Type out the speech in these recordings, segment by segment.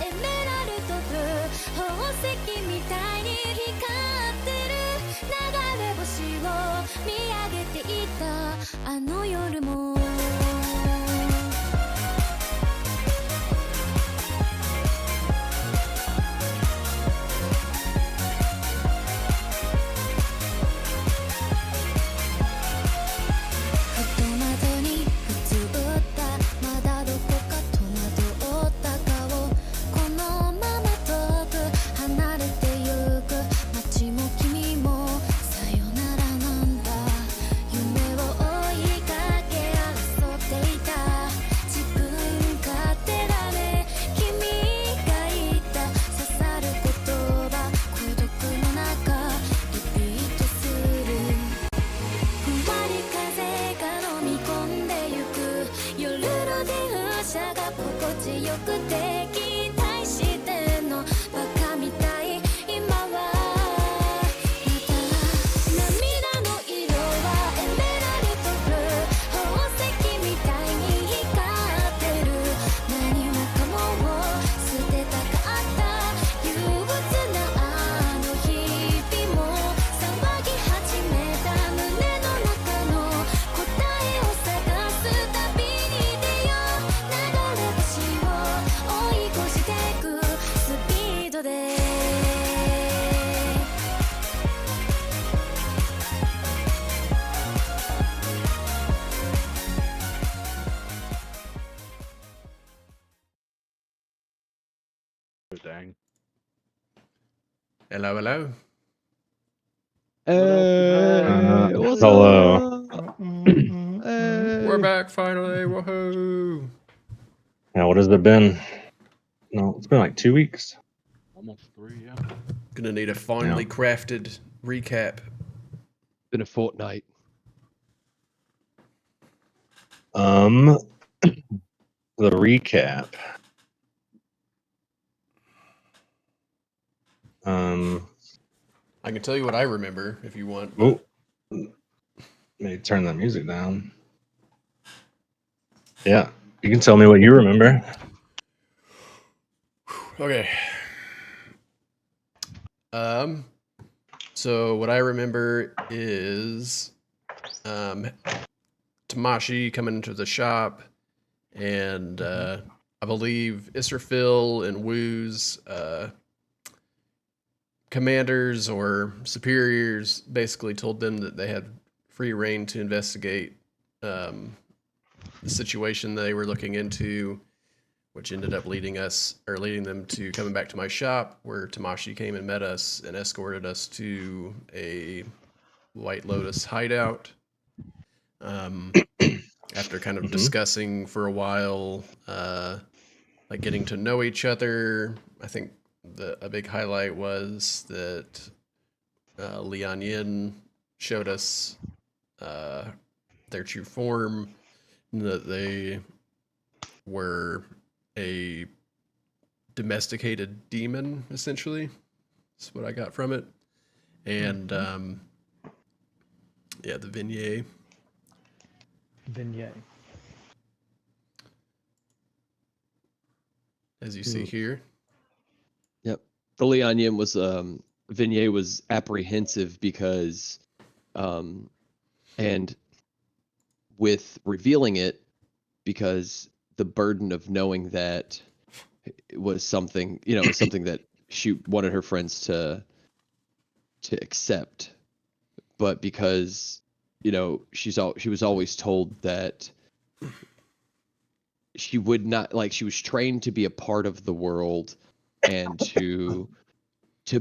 エメラルドブルー宝石みたいに光ってる流れ星を見上げていたあの夜もDang. Hello, hello. Hey, what's hello. up? Hey. We're back finally. Woohoo! Now, what has it been? No, it's been like 2 weeks. Almost 3, yeah. Gonna need a finely crafted recap. Been a fortnight. The recap. I can tell you what I remember if you want. Oh, maybe turn the music down. Yeah, you can tell me what you remember. Okay. So what I remember is Tamashi coming into the shop, and I believe Israfil and Wu's commanders or superiors basically told them that they had free reign to investigate the situation they were looking into, which ended up leading them to coming back to my shop, where Tamashi came and met us and escorted us to a White Lotus hideout. After kind of discussing for a while, like getting to know each other, I think a big highlight was that Lian Yin showed us their true form, that they were a domesticated demon, essentially. That's what I got from it. And yeah, the Vignette. As you see here. Yep. The Leonian was Vignette was apprehensive because and with revealing it, because the burden of knowing that it was something, something that she wanted her friends to accept, but because she was always told that she would not, like, she was trained to be a part of the world and to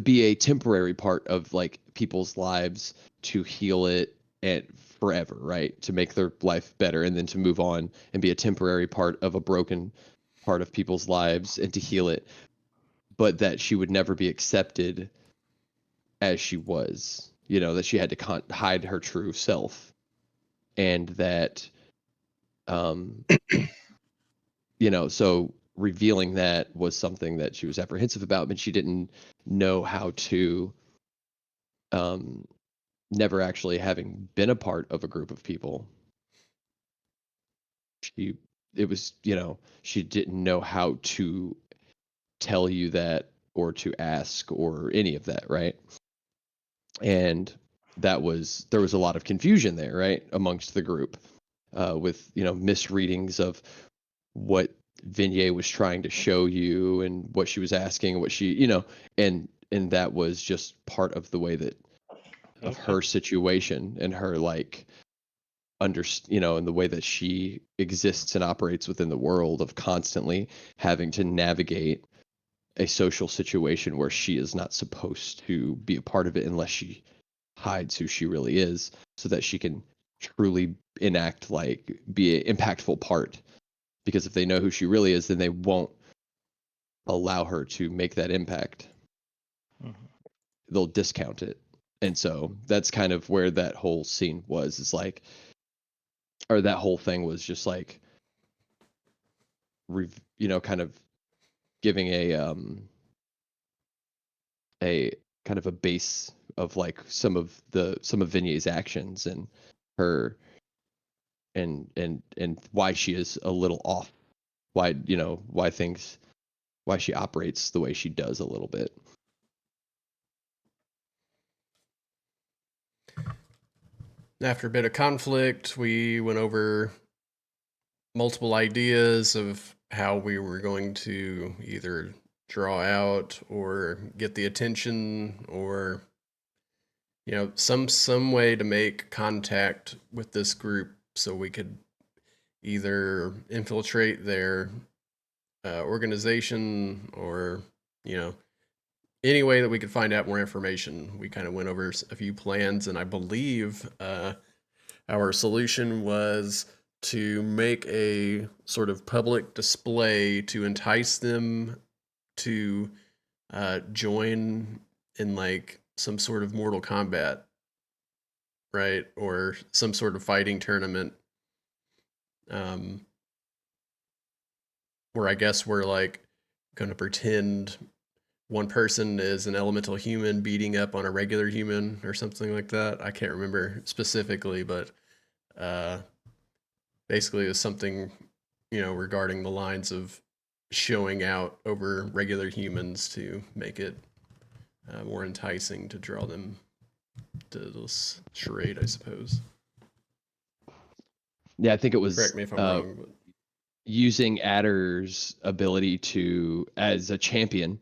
be a temporary part of like people's lives, to heal it and forever, right, to make their life better, and then to move on and be a temporary part of a broken part of people's lives and to heal it, but that she would never be accepted as she was, that she had to hide her true self, and that so revealing that was something that she was apprehensive about, but she didn't know how to, never actually having been a part of a group of people. She didn't know how to tell you that or to ask or any of that, right? And there was a lot of confusion there, right, amongst the group, with misreadings of what Vignette was trying to show you and what she was asking, what she and that was just part of the way that of her situation and her like and the way that she exists and operates within the world of constantly having to navigate a social situation where she is not supposed to be a part of it unless she hides who she really is so that she can truly enact like be an impactful part, because if they know who she really is, then they won't allow her to make that impact. They'll discount it. And so that's kind of where that whole scene was, is like, or that whole thing was just like kind of giving a kind of a base of like some of Vignet's actions and her and why she is a little off, why why she operates the way she does a little bit. After a bit of conflict, we went over multiple ideas of how we were going to either draw out or get the attention, or some way to make contact with this group so we could either infiltrate their organization, or any way that we could find out more information. We kind of went over a few plans, and I believe our solution was to make a sort of public display to entice them to join in like some sort of Mortal Kombat, right? Or some sort of fighting tournament. Where I guess we're like going to pretend one person is an elemental human beating up on a regular human or something like that. I can't remember specifically, but basically it was something, regarding the lines of showing out over regular humans to make it more enticing to draw them to this charade, I suppose. Yeah, I think it was. Correct me if I'm wrong. But using Adder's ability to as a champion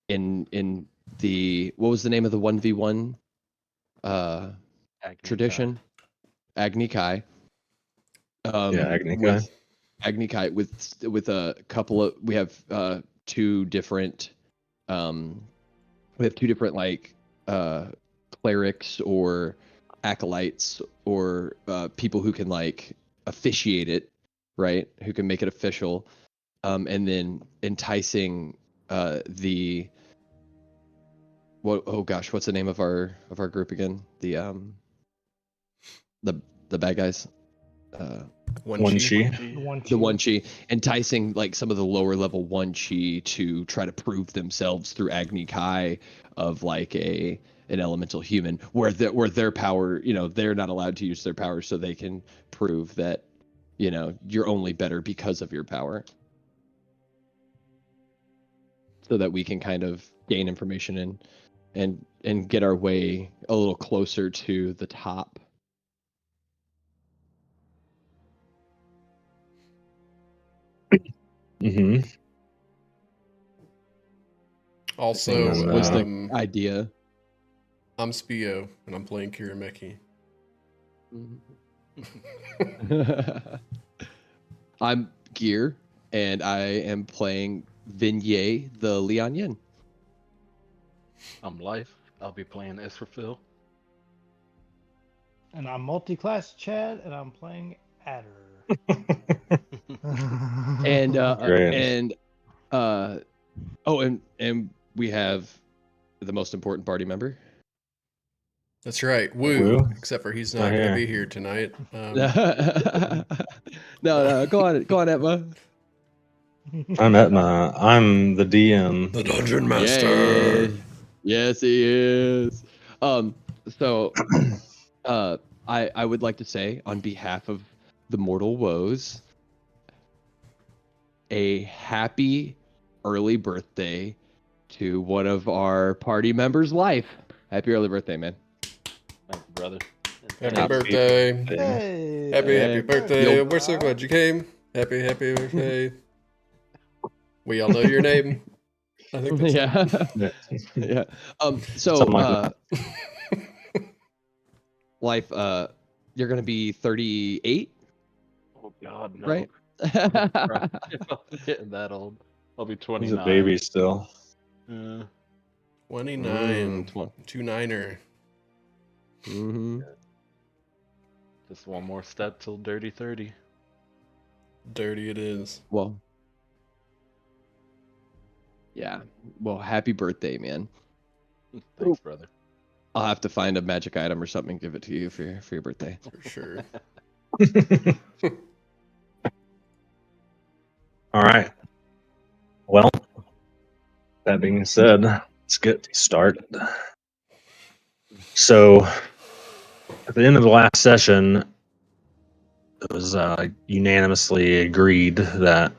in the, what was the name of the 1v1 tradition? Agni Kai. Agni Kai. Agni Kai with a couple of, we have two different like clerics or acolytes or people who can like officiate it, right? Who can make it official, and then enticing the what's the name of our group again? The bad guys. One Chi. The One Chi, enticing like some of the lower level One Chi to try to prove themselves through Agni Kai of like an elemental human, where their power, they're not allowed to use their power, so they can prove that you're only better because of your power, so that we can kind of gain information and get our way a little closer to the top. Mm-hmm. also, Was the idea. I'm Spio, and I'm playing Kirameki. I'm Gear, and I am playing Vignette, the Lian Yin. I'm Life. I'll be playing Israfil. And I'm multi-class Chad, and I'm playing Adder. And Great. and we have the most important party member. That's right, Woo. Except for he's not going to be here tonight. No, go on, Emma. I'm Etma. I'm the DM. The Dungeon Master. Yeah. Yes, he is. So, I would like to say, on behalf of the Mortal Woes, a happy early birthday to one of our party members' life. Happy early birthday, man. Thank you, brother. Happy Happy birthday. Hey, Happy birthday. You'll- We're so glad you came. Happy birthday. We all know your name. I think that's yeah. Yeah. Yeah. So Something like life, you're gonna be 38, Oh God, no. right? If I'm getting that old, I'll be He's 29. a baby still. 29. 20. 2-9er. Mm-hmm. Just one more step till dirty 30. Dirty it is. Well, yeah. Well, happy birthday, man. Thanks, brother. I'll have to find a magic item or something and give it to you for your birthday. For sure. All right. Well, that being said, let's get started. So, at the end of the last session, it was unanimously agreed that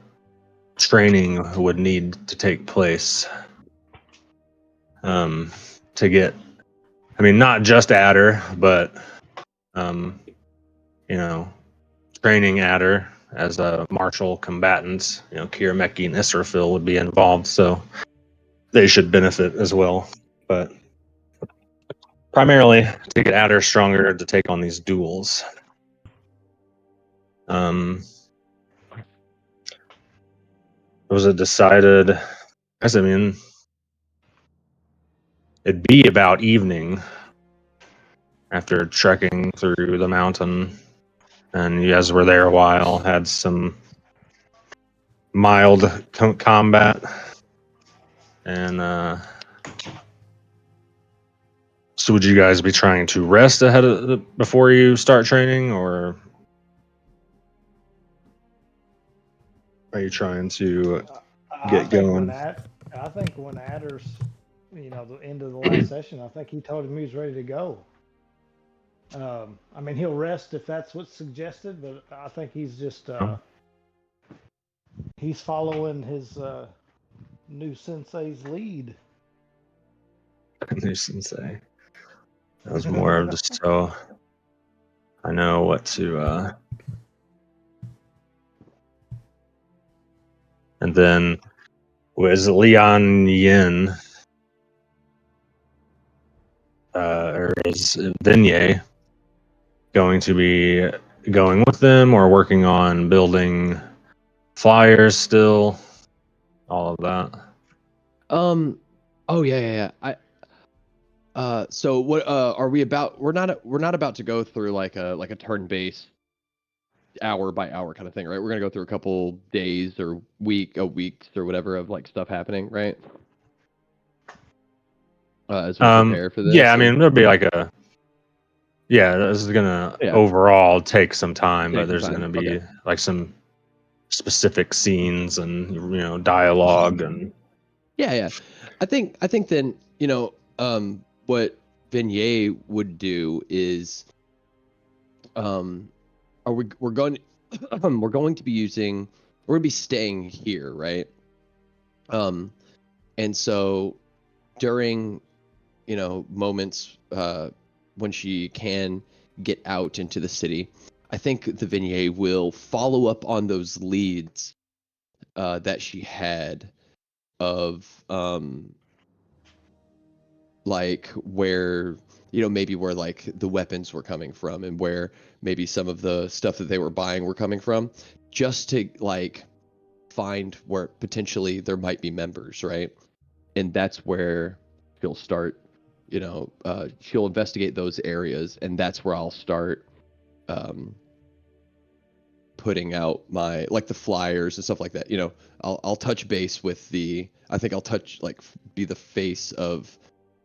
training would need to take place to get, I mean, not just Adder, but, you know, training Adder as a martial combatant. You know, Kirameki and Israfil would be involved, so they should benefit as well. But primarily to get Adder stronger to take on these duels. Was it decided? As I mean, it'd be about evening after trekking through the mountain, and you guys were there a while. Had some mild combat, and so would you guys be trying to rest ahead of before you start training, or are you trying to get going? I think when Adder's, the end of the last session, I think he told him he was ready to go. I mean, he'll rest if that's what's suggested, but I think he's just he's following his new sensei's lead. New sensei. That was more of just so I know what to. And then was Leon Yin, or is Vignye going to be going with them or working on building flyers still? All of that. Oh yeah. So what are we about? We're not about to go through like a turn-based hour by hour kind of thing, right? We're gonna go through a couple days or weeks or whatever of like stuff happening, right? As we prepare for this. Yeah, I mean there'll be like a this is gonna overall take some time, but there's gonna be like some specific scenes and dialogue and yeah. I think then what Vignye would do is we're going we're going to be staying here, right? And so during moments when she can get out into the city, I think the Vignye will follow up on those leads that she had of like where maybe where like the weapons were coming from and where maybe some of the stuff that they were buying were coming from, just to like find where potentially there might be members, right? And that's where she'll start, she'll investigate those areas, and that's where I'll start putting out my like the flyers and stuff like that. I'll touch base with I think I'll be the face of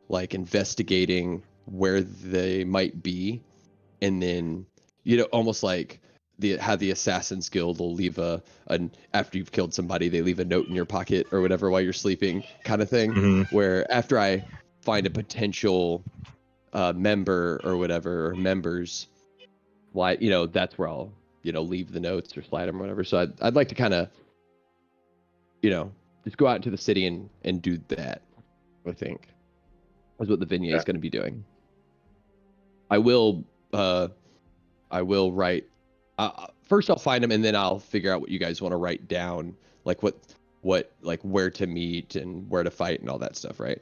like investigating where they might be, and then almost like how the Assassin's Guild will leave an after you've killed somebody, they leave a note in your pocket or whatever while you're sleeping, kind of thing. Where after I find a potential member or whatever, or members, why that's where I'll leave the notes or slide them or whatever. So I'd like to kind of just go out into the city and do that. I think is what the vignette is going to be doing. I will write. First, I'll find them, and then I'll figure out what you guys want to write down, like what like where to meet and where to fight and all that stuff, right?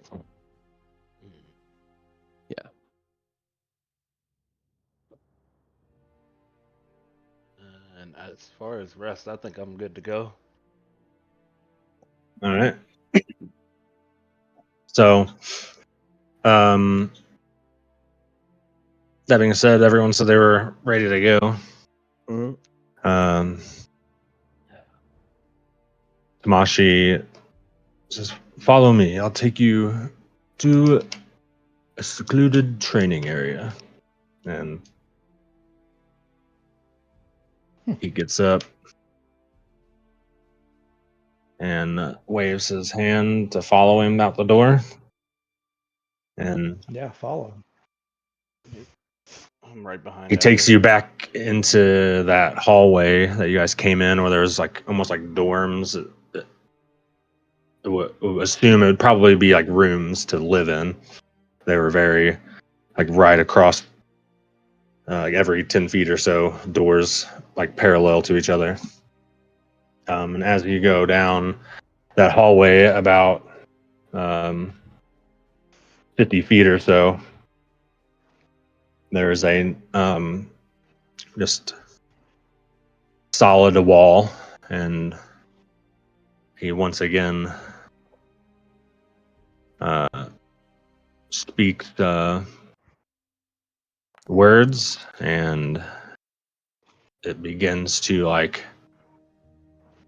Yeah. And as far as rest, I think I'm good to go. All right. So, that being said, everyone said they were ready to go. Mm-hmm. Tamashi says, "Follow me. I'll take you to a secluded training area." And he gets up and waves his hand to follow him out the door. And Yeah, follow. I'm right behind. he takes you back into that hallway that you guys came in, where there was like almost like dorms. I would assume it would probably be like rooms to live in. They were very like right across, like every 10 feet or so, doors like parallel to each other. And as you go down that hallway about 50 feet or so, there's a just solid wall, and he once again speaks words, and it begins to like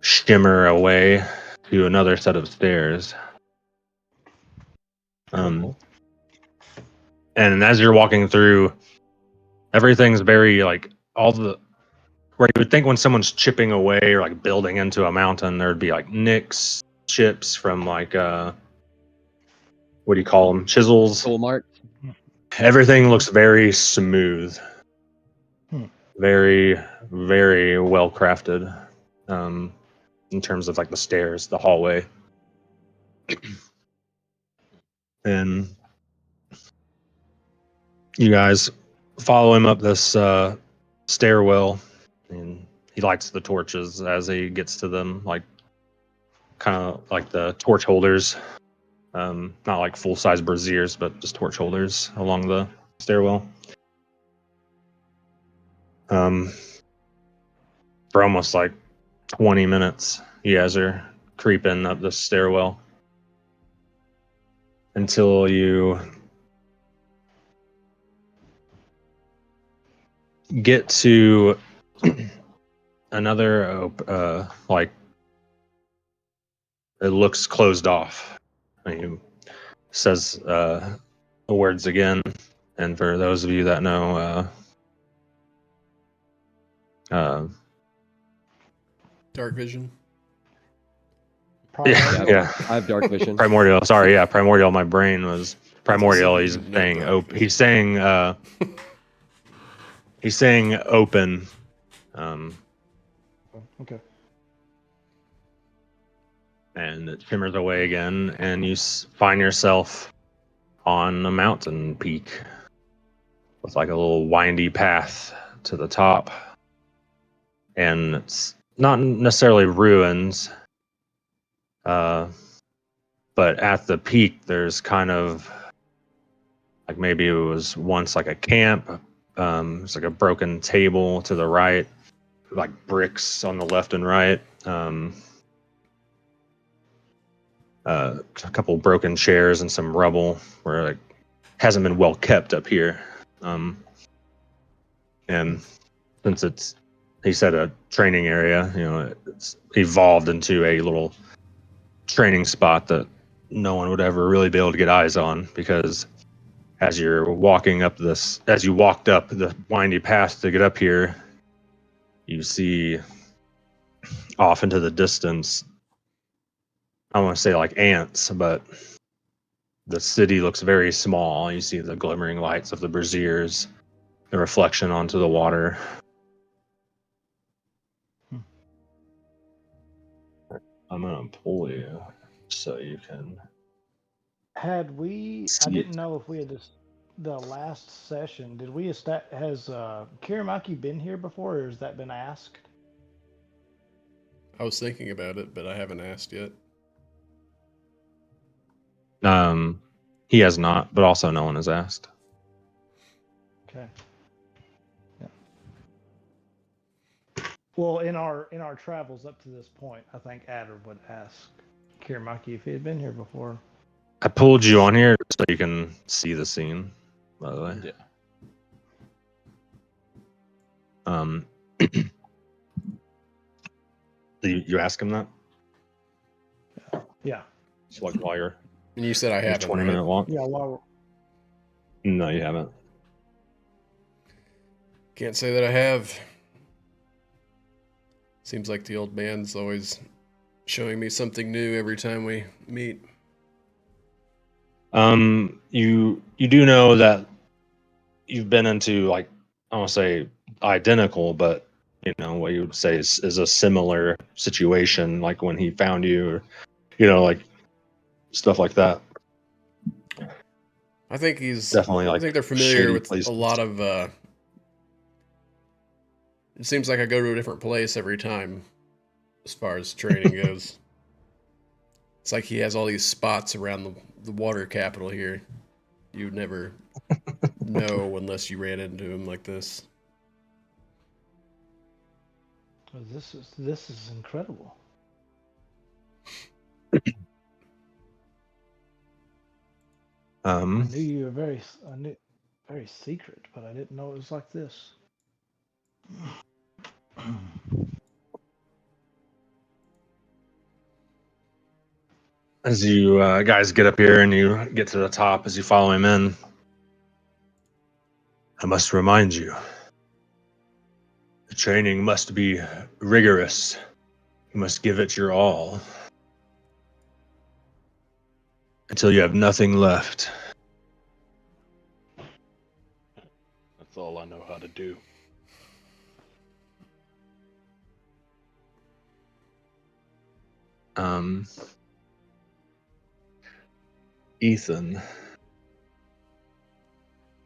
shimmer away to another set of stairs. And as you're walking through, everything's very like all the where you would think when someone's chipping away or like building into a mountain, there'd be like nicks, chips from like what do you call them? Chisels. Tool mark. Everything looks very smooth, Hmm. very, very well crafted. In terms of like the stairs, the hallway, and you guys follow him up this stairwell, and he lights the torches as he gets to them, like kind of like the torch holders, not like full size braziers, but just torch holders along the stairwell. For almost like 20 minutes, you guys are creeping up the stairwell until you get to another like it looks closed off. And he says the words again, and for those of you that know Dark vision. yeah, I have dark vision. primordial. Sorry, yeah, primordial. My brain was primordial. He's Specifically saying dark open. vision. He's saying open. Okay. And it shimmers away again, and you find yourself on a mountain peak with like a little windy path to the top, and it's not necessarily ruins, but at the peak there's kind of like maybe it was once like a camp. It's like a broken table to the right, like bricks on the left and right. A couple broken chairs and some rubble where like hasn't been well kept up here. And since it's, he said, a training area, you know, it's evolved into a little training spot that no one would ever really be able to get eyes on, because as you walked up the windy path to get up here, you see off into the distance, I don't want to say like ants, but the city looks very small. You see the glimmering lights of the braziers, the reflection onto the water. I'm gonna pull you so you can Had we? I see it. didn't know if we had this. The last session, did we has Kiramaki been here before, or has that been asked? I was thinking about it, but I haven't asked yet. He has not, but also no one has asked. Okay. Yeah. Well, in our travels up to this point, I think Adder would ask Kiramaki if he had been here before. I pulled you on here so you can see the scene, by the way. Yeah. You ask him that? Yeah. So like while you're And you said I your haven't, 20-minute right? walk? Yeah. Well, No, you haven't. Can't say that I have. Seems like the old man's always showing me something new every time we meet. You do know that you've been into, like, I don't want to say identical, but you know what you would say is a similar situation, like when he found you, or like stuff like that. I think he's. Definitely I like think they're familiar shady with places. a lot of. It seems like I go to a different place every time, as far as training goes. It's like he has all these spots around the water capital here. You'd never know unless you ran into him like this. this is incredible. I knew you were very secret, but I didn't know it was like this. As you guys get up here and you get to the top, as you follow him in, I must remind you, the training must be rigorous. You must give it your all until you have nothing left. That's all I know how to do. Ethan,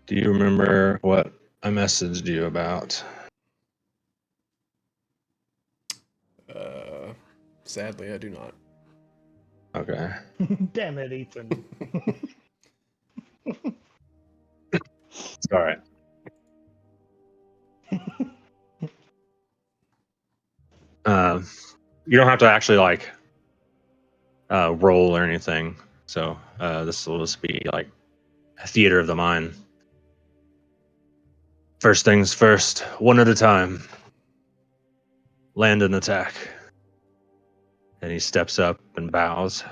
do you remember what I messaged you about? Sadly, I do not. Okay. Damn it, Ethan. It's all right. You don't have to actually like roll or anything. So this will just be like a theater of the mind. First things first, one at a time. Land an attack. And he steps up and bows.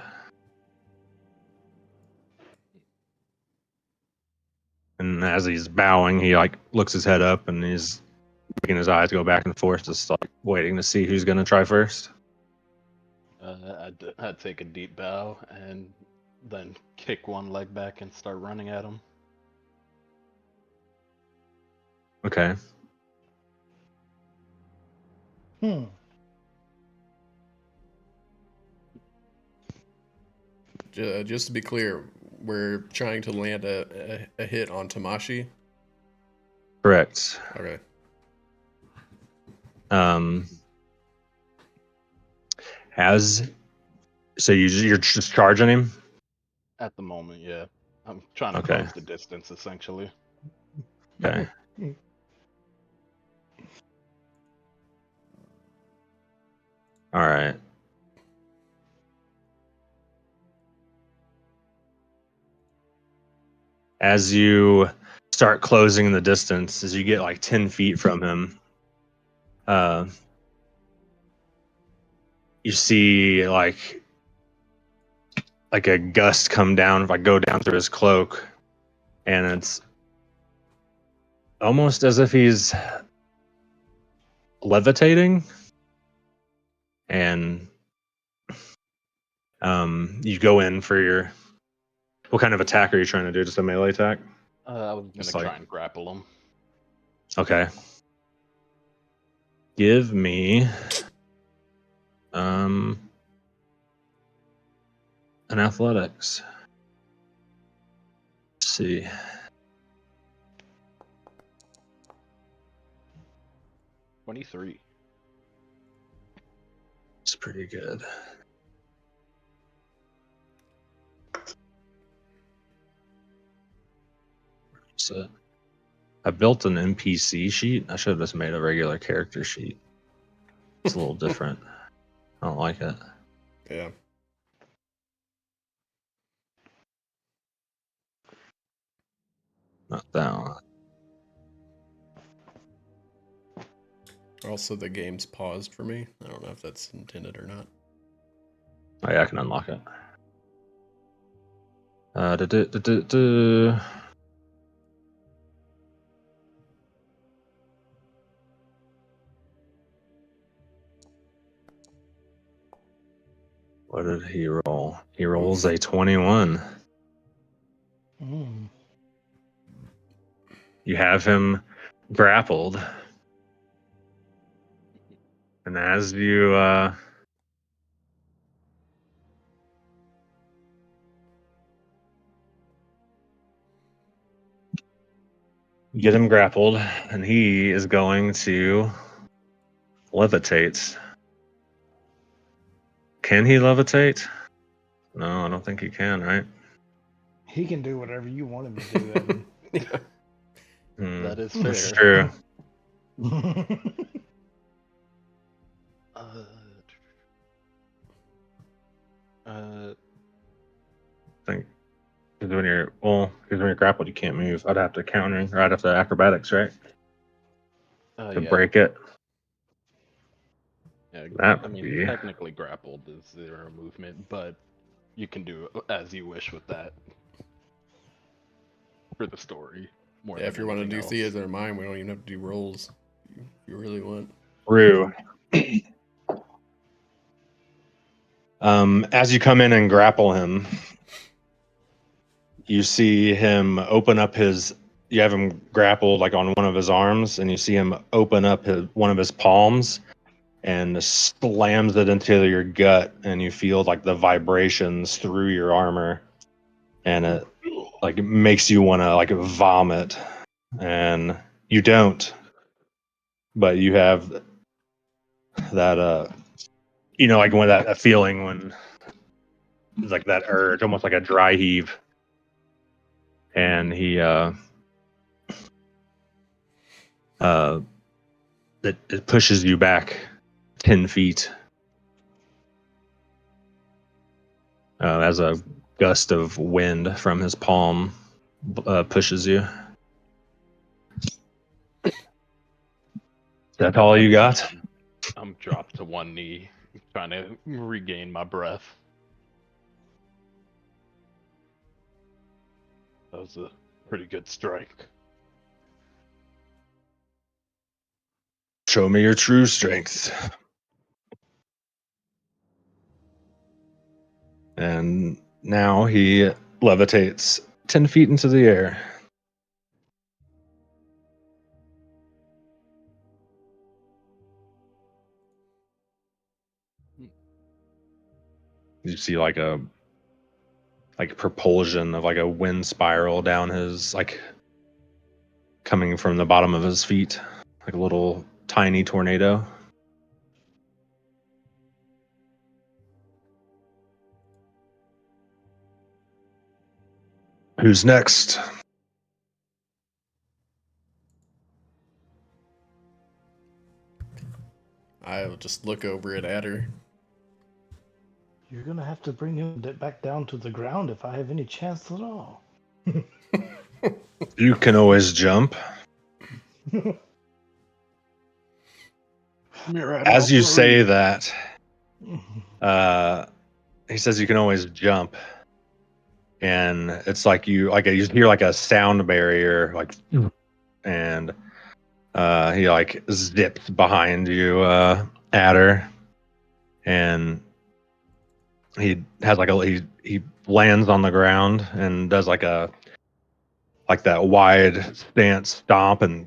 And as he's bowing, he like looks his head up and he's making his eyes go back and forth, just like waiting to see who's gonna try first. I'd take a deep bow and then kick one leg back and start running at him. Okay. Just to be clear, we're trying to land a hit on Tamashi. Correct. Okay. You're just charging him? At the moment, yeah. I'm trying to Okay. close the distance, essentially. Okay. All right. As you start closing the distance, as you get like 10 feet from him, you see like a gust come down, like go down through his cloak, and it's almost as if he's levitating. And you go in for your. What kind of attack are you trying to do? Just a melee attack? I was Just gonna like- try and grapple him. Okay. Give me in athletics. Let's see. $23. It's pretty good. So I built an NPC sheet. I should have just made a regular character sheet. It's a little different. I don't like it. Yeah. Not that one. Also, the game's paused for me. I don't know if that's intended or not. Oh yeah, I can unlock it. Da-da-da-da-da. What did he roll? He rolls a 21. Mm. You have him grappled. And as you get him grappled, and he is going to levitate. Can he levitate? No, I don't think he can, right? He can do whatever you want him to do, Evan. That is That's fair. true. I think because when you're grappled, you can't move. I'd have to countering, or I'd have to acrobatics, right? To Yeah. break it. Yeah, That I would mean, be technically grappled is 0 movement, but you can do as you wish with that for the story. More Yeah, than if you want to anything do else. theater of mind, we don't even have to do rolls. If you really want. Rue. As you come in and grapple him, you see him open up his. You have him grappled like on one of his arms, and you see him open up one of his palms and slams it into your gut, and you feel like the vibrations through your armor, and it like makes you want to like vomit, and you don't, but you have that like when that feeling when it's like that urge, almost like a dry heave, and he it pushes you back 10 feet as a gust of wind from his palm pushes you. That's all you got? I'm dropped to one knee, trying to regain my breath. That was a pretty good strike. Show me your true strength. And now he levitates 10 feet into the air. You see like propulsion of like a wind spiral down his like coming from the bottom of his feet, like a little tiny tornado. Who's next? I'll just look over at Adder. You're gonna have to bring him back down to the ground if I have any chance at all. You can always jump. As you say that, he says you can always jump, and it's like you hear like a sound barrier, like, and he like zips behind you, Adder, and he has like he lands on the ground and does like that wide stance stomp and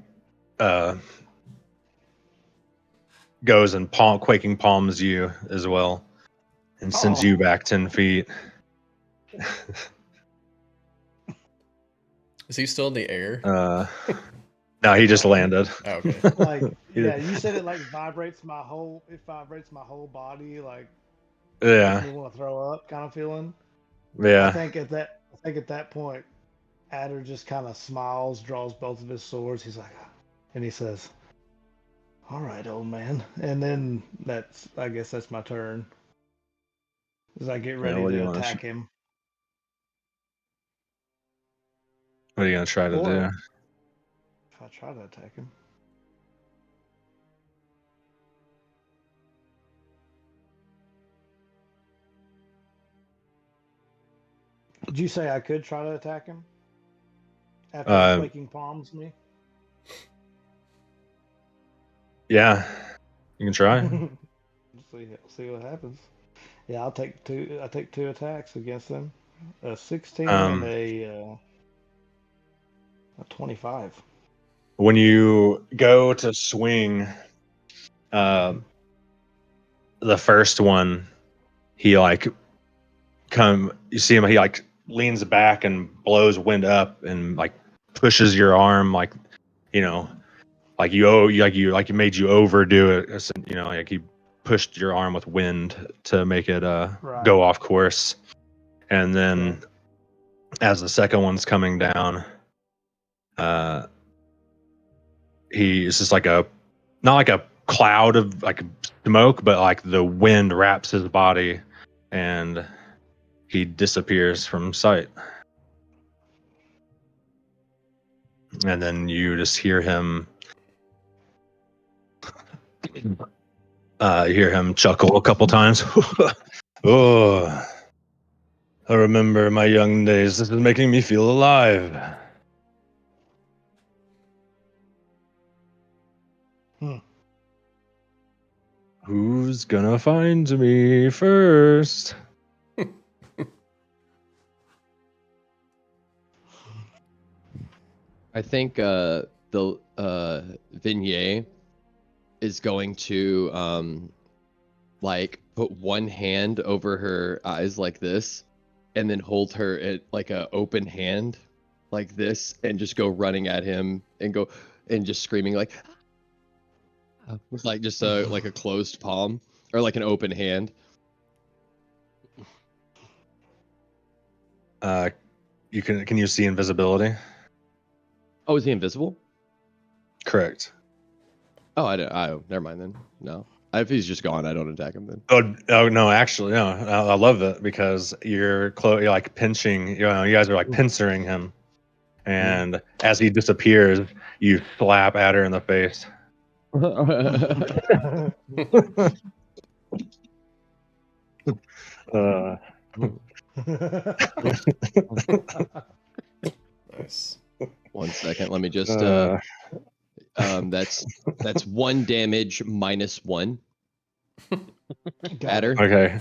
goes and quaking palms you as well and sends you back 10 feet. Is he still in the air? No, he just landed. Oh, okay. Like, He- yeah, you said it like vibrates my whole. It vibrates my whole body. Like, makes Yeah, me want to throw up, kind of feeling. yeah. I think at that point, Adder just kind of smiles, draws both of his swords. He's like, and he says, "All right, old man." And then I guess that's my turn. As I get Yeah, ready what do you to want attack him, What are you gonna try to or do? if I try to attack him, did you say I could try to attack him after he Uh, quaking palms me? yeah, you can try. See what happens. Yeah, I'll take two. I take two attacks against him. A 16 and Um, a 25. when you go to swing, uh, the first one, he like you see him, he like leans back and blows wind up and like pushes your arm, like, you know, like you made you overdo it, like he pushed your arm with wind to make it Right. go off course. And then Okay. as the second one's coming down, it's just like not like a cloud of like smoke, but like the wind wraps his body and he disappears from sight. And then you just hear him chuckle a couple times. Oh, I remember my young days. This is making me feel alive. Hmm. Who's gonna find me first? I think the Vignette is going to like put one hand over her eyes like this, and then hold her at like a open hand like this, and just go running at him and go and just screaming like with like just a closed palm or like an open hand. Can you see invisibility? Oh, is he invisible? Correct. Oh, I don't. Oh, never mind then. No, if he's just gone, I don't attack him then. Oh no, actually, no. I love it because you're like pinching. You guys are like pincering him, and as he disappears, you slap at her in the face. Uh, Nice. 1 second. Let me just. uh, That's 1 damage minus 1. Got At her. it. okay.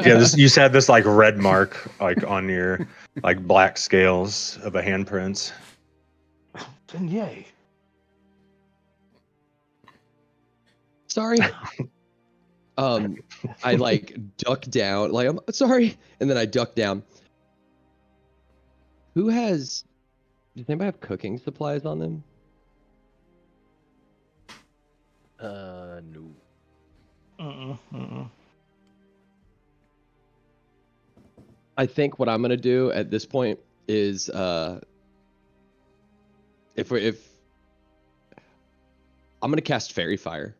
Yeah, you had this like red mark like on your like black scales of a handprint. Then yay. Sorry. I like duck down, like I'm sorry, and then I duck down. Does anybody have cooking supplies on them? No. Mm-mm. I think what I'm gonna do at this point is if I'm gonna cast Fairy Fire.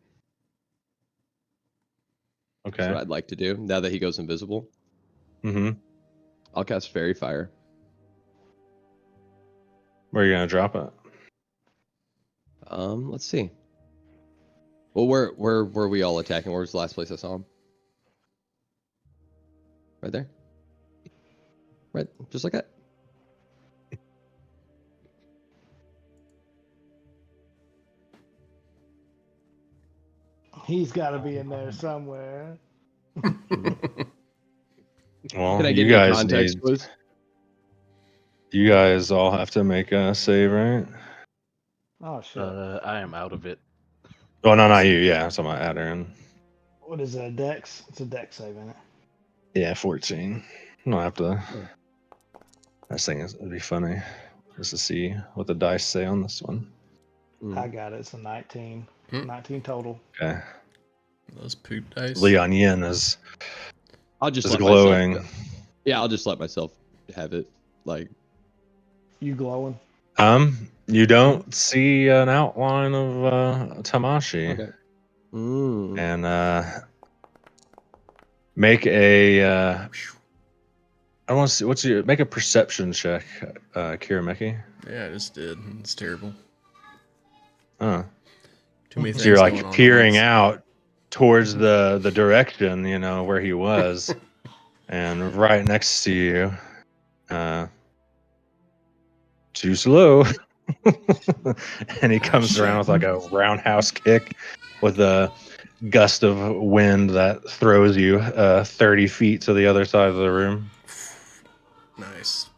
That's Okay. what I'd like to do now that he goes invisible. Mm-hmm. I'll cast Fairy Fire. Where are you gonna drop it? Let's see. Well, where were we all attacking? Where was the last place I saw him? Right there. Right, just like that. He's got to be in there somewhere. Well, Can I give you a context clues? You guys all have to make a save, right? Oh shit! I am out of it. Oh no, not you. Yeah, so my Adderin. What is that? Dex? It's a Dex save, isn't it? Yeah, 14. I don't have to. I was thinking it'd be funny just to see what the dice say on this one. I got it. It's a 19. 19 total. Okay. Those poop dice. Leon Yin is I'll just let glowing. myself. Yeah, I'll just let myself have it. Like, You glowing? You don't see an outline of Tamashi. okay. Mm. And make a I want to see make a perception check, Kirameki. Yeah, I just did. It's terrible. Too many So things you're going like on at peering once. out towards the direction, where he was, and right next to you, too slow. And he comes around with like a roundhouse kick with a gust of wind that throws you 30 feet to the other side of the room. Nice.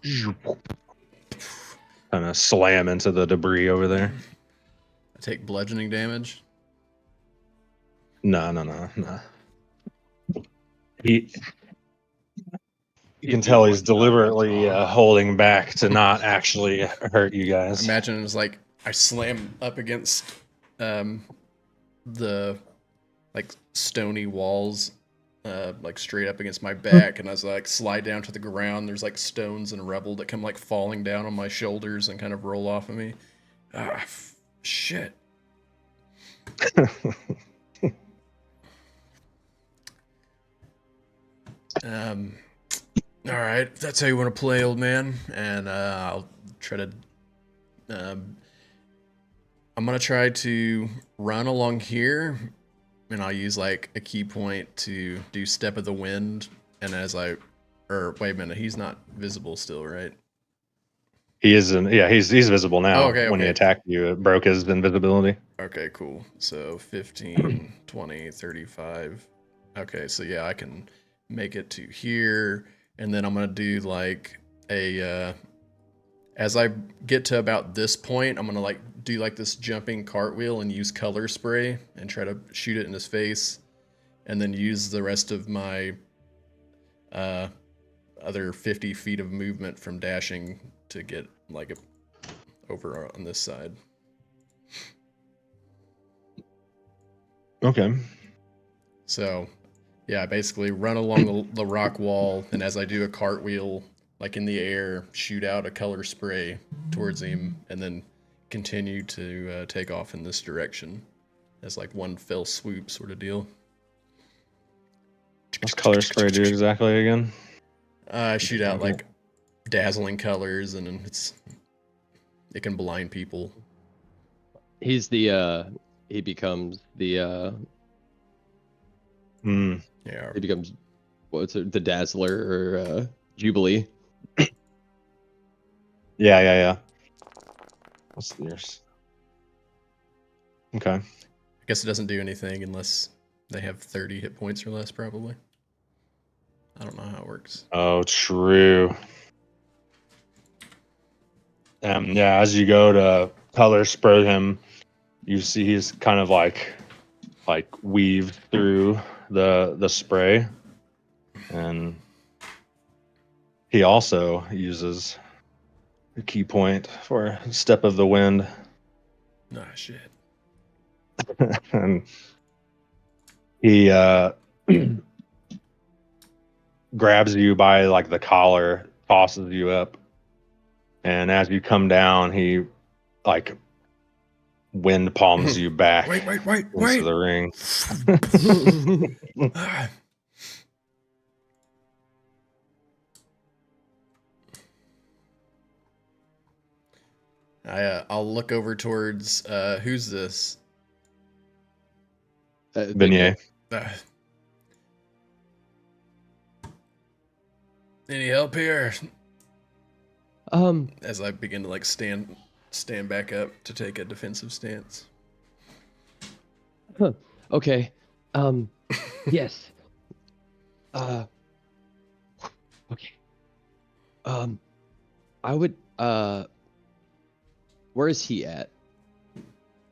Kind of slam into the debris over there. I take bludgeoning damage. No. You can tell he's deliberately holding back to not actually hurt you guys. Imagine it's like I slam up against the like stony walls, like straight up against my back, and as I like slide down to the ground, there's like stones and rubble that come like falling down on my shoulders and kind of roll off of me. Shit. All right, if that's how you want to play, old man, and I'll try to. I'm gonna try to run along here, and I'll use like a key point to do Step of the Wind. And wait a minute, he's not visible still, right? He isn't. Yeah, he's visible now. Oh, okay, When he okay. attacked you, it broke his invisibility. Okay, cool. So 15, 20, 35. Okay, so yeah, I can make it to here, and then I'm gonna do like a. As I get to about this point, I'm gonna like do like this jumping cartwheel and use color spray and try to shoot it in his face, and then use the rest of my other 50 feet of movement from dashing to get like over on this side. Okay. So, yeah, I basically run along the rock wall, and as I do a cartwheel, like in the air, shoot out a color spray towards him, and then continue to take off in this direction as like one fell swoop sort of deal. What's color spray do exactly again? I shoot out like dazzling colors, and it can blind people. He's the he becomes the Yeah. he becomes what's it, the Dazzler or Jubilee. Yeah. What's yours? Okay. I guess it doesn't do anything unless they have 30 hit points or less, probably. I don't know how it works. Oh, true. Yeah, as you go to color spray him, you see he's kind of like weaved through the spray, and he also uses a key point for Step of the Wind. Nah, shit. And he grabs you by like the collar, tosses you up, and as you come down, he like wind palms you back Wait. into the ring. I'll look over towards who's this? Vignette. Any help here? Um, As I begin to like stand back up to take a defensive stance. okay. Yes. Okay. I would where is he at?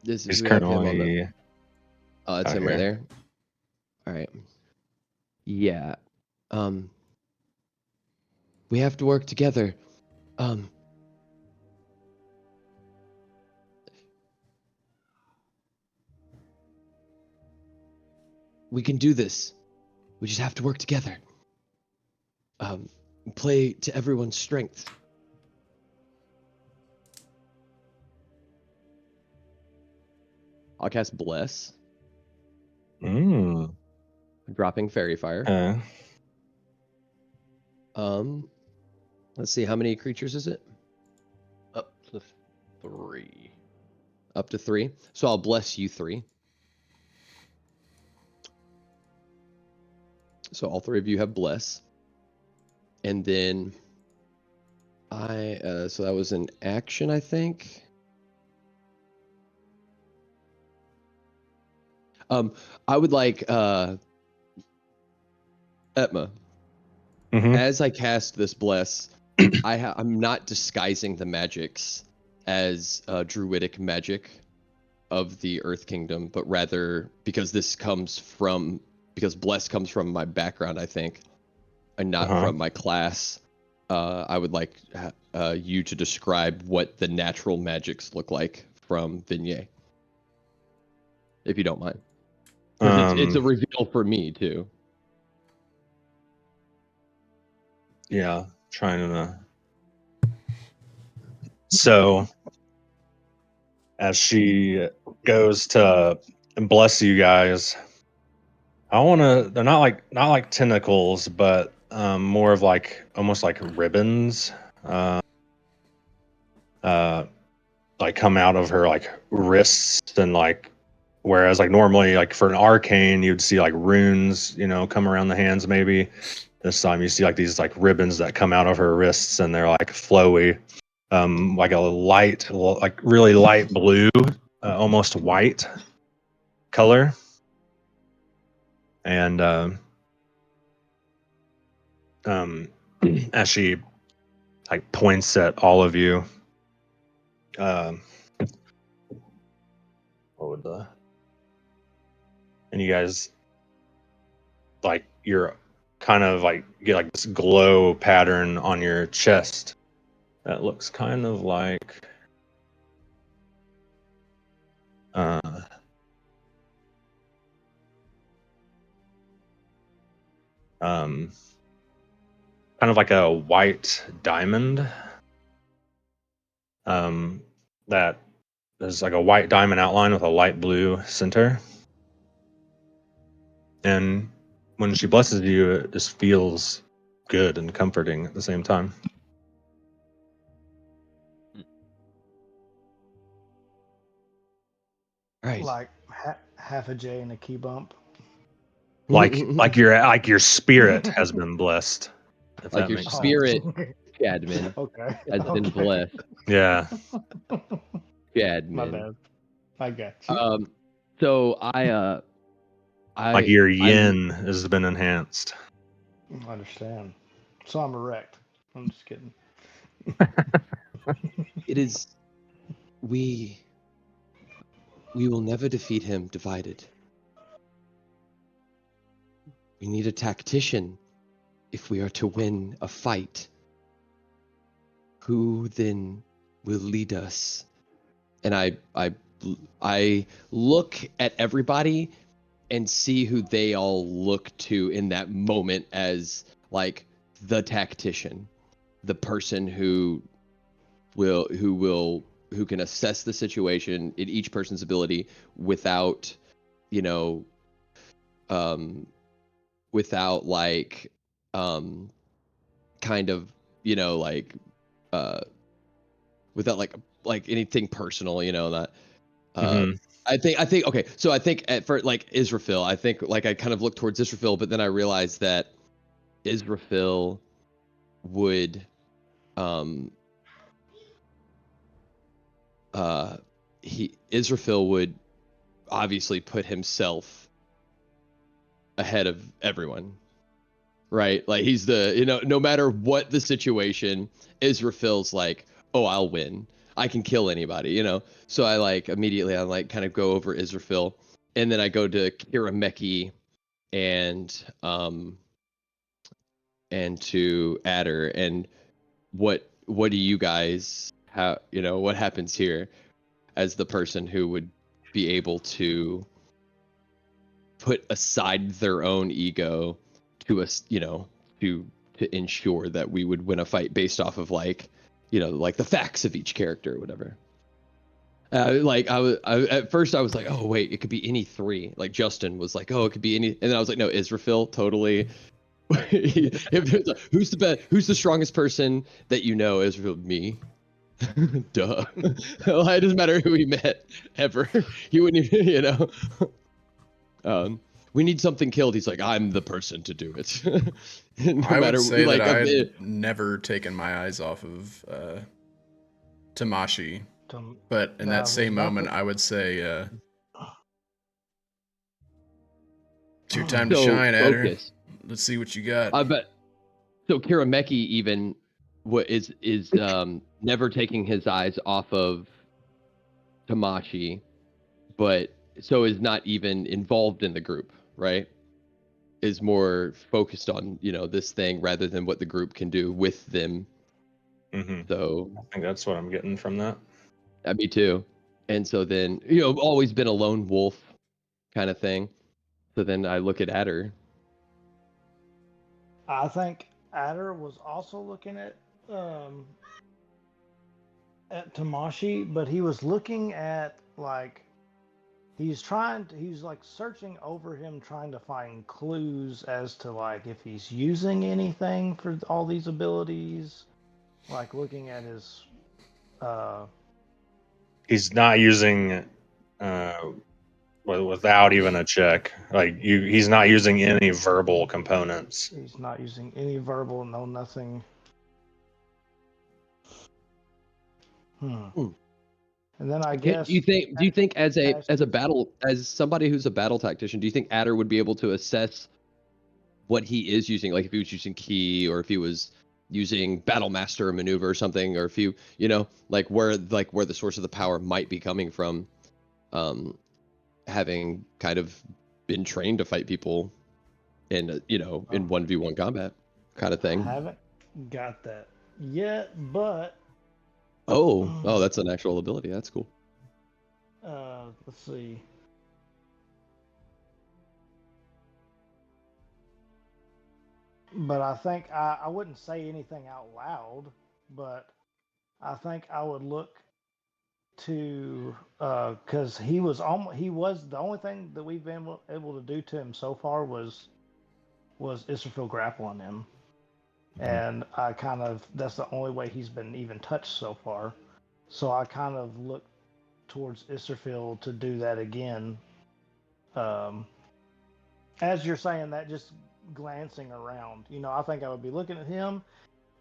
He's we have him on currently. the it's out him right here. there. All right. Yeah. We have to work together. We can do this. We just have to work together. Play to everyone's strength. I'll cast Bless, Mm. dropping Fairy Fire. Okay. Let's see, how many creatures is it? Up to 3. Up to 3. So I'll bless you 3. So all 3 of you have bless. And then so that was an action, I think. I would like Etma. Mhm. As I cast this bless, I'm not disguising the magics as druidic magic of the Earth Kingdom, but rather because bless comes from my background, I think, and not Uh-huh. from my class. I would like you to describe what the natural magics look like from Vignette, if you don't mind, because it's a reveal for me too. Yeah, trying to. So, as she goes to bless you guys, I want to. They're not like tentacles, but more of like almost like ribbons. Like come out of her like wrists and like. Whereas like normally like for an arcane you'd see like runes, come around the hands maybe. This time you see like these like ribbons that come out of her wrists and they're like flowy, like a light, like really light blue, almost white color. And as she like points at all of you, what would the and you guys like you're kind of like get like this glow pattern on your chest that looks kind of like uh um kind of like a white diamond, that is like a white diamond outline with a light blue center. And when she blesses you, it just feels good and comforting at the same time. Right. Like half a J and a key bump. Like your spirit has been blessed. If Like that your makes sense. spirit, Cadman, Okay. has been blessed. Yeah. My Cadman. bad. I got you. So I Like your yin has been enhanced. I understand. So I'm erect. I'm just kidding. It is we will never defeat him divided. We need a tactician if we are to win a fight. Who then will lead us? And I look at everybody and see who they all look to in that moment as like the tactician, the person who can assess the situation in each person's ability without, without like kind of, like without like anything personal, not Mhm. I think okay. So I think at first, like Israfil, I think like I kind of looked towards Israfil, but then I realized that Israfil would Israfil would obviously put himself ahead of everyone, right? Like he's the, no matter what the situation, Israfil's like, oh, I'll win. I can kill anybody. So I like immediately I like kind of go over Israfil, and then I go to Kirameki and and to Adder, and what do you guys what happens here as the person who would be able to put aside their own ego to us, to ensure that we would win a fight based off of like the facts of each character or whatever. At first I was like, oh wait, it could be any three. Like Justin was like, oh, it could be any, and then I was like, no, Israfil, totally. Who's the best? Who's the strongest person that you know? Israfil, me. Duh. Well, it doesn't matter who he met ever. He wouldn't even, we need something killed. He's like, I'm the person to do it. No I matter would say like that a I'd bit. never taken my eyes off of Tamashi, Tom- but in I that was same about moment, to- I would say, it's your time to So shine, Adder. focus. Let's see what you got. I bet. So Kirameki even what is never taking his eyes off of Tamashi, but so is not even involved in the group, right? Is more focused on this thing rather than what the group can do with them. Hmm. So I think that's what I'm getting from that. me too. And so then always been a lone wolf kind of thing. So then I look at Adder. I think Adder was also looking at Tamashi, but he was looking at like he's like searching over him, trying to find clues as to like if he's using anything for all these abilities, like looking at his He's not using without even a check. Like he's not using any verbal components. he's not using any verbal, no nothing. Hmm. And then I Do guess you think as a Ashby's- battle, as somebody who's a battle tactician, do you think Adder would be able to assess what he is using, like if he was using key or if he was using battle master or maneuver or something, or if you like where the source of the power might be coming from, having kind of been trained to fight people in in 1v1 combat kind of I thing. haven't got that yet, but Oh, that's an actual ability. That's cool. let's see. But I think I wouldn't say anything out loud, but I think I would look to because he was the only thing that we've been able to do to him so far was Israfil grappling him, and I kind of that's the only way he's been even touched so far. So I kind of look towards Israfil to do that again. As you're saying that, just glancing around, I think I would be looking at him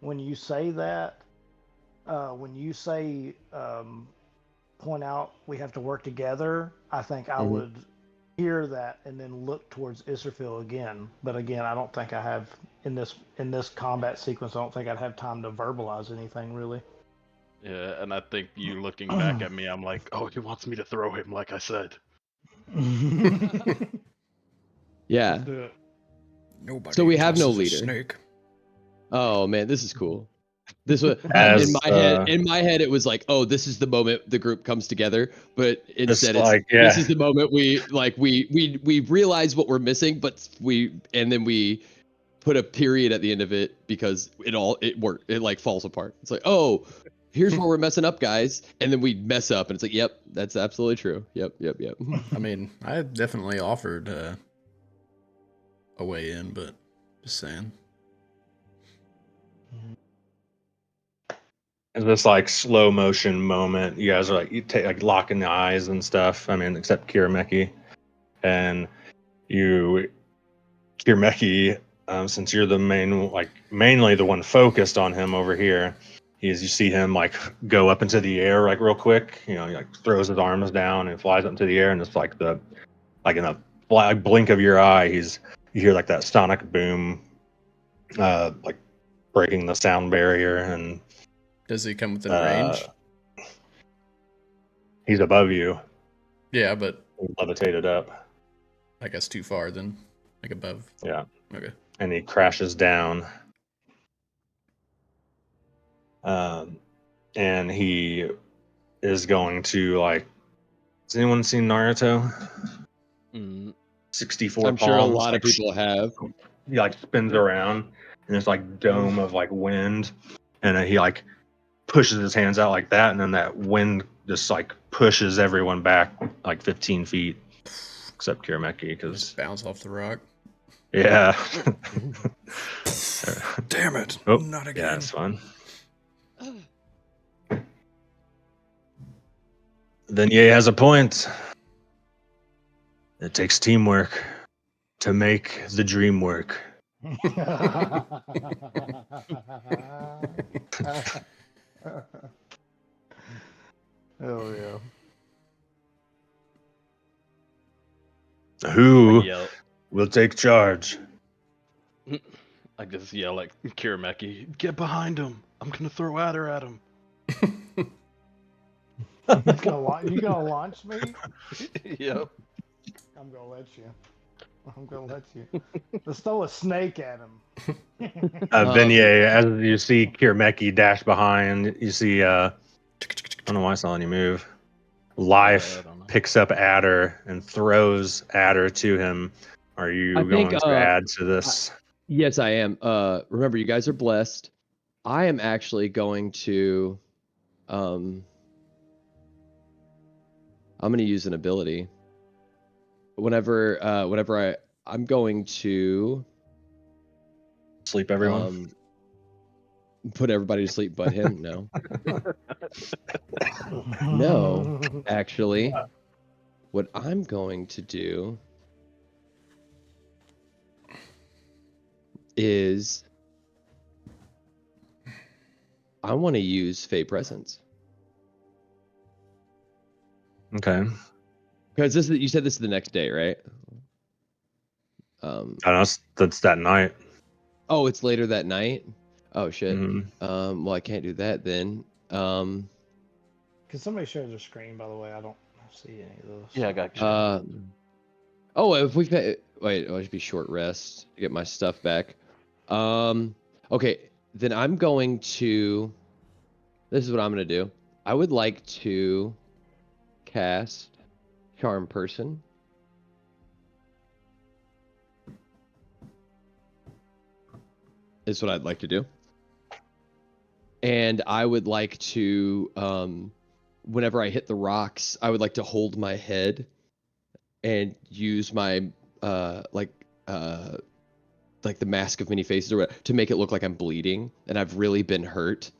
when you say that. When you say point out we have to work together, I think I would hear that and then look towards Israfil again. But again, I don't think I have in this combat sequence. I don't think I'd have time to verbalize anything really. Yeah, and I think you looking back at me, I'm like, oh, he wants me to throw him, like I said. Yeah. Let's do it. Nobody So we have no tosses a leader. snake. Oh man, this is cool. This was As, in my head. In my head, it was like, oh, this is the moment the group comes together. But instead, it's like, this yeah. is the moment we realize what we're missing, but we put a period at the end of it because it worked. It like falls apart. It's like, oh, here's where we're messing up, guys, and then we mess up, and it's like, yep, that's absolutely true. Yep. I mean, I definitely offered a way in, but just saying. It's this like slow motion moment. You guys are like you take like locking the eyes and stuff. I mean, except Kirameki, and Kirameki, since you're the mainly the one focused on him over here, you see him like go up into the air like real quick. He like throws his arms down and flies up into the air, and it's like in a blink of your eye, you hear like that sonic boom, like breaking the sound barrier, and Does he come within range? he's above you, Yeah, but levitated up. I guess too far then. Like above. Yeah. Okay. And he crashes down. And he is going to like. Has anyone seen Naruto? Mm, 64 I'm sure a palms. lot Like, of people have. he like spins around, and there's like dome of like wind, and he like pushes his hands out like that, and then that wind just like pushes everyone back like 15 feet, except Kirameki, because Just bounce off the rock. yeah. Damn it! Oh, Not again. yeah, it's fun. Then Ye has a point. It takes teamwork to make the dream work. Oh yeah. Who I yell. will take charge? I just yell at Kirameki, "Get behind him! I'm gonna throw Adder at him." You gonna launch me? Yep. I'm gonna let you. I'm gonna let you. Let's throw a snake at him. Then Ye, as you see Kirameki dash behind, you see I don't know why it's not letting you move. Life I don't know. picks up Adder and throws Adder to him. Are you I think, going to add to this? Yes, I am. Remember, you guys are blessed. I am actually going to. I'm going to use an ability. Whenever I'm going to Sleep everyone? put everybody to sleep, but him. No, no. Actually, what I'm going to do is I want to use Fey Presence. Okay. Because you said this is the next day, right? I don't know. That's that night. Oh, it's later that night. Oh shit. Mhm. Well, I can't do that then. Can somebody share their screen, by the way? I don't see any of those. Yeah, I got you. Oh, if we wait, oh, it should be short rest to get my stuff back. Okay, then I'm going to. This is what I'm going to do. I would like to cast Charm Person. Is what I'd like to do. And I would like to, whenever I hit the rocks, I would like to hold my head and use my like the mask of many faces or whatever, to make it look like I'm bleeding and I've really been hurt.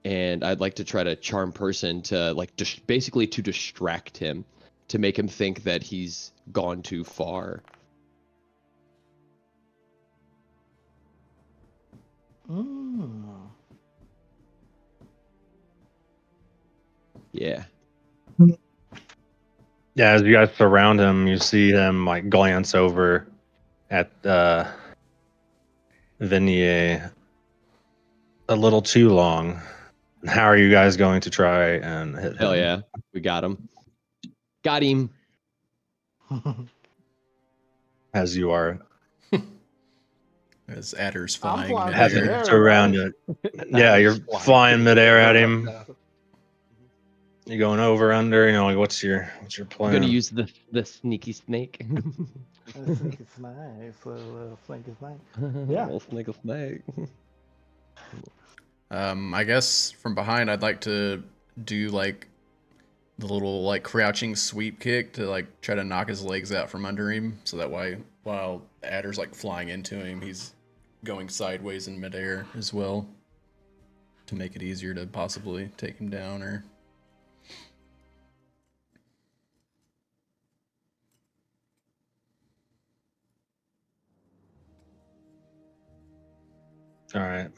And I'd like to try to charm person to like basically to distract him, to make him think that he's gone too far. Yeah. Yeah, as you guys surround him, you see him like glance over at Vignier a little too long. How are you guys going to try and hit Hell him? yeah. We got him. Got him. As you are As Adder's I'm flying flying midair. through the having air, to round right? it. Yeah, you're flying midair at him. You going over, under? You know, like what's your I'm plan? gonna use the sneaky snake. I think it's nice. Think it's nice. Yeah. Little sneaky snake. I guess from behind, I'd like to do like the little like crouching sweep kick to like try to knock his legs out from under him, so that way while Adder's like flying into him, he's going sideways in midair as well, to make it easier to possibly take him down. Or All right.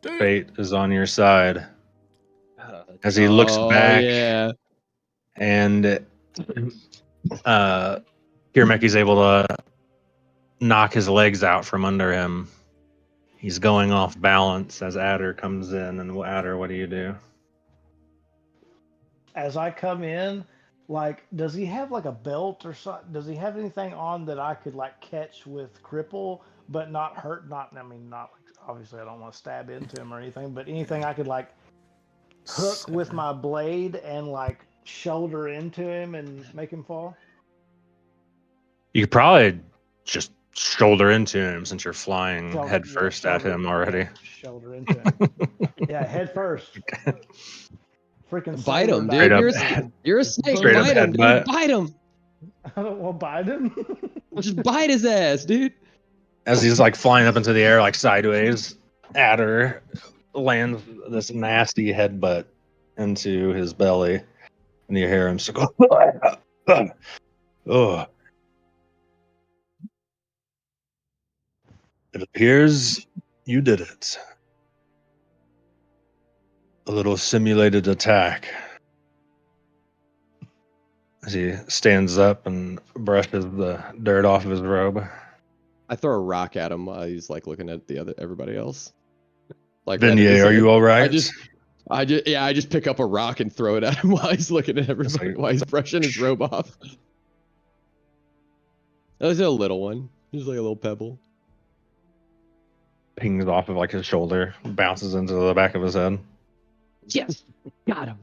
Fate is on your side as he looks back, yeah. and Kirameki's able to knock his legs out from under him. He's going off balance as Adder comes in. And Adder, what do you do? As I come in, like, does he have like a belt or something? Does he have anything on that I could like catch with cripple, but not hurt? Not, I mean, not like, obviously I don't want to stab into him or anything, but anything I could like hook with Sever. my blade and like shoulder into him and make him fall? You could probably just shoulder into him since you're flying Shoulder, head yeah, first at shoulder, him yeah, already. shoulder into him. Yeah, head first. Freaking Bite saber him, Straight dude. up, dive. You're a snake. straight up Bite him, dude. headbutt. Bite him. I don't want to bite him. Just bite his ass, dude. As he's like flying up into the air, like sideways, Adder lands this nasty headbutt into his belly, and you hear him just go, oh. It appears you did it. A little simulated attack. As he stands up and brushes the dirt off of his robe. I throw a rock at him while he's like looking at everybody else. Like right at Vignette, his are head. you all right? I just pick up a rock and throw it at him while he's looking at everybody, like- while he's brushing his robe off. That was a little one. Just like a little pebble. Pings off of like his shoulder, bounces into the back of his head. Yes, got him.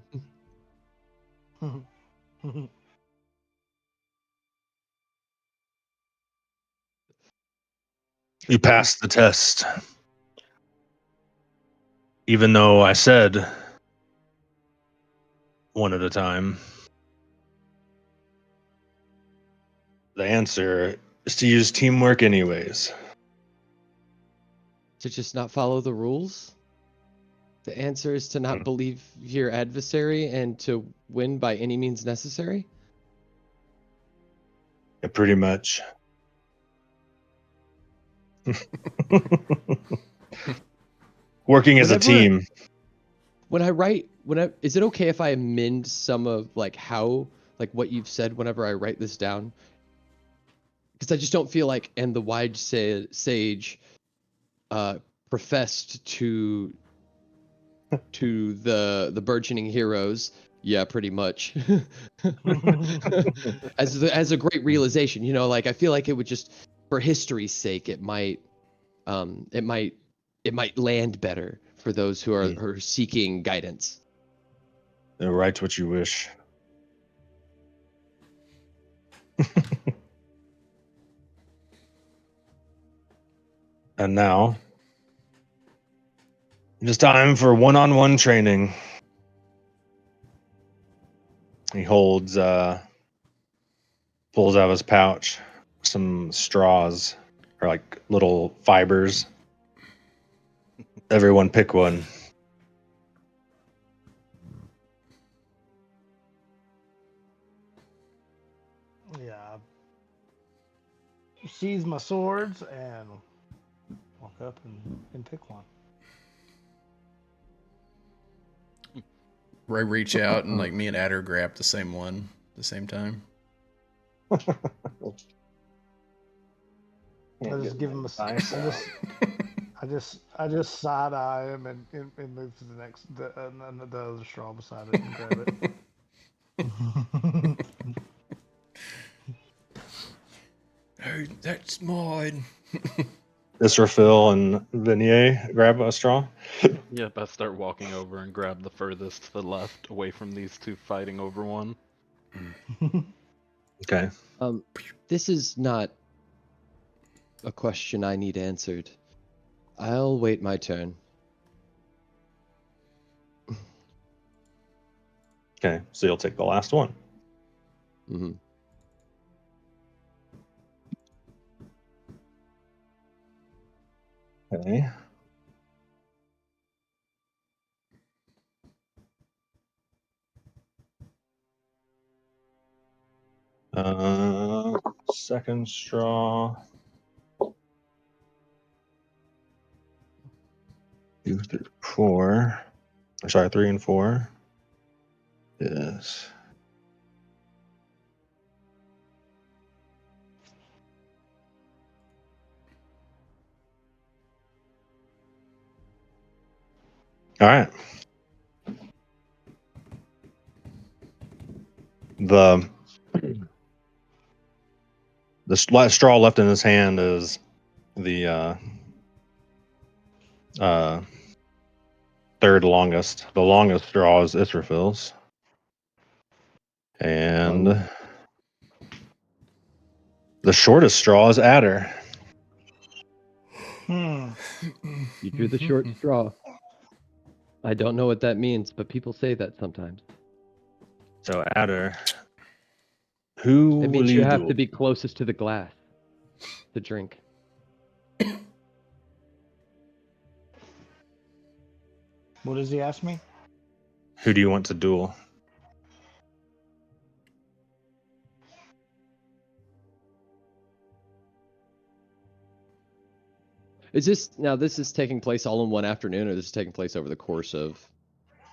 You passed the test. Even though I said one at a time. The answer is to use teamwork anyways. To just not follow the rules? The answer is to not believe your adversary and to win by any means necessary? Yeah, pretty much. Working as a Whenever- team. Is it okay if I amend some of like how, like what you've said whenever I write this down? Because I just don't feel like, and the wide sage professed to the burgeoning heroes. Yeah, pretty much. as a great realization, you know, like I feel like it would just, for history's sake, it might land better for those who are seeking guidance. Write what you wish. And now, it is time for one-on-one training. He holds, pulls out of his pouch some straws, or like little fibers. Everyone pick one. Yeah. Seize my swords and walk up and pick one. Ray reach out and like me and Adder grab the same one at the same time. I just give him a. I just side eye him and move to the next the other straw beside it and grab it. Oh, that's mine. Israfil and Vignette grab a straw. Yep, I start walking over and grab the furthest to the left, away from these two fighting over one. Okay. This is not a question I need answered. I'll wait my turn. Okay, so you'll take the last one. Mm-hmm. Okay. Second straw. 2 through 4. Sorry, 3 and 4. Yes. All right. The the straw left in his hand is the third longest. The longest straw is Israfil's. And the shortest straw is Adder. Hmm. You drew the short straw. I don't know what that means, but people say that sometimes. So Adder, who It will means you you have duel? to be closest to the glass to drink. What does he ask me? Who do you want to duel? Is this is taking place all in one afternoon, or this is taking place over the course of?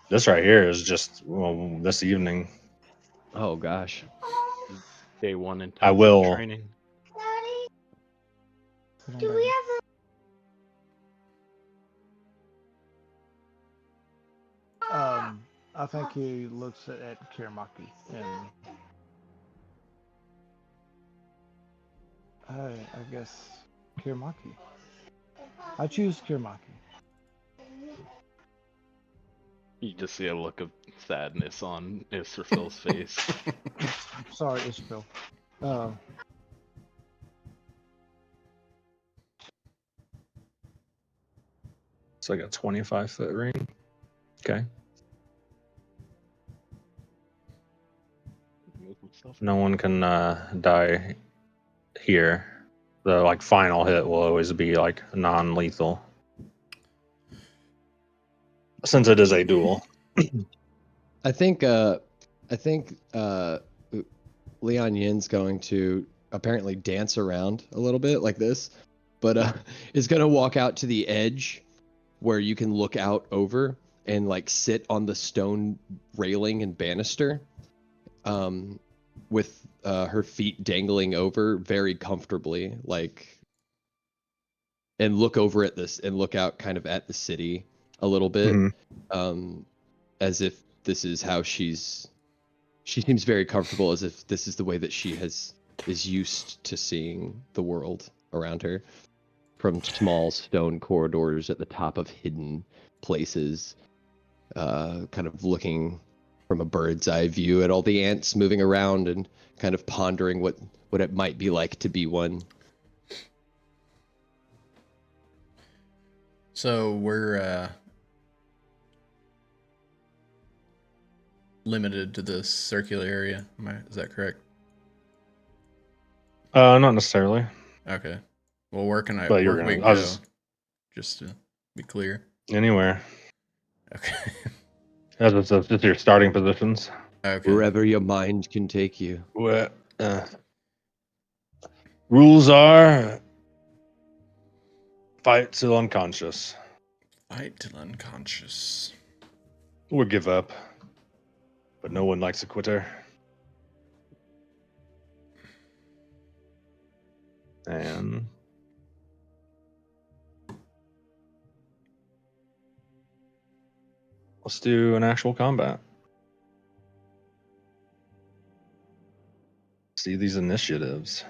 This right here is just this evening. Oh gosh. Day 1 I intensive will. training. Do we have I think he looks at Kiramaki and I guess Kiramaki. I choose Kiramaki. You just see a look of sadness on Israfil's face. Sorry, Ishbel. It's like a 25-foot ring. Okay. No one can die here. The like final hit will always be like non-lethal, since it is a duel. I think Leon Yin's going to apparently dance around a little bit like this, but is going to walk out to the edge where you can look out over and like sit on the stone railing and banister, with her feet dangling over very comfortably, like, and look over at this and look out kind of at the city a little bit, as if this is how she seems very comfortable, as if this is the way that she is used to seeing the world around her, from small stone corridors at the top of hidden places, kind of looking from a bird's eye view at all the ants moving around and kind of pondering what it might be like to be one. So we're limited to this circular area. Is that correct? Not necessarily. Okay. Well, where can But where can we go? Just to be clear. Anywhere. Okay. That's just your starting positions. Okay. Wherever your mind can take you. Rules are fight till unconscious. Fight till unconscious. Or give up. But no one likes a quitter. And let's do an actual combat. See these initiatives.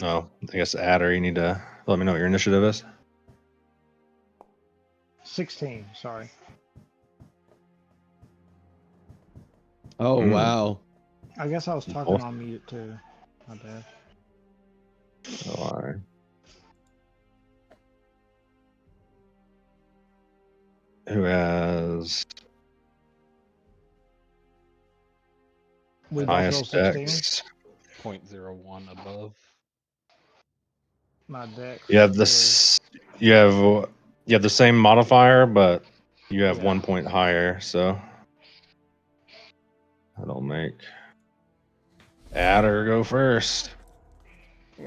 Oh, I guess Adder, you need to let me know what your initiative is. 16. Sorry. Oh, wow. I guess I was talking on mute too. My bad. All right. Who has We both roll highest 16. dex? 0.01 above. My dex. You have is- this. You have the same modifier, but you have Yeah. 1 point higher. So that'll make Adder go first.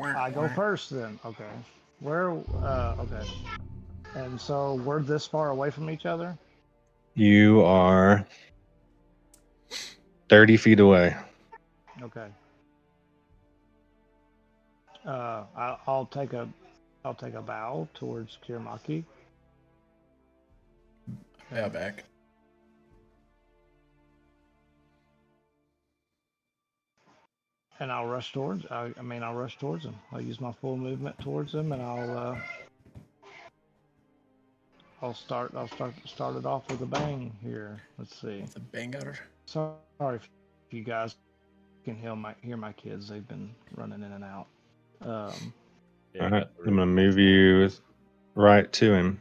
I go first then. Okay. Where? Okay. And so we're this far away from each other. You are 30 feet away. Okay. I'll take a bow towards Kiramaki. Bow back. And I'll rush towards. I'll rush towards him. I'll use my full movement towards him, and I'll start it off with a bang here. Let's see. The banger. Sorry if you guys can hear my kids. They've been running in and out. All right, I'm gonna move you right to him.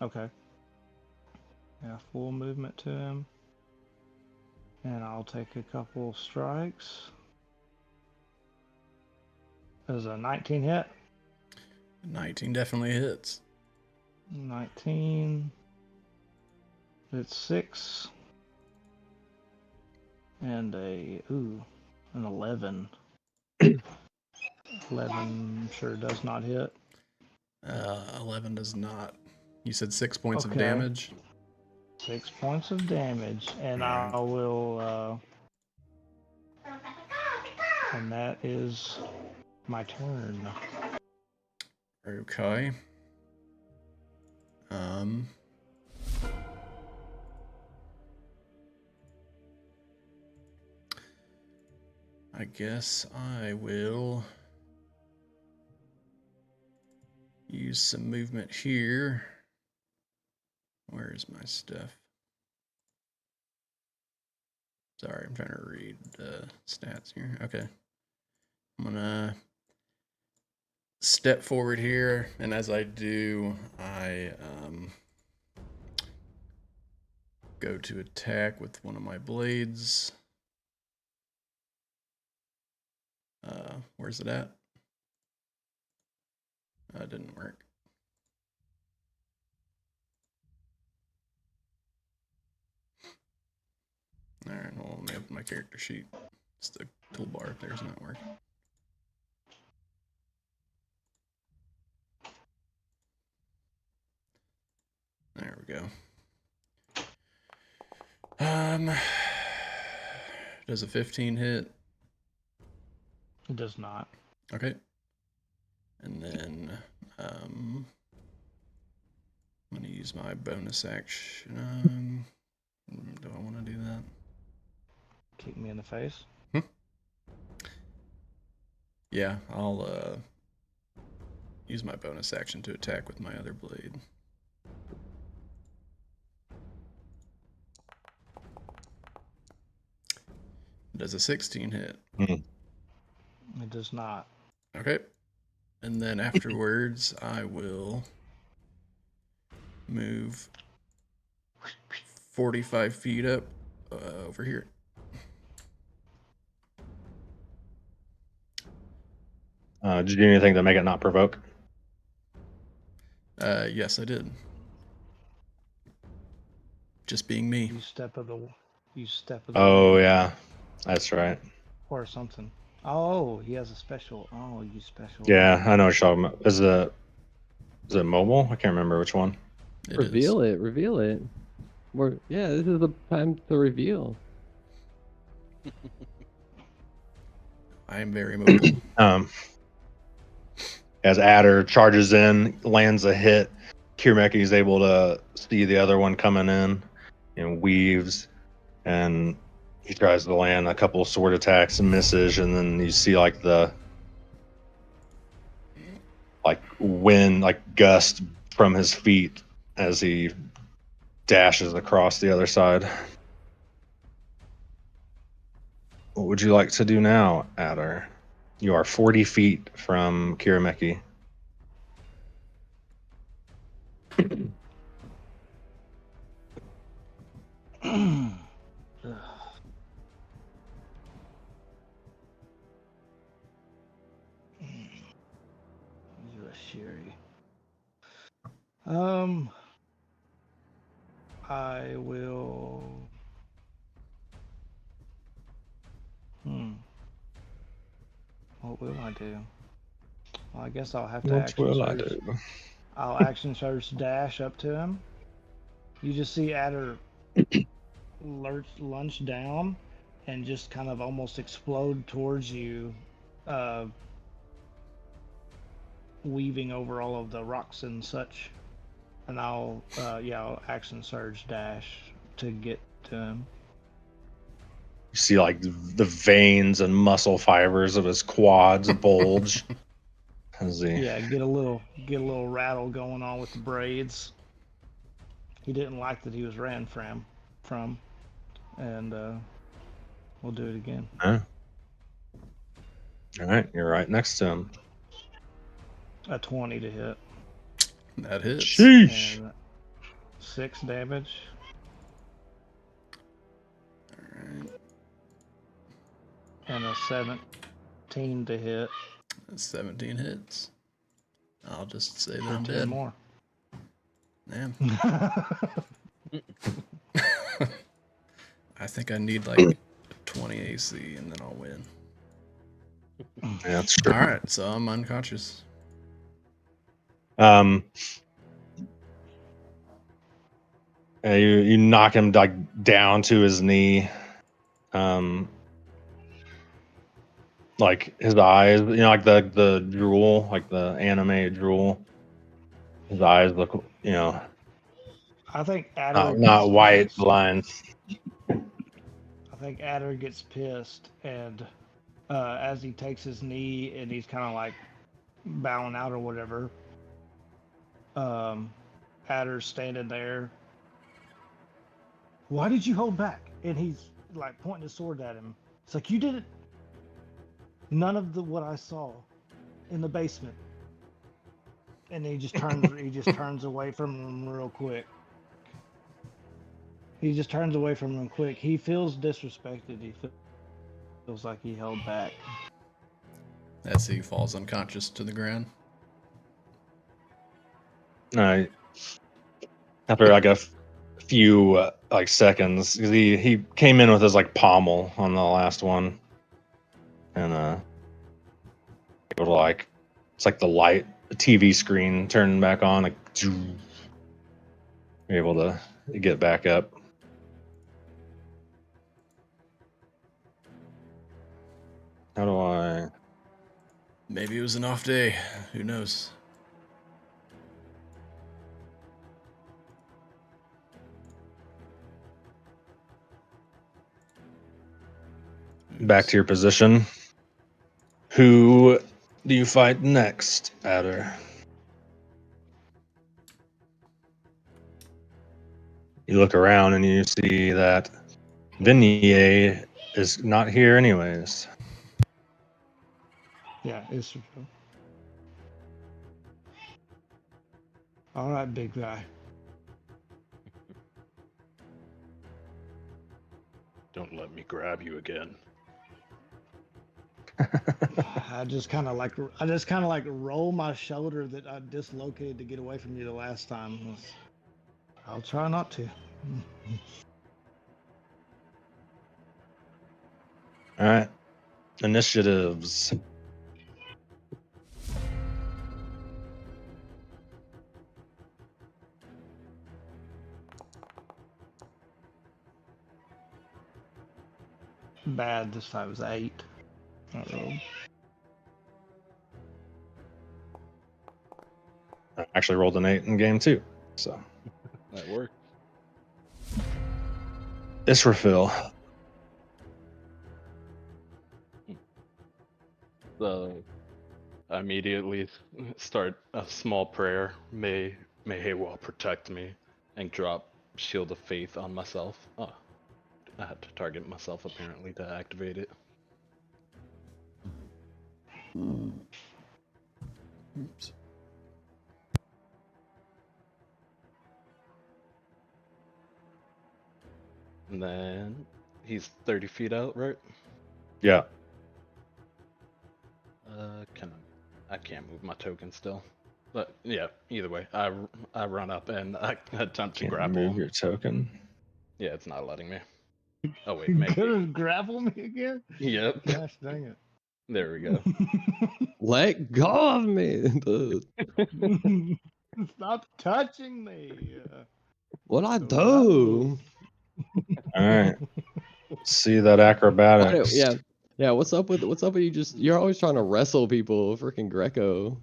Okay. Yeah, full movement to him, and I'll take a couple strikes. There's a 19 hit. 19 definitely hits. 19. It's 6. And an 11. 11 sure does not hit. 11 does not. You said 6 points of Okay. damage. 6 points of damage, and Alright. I will. And that is my turn. Okay. I guess I will use some movement here. Where is my stuff? Sorry, I'm trying to read the stats here. Okay. I'm gonna step forward here, and as I do, I go to attack with one of my blades. Where's it at? That didn't work. Alright, well, let me open my character sheet. It's the toolbar if there's not working. There we go. Does a 15 hit? It does not. Okay. And then I'm gonna use my bonus action. Do I want to do that? Kick me in the face. Yeah, I'll use my bonus action to attack with my other blade. Does a 16 hit? It does not. Okay. And then afterwards, I will move 45 feet up over here. Did you do anything to make it not provoke? Yes, I did. Just being me. You step of the Oh wind yeah, that's right. or something. Oh, he has a special. Oh, you special. Yeah, I know what you're talking about. Is it mobile? I can't remember which one. Reveal it. This is the time to reveal. I am very mobile. As Adder charges in, lands a hit, Kirmeki is able to see the other one coming in and weaves, and he tries to land a couple sword attacks and misses, and then you see like the wind, gust from his feet as he dashes across the other side. What would you like to do now, Adder? You are 40 feet from Kirameki. You a Shiri. I will. What will I do? Well, I guess I'll have to What action will I surge. do? I'll action surge dash up to him. You just see Adder lunge down and just kind of almost explode towards you, weaving over all of the rocks and such. And I'll action surge dash to get to him. You see like the veins and muscle fibers of his quads bulge. As he... Yeah, get a little rattle going on with the braids. He didn't like that he was ran from, and we'll do it again. All right, you're right next to him. A 20 to hit. That hits. Sheesh. And 6 damage. Alright. And a 17 to hit. 17 hits. I'll just say that For I'm 10 dead. more. Damn. I think I need like 20 AC and then I'll win. Yeah, that's true. Alright, so I'm unconscious. You knock him like down to his knee. Like his eyes, like the drool, like the anime drool. His eyes look, I think Adder not gets white pissed. lines. I think Adder gets pissed, and as he takes his knee and he's kind of like bowing out or whatever, Adder's standing there. Why did you hold back? And he's like pointing his sword at him. It's like, you didn't. None of what I saw in the basement. And he just turns away from him real quick. He just turns away from him quick. He feels disrespected. He feels like he held back. As he falls unconscious to the ground. After like a few like seconds, he came in with his like pommel on the last one, and able to like, it's like the light, the TV screen turning back on, like you're able to get back up. How do I? Maybe it was an off day. Who knows? Back to your position. Who do you fight next, Adder? You look around and you see that Vignier is not here anyways. Yeah, it's true. All right, big guy. Don't let me grab you again. I just kind of like roll my shoulder that I dislocated to get away from you the last time. I'll try not to. All right. Initiatives. Bad this time. It was 8. I Actually rolled an 8 in game 2. So That worked. Israfil. So I immediately start a small prayer. May Haywall protect me, and drop Shield of Faith on myself. Oh, I had to target myself apparently to activate it. Oops. And then he's 30 feet out, right? Yeah. I can't move my token still. But yeah, either way, I run up and I attempt to Can't grapple move him. your token. Yeah, it's not letting me. Oh wait, You maybe. gonna grapple me again? Yep. Gosh dang it. There we go. Let go of me. Stop touching me. What I So do? All right. See that acrobatics. Yeah. What's up with you? You're always trying to wrestle people, freaking Greco.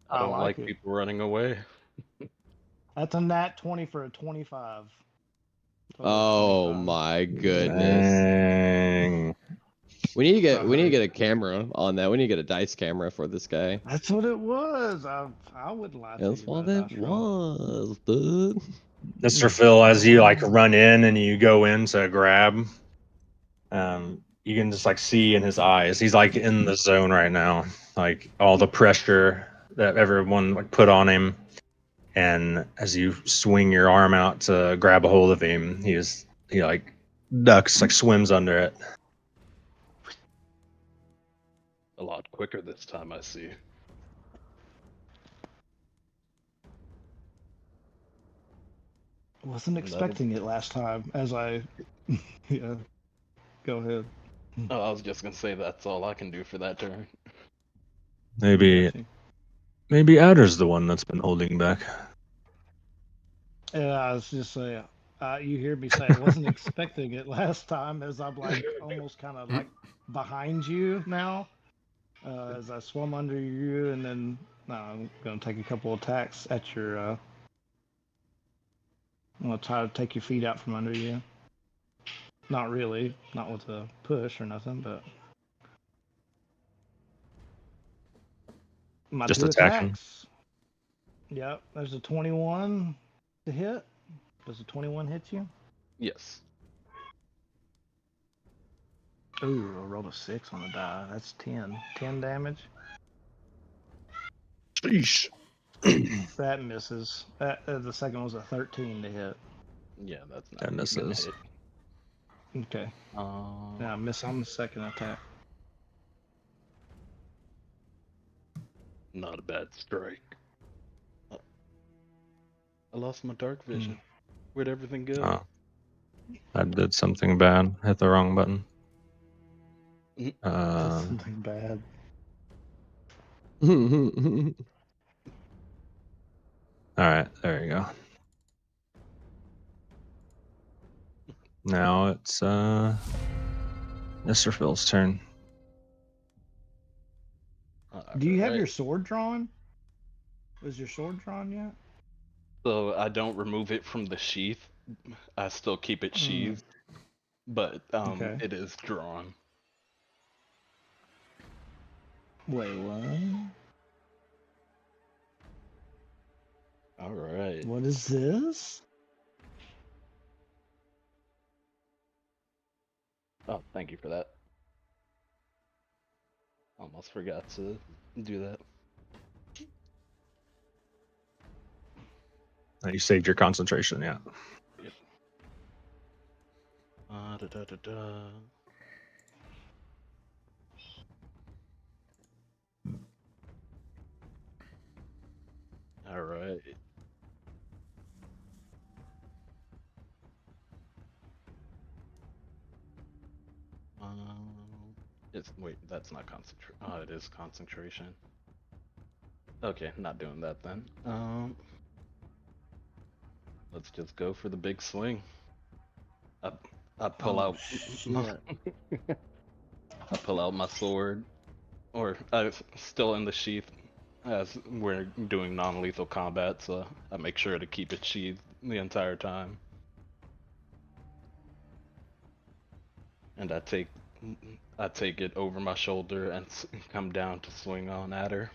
I don't like it. people running away. That's a nat 20 for a 25. Total of Oh 25. my goodness. Dang. We need to get So, we need to get a camera on that. We need to get a dice camera for this guy. That's what it was. I wouldn't lie to That's you what about a it dice roll. was, dude. Mr. Phil, as you like run in and you go in to grab, you can just like see in his eyes, he's like in the zone right now. Like all the pressure that everyone like put on him. And as you swing your arm out to grab a hold of him, he like ducks, like swims under it. A lot quicker this time, I see. Wasn't expecting it last time. As I, yeah, go ahead. Oh, I was just gonna say that's all I can do for that turn. Maybe Adder's the one that's been holding back. Yeah, I was just saying. You hear me say I wasn't expecting it last time, as I'm like almost kind of like behind you now. As I swum under you, and then I'm gonna take a couple attacks at your. I'm gonna try to take your feet out from under you. Not really, not with a push or nothing, but my Just two attacking. attacks. Yep, there's a 21 to hit. Does a 21 hit you? Yes. Ooh, I rolled a 6 on the die. That's 10. 10 damage. Sheesh. That misses. The second was a 13 to hit. Yeah, that's not That gonna misses. hit. Okay. Yeah, I miss on the second attack. Not a bad strike. I lost my dark vision. Where'd everything go? Oh. I did something bad. Hit the wrong button. That's something bad. All right, there you go. Now it's Mr. Phil's turn. Do you have Alright. your sword drawn? Was your sword drawn yet? So I don't remove it from the sheath. I still keep it sheathed, but Okay. it is drawn. Wait, what? All right. What is this? Oh, thank you for that. Almost forgot to do that. You saved your concentration, yeah. Yep. Da, da, da, da. All right. It's wait, that's not concentration. Oh, it is concentration. Okay, not doing that then. Let's just go for the big swing. I pull out Shit. I pull out my sword, or still in the sheath, as we're doing non-lethal combat, so I make sure to keep it sheathed the entire time. And I take it over my shoulder and come down to swing on at her.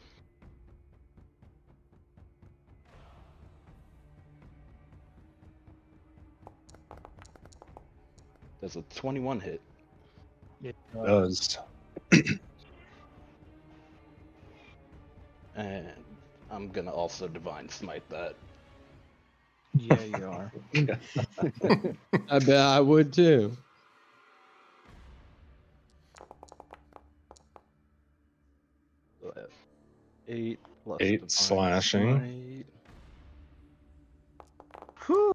There's a 21 hit. It Does. And I'm gonna also divine smite that. Yeah, you are. I bet I would too. So that's 8 plus 8 divine slashing. smite. Whew.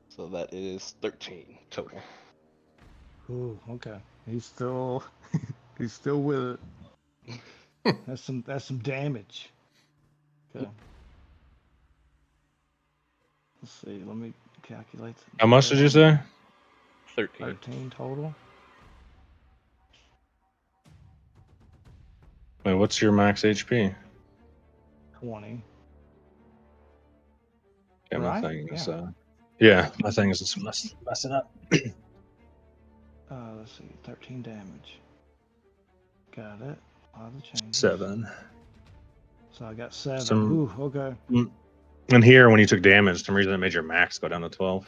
So that is 13 total. Ooh, okay. He's still with it. That's some damage. Okay. Let's see. Let me calculate. How much did you say? 13. 13 total. Wait, what's your max HP? 20. Yeah, my Right? thing is, Yeah. yeah, my thing is just messing up. Let's see, 13 damage. Got it. A lot of changes. 7. So I got 7. Some- Ooh, okay. And here, when you took damage, for some reason it made your max go down to 12.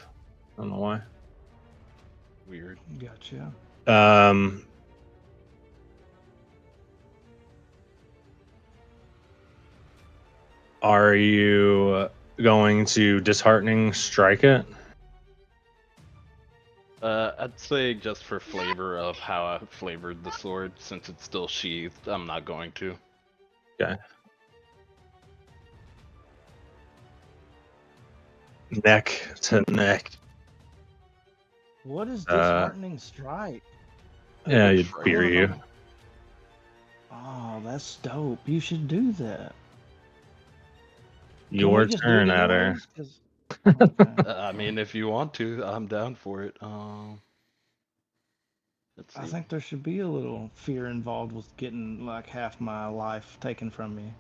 I don't know why. Weird. Gotcha. Are you going to disheartening strike it? I'd say just for flavor of how I flavored the sword, since it's still sheathed, I'm not going to. Okay. Neck to neck. What is disheartening strike? Yeah, you'd Fright. fear you. Oh, that's dope. You should do that. Can Your we just do turn, it Adder. anyways? 'Cause- okay. I mean, if you want to, I'm down for it. Let's see. I think there should be a little fear involved with getting like half my life taken from me.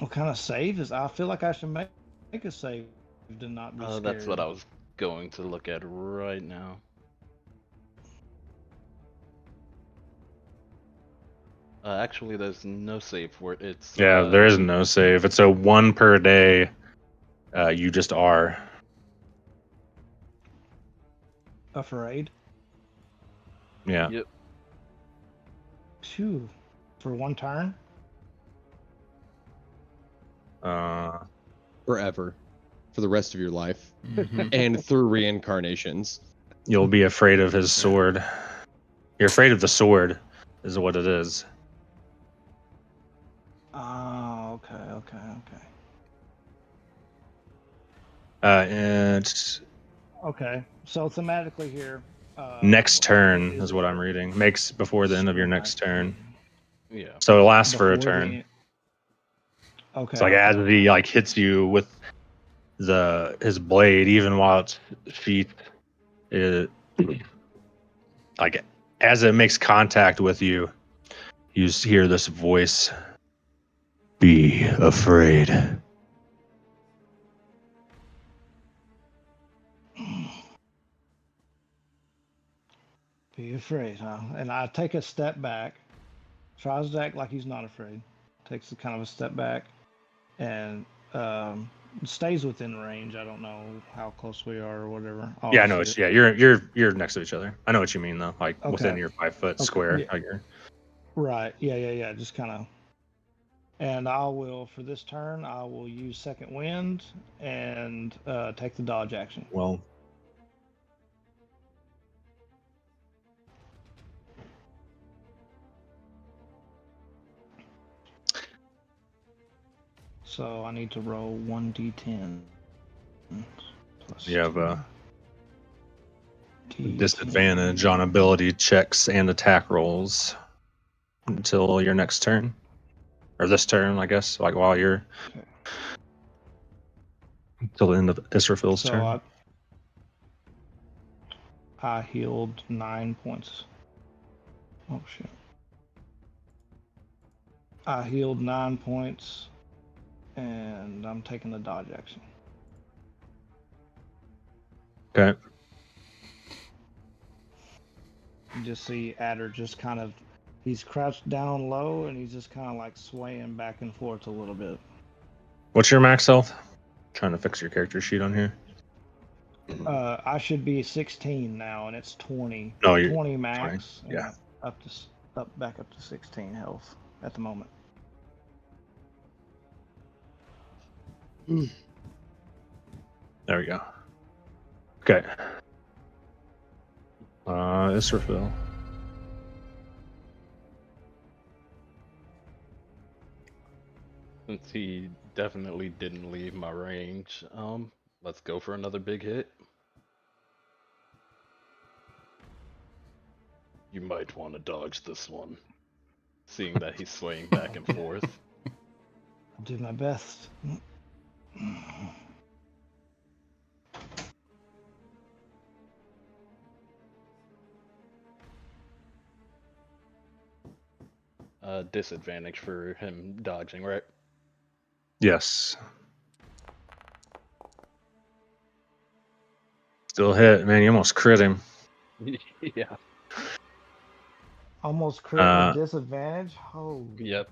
What kind of save is? I feel like I should make a save to not be scared. That's what I was going to look at right now. Actually, there's no save for it. It's Yeah, there is no save. It's a 1 per day. You just are. Afraid. Yeah. Yep. Phew. For one turn. Uh, Forever. For the rest of your life. Mhm. And through reincarnations. you'll be afraid of his sword. You're afraid of the sword, is what it is. Oh, okay. And Okay. So thematically here. next turn is is what I'm reading. Makes before the end of your next turn. Yeah. So it lasts for a Before the- turn. Okay. It's like as he like hits you with his blade, even while it's sheathed, it like as it makes contact with you, you hear this voice. Be afraid. Be afraid, huh? And I take a step back, tries to act like he's not afraid, takes a kind of a step back, and stays within range. I don't know how close we are or whatever. Oh, Yeah, I I know. see It's, it. yeah, you're next to each other. I know what you mean though. Like within Okay. your 5-foot Okay. square. Yeah. Like you're, Right. Yeah. Just kind of. And I will, for this turn, I will use second wind and take the dodge action. well, So I need to roll 1d10. Plus you have a 2d10. disadvantage on ability checks and attack rolls until your next turn, or this turn, I guess. Like while you're Okay. until the end of Israfil's So turn. I healed 9 points. Oh shit. I healed 9 points, and I'm taking the dodge action. Okay. You just see Adder just kind of, he's crouched down low, and he's just kind of like swaying back and forth a little bit. What's your max health? Trying to fix your character sheet on here. I should be 16 now, and it's 20. No, you're 20 max. 20, yeah. And back up to 16 health at the moment. There we go. Okay. Israfil. Since he definitely didn't leave my range, let's go for another big hit. You might want to dodge this one, seeing that he's swaying back and forth. I'll do my best. disadvantage for him dodging, right? Yes. Still hit, man. You almost crit him. Yeah. Almost crit with disadvantage. Oh. Yep.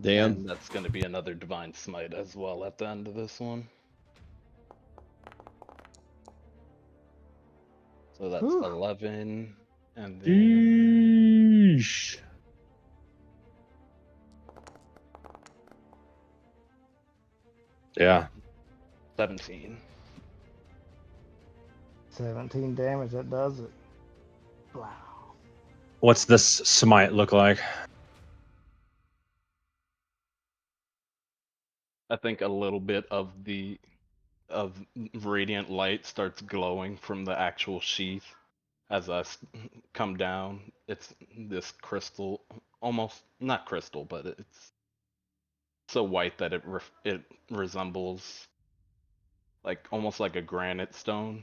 Damn. And that's going to be another divine smite as well at the end of this one. So that's Whew. 11, and then Sheesh. Yeah. 17. 17 damage. That does it. Wow. What's this smite look like? I think a little bit of radiant light starts glowing from the actual sheath as I come down. It's this crystal, almost not crystal, but it's so white that it resembles like almost like a granite stone,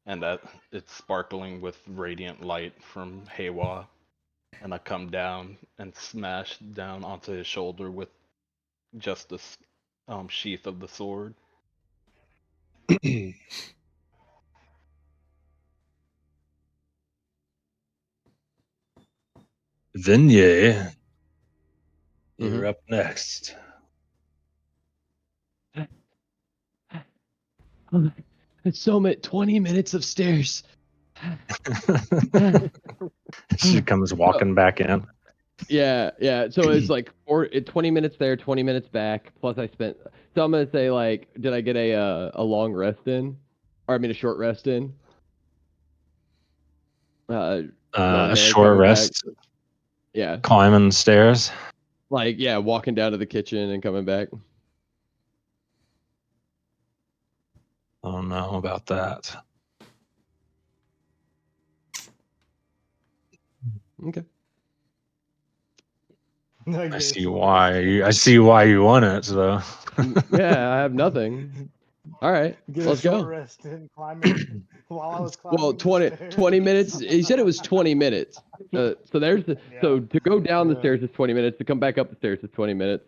and that it's sparkling with radiant light from Heiwa. And I come down and smash down onto his shoulder with just the sheath of the sword. Vinye, you're Mhm. up next. It's so 20 minutes of stairs. She comes walking back in. Yeah, yeah. So it's like 20 minutes there, 20 minutes back. Plus I spent. So I'm gonna say like, did I get a long rest in, or I mean a short rest in? Going A there, short coming back. rest, Yeah, climbing the stairs. like yeah, walking down to the kitchen and coming back. I don't know about that. Okay. I see why you want it, though. Yeah, I have nothing. All right, Get a let's short go. rest in climbing while I was climbing Well, the 20, stairs. 20 minutes. He said it was 20 minutes. So there's so Yeah. to go down the Yeah. stairs is 20 minutes. To come back up the stairs is 20 minutes.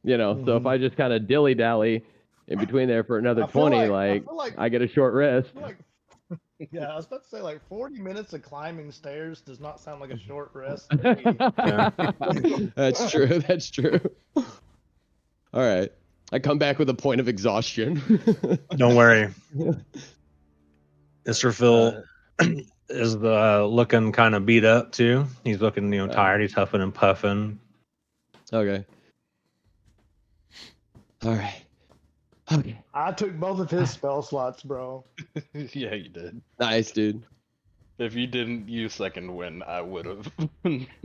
You know, so if Mhm. I just kind of dilly dally in between there for another I feel 20, I like feel like I get a short rest. I feel like yeah, I was about to say like 40 minutes of climbing stairs does not sound like a short rest to me. Yeah. That's true. That's true. All right. I come back with a point of exhaustion. Don't worry, Mr. Phil Uh, is looking kind of beat up too. He's looking, tired. He's huffing and puffing. Okay. All right. Okay. I took both of his spell slots, bro. yeah, you did. Nice, dude. If you didn't use second wind, I would have.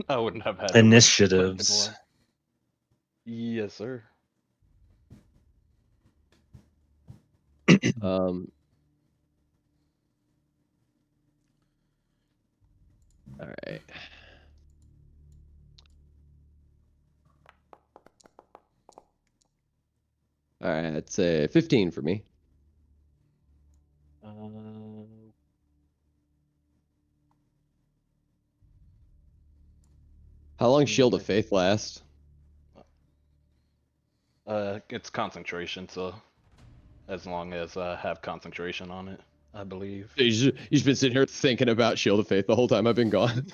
I wouldn't have had to waste second Initiatives. one. Yes, sir. Um. All right. All right. It's a 15 for me. Uh, How long Shield of Faith last? it's concentration, so as long as I have concentration on it, I believe. You've been sitting here thinking about Shield of Faith the whole time I've been gone.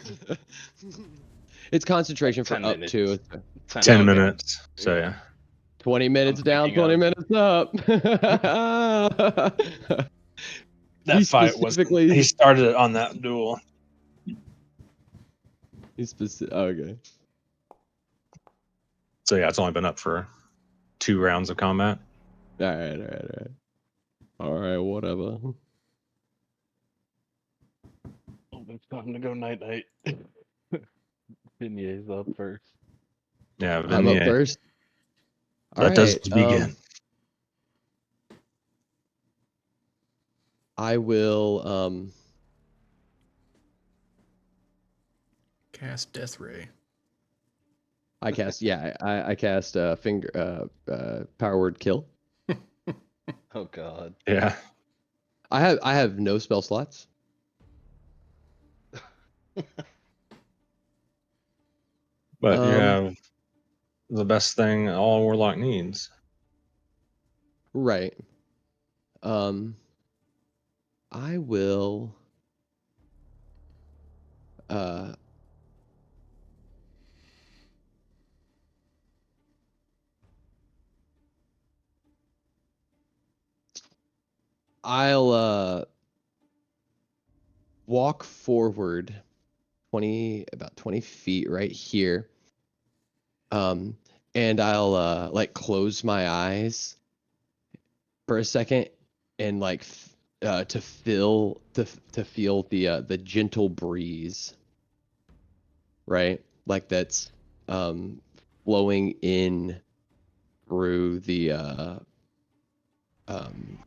It's concentration Like for 10 up minutes. to 10 Okay. minutes. So yeah. 20 minutes down, thinking 20 of- minutes up. That He fight was. specifically. He started it on that duel. Okay. So yeah, it's only been up for 2 rounds of combat. All right. All right, whatever. Oh, it's time to go night night. Vinier's up first. Yeah, I'm up Vinye. first. All Let us right. begin. I will. Cast Death Ray. I cast. Yeah, I cast power word kill. Oh god. Yeah. I have no spell slots. But you Um, have the best thing all warlock needs. right. Um, I will. Uh, I'll walk forward about 20 feet right here. And I'll like close my eyes for a second and like to feel the gentle breeze, right? Like that's flowing in through the um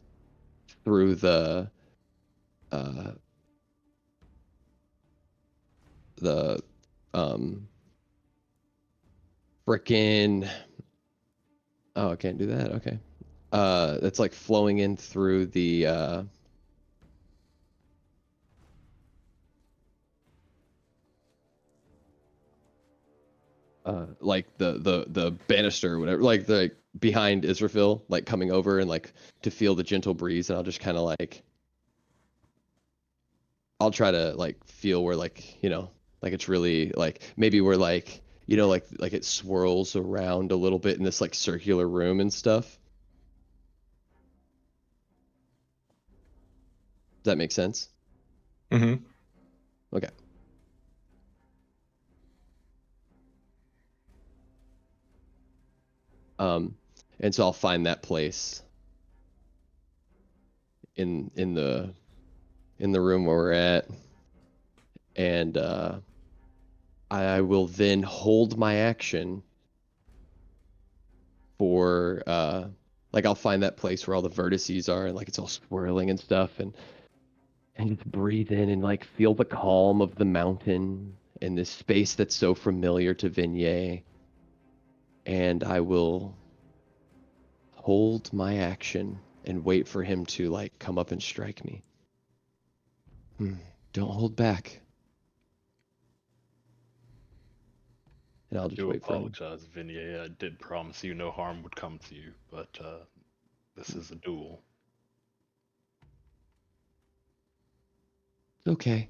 through uh the frickin' oh, I can't do that. Okay. That's like flowing in through the like the banister or whatever, like the behind Israfil, like coming over and like to feel the gentle breeze, and I'll just kind of like I'll try to like feel where like like it's really like maybe we're like like it swirls around a little bit in this like circular room and stuff. Does that make sense? Mm-hmm. Okay. And so I'll find that place in the room where we're at, and I will then hold my action for like I'll find that place where all the vertices are and like it's all swirling and stuff, and just breathe in and like feel the calm of the mountain and this space that's so familiar to Vignette, and I will hold my action and wait for him to like come up and strike me. Don't hold back. And I'll I just do wait for him. apologize, Vignette. I did promise you no harm would come to you, but this is a duel. It's okay.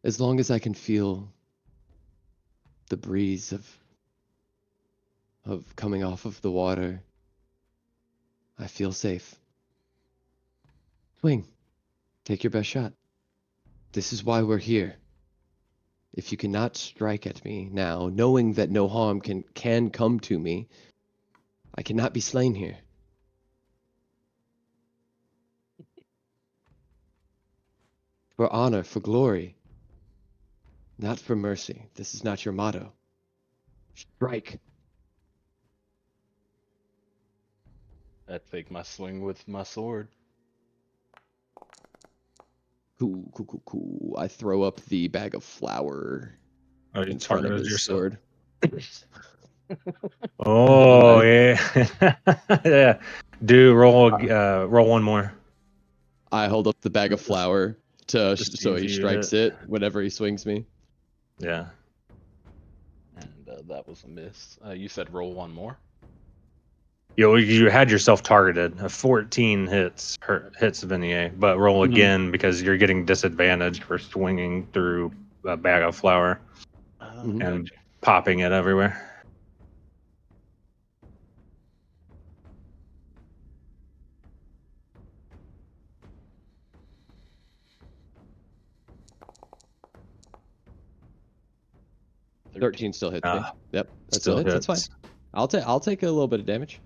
As long as I can feel the breeze of coming off of the water, I feel safe. Swing. Take your best shot. This is why we're here. If you cannot strike at me now, knowing that no harm can come to me, I cannot be slain here. For honor, for glory, not for mercy. This is not your motto. Strike. I take my swing with my sword. Cool, cool, cool, cool. I throw up the bag of flour Oh, you in front of targeted his yourself. sword. Oh I- yeah, yeah. Do roll one more. I hold up the bag of flour to Just see so if he you strikes hit. it whenever he swings me. Yeah. And that was a miss. You said roll one more. You had yourself targeted. A 14 hits Vignette, but roll Mhm. again because you're getting disadvantaged for swinging through a bag of flour Oh, Mhm. and gotcha. popping it everywhere. $13. 13 still hits me. Yep, that still Still hits. That's fine. hits. I'll take a little bit of damage.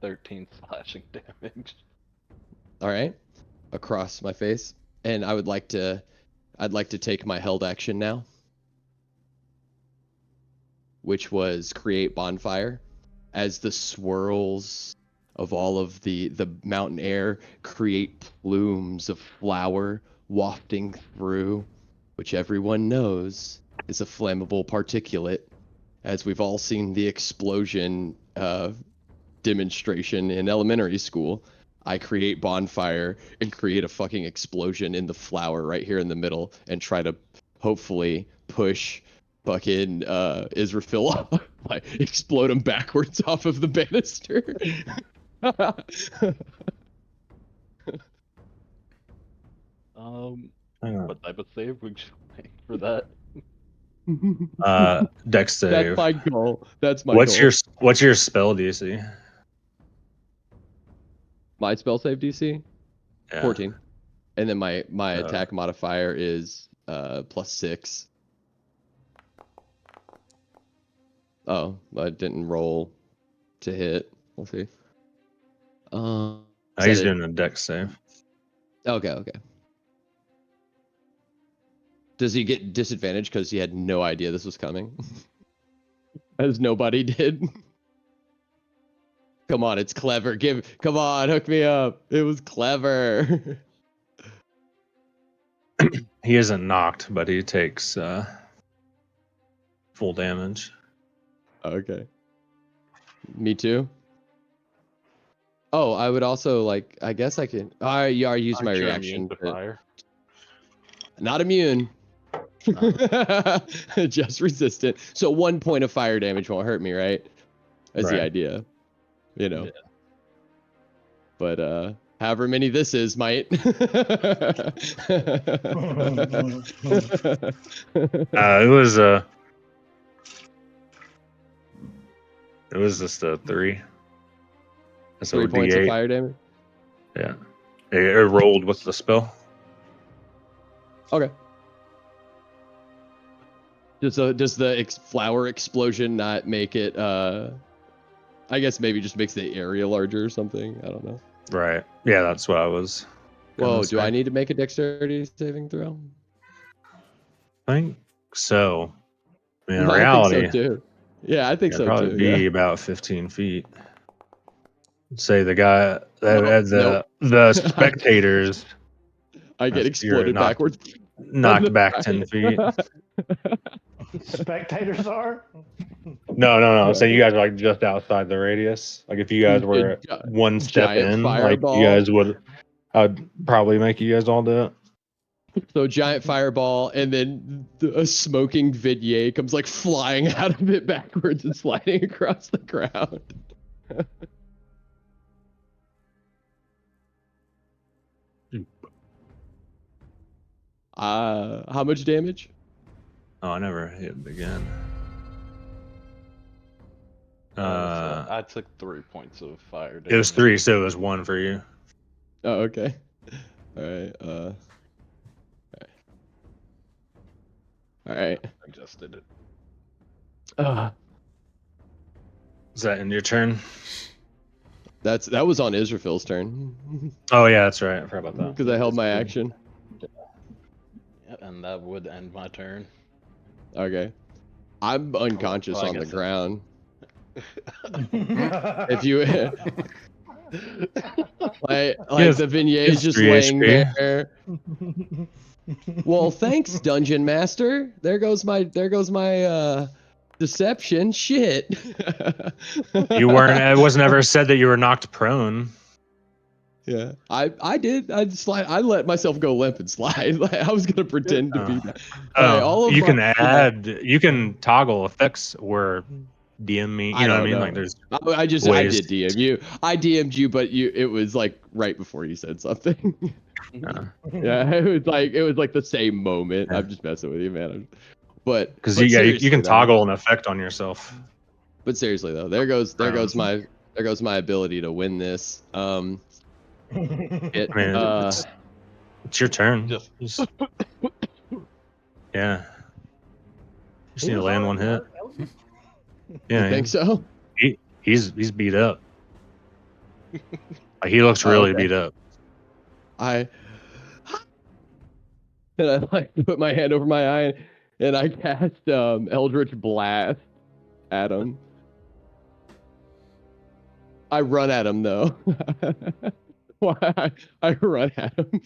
13 slashing damage. All right, across my face, and I'd like to take my held action now, which was create bonfire, as the swirls of all of the mountain air create plumes of flour wafting through, which everyone knows is a flammable particulate, as we've all seen the explosion demonstration in elementary school. I create bonfire and create a fucking explosion in the flower right here in the middle and try to hopefully push fucking Israfil off, like explode him backwards off of the banister. Hang on. What type of save would you make for that? Dex That's save. my goal. That's my What's goal. your spell DC? My spell save DC? Yeah. 14. And then my attack modifier is +6. Oh, I didn't roll to hit. We'll see. He's doing a Dex save. Okay. Does he get disadvantage because he had no idea this was coming? As nobody did. Come on, it's clever. Come on, hook me up. It was clever. He isn't knocked, but he takes full damage. Okay. Me too. Oh, I would also like. I guess I can. I use my Aren't you reaction. immune to fire? Not immune. Oh. Just resistant. So 1 point of fire damage won't hurt me, right? That's the Right. idea. You know. Yeah. But however many this is might. It was just a 3. So 3 points of D8. fire damage. Yeah. It rolled with the spell. Okay. Does the flower explosion not make it? I guess maybe just makes the area larger or something. I don't know. Right. Yeah, that's what I was. Whoa, do I need to make a dexterity saving throw? I think so. I mean, in I reality, think so too. Yeah, I think it'd so probably too. be Yeah. about 15 feet. Say the guy, Nope. the spectators, I get you're exploded backwards. knocked back 10 feet. Spectators are? No. So you guys are like just outside the radius. Like if you guys were one step Giant in, like fireball. you guys would, I'd probably make you guys all do it. So giant fireball, and then a smoking Vidier comes like flying out of it backwards and sliding across the ground. How much damage? Oh, I never hit again. So I took 3 points of fire damage. It was 3, so it was 1 for you. Oh, okay. All right. All right. I just did it. Is that in your turn? That was on Israfil's turn Oh yeah, that's right. I forgot about that. because I held my action. Yeah, and that would end my turn. Okay. I'm unconscious Well, I on the guess ground. If you like the vignette is just 3 laying HP. there. Well, thanks, Dungeon Master. There goes my deception. Shit. You weren't. It was never said that you were knocked prone. Yeah, I did. I let myself go limp and slide. Like, I was gonna pretend to be that. All of you my- can add. You can toggle effects or DM me. You know what I mean? Like there's. I did ways. DM you. I DM'd you, but it was like right before you said something. Yeah, it was like the same moment. Yeah. I'm just messing with you, man. But Because but you seriously, can though- toggle an effect on yourself. But seriously though, there goes my ability to win this. I mean, it's your turn. Just- Yeah. Just need to land one hit. Yeah. You think so? He's beat up. Like, he looks really okay. beat up. And I like put my hand over my eye and I cast Eldritch Blast at him. I run at him though. Why? I run at him.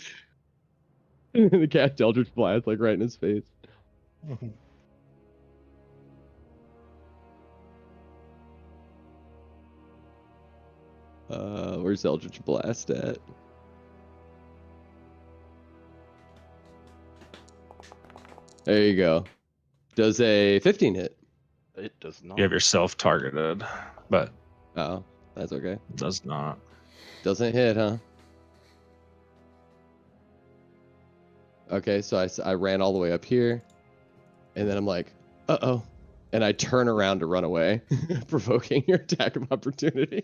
And cast Eldritch Blast like right in his face. Where's Eldritch Blast at? There you go. Does a 15 hit? It does not. You have yourself targeted, but Oh, that's okay. it does not. Doesn't hit, huh? Okay, so I ran all the way up here, and then I'm like, uh-oh. And I turn around to run away, provoking your attack of opportunity.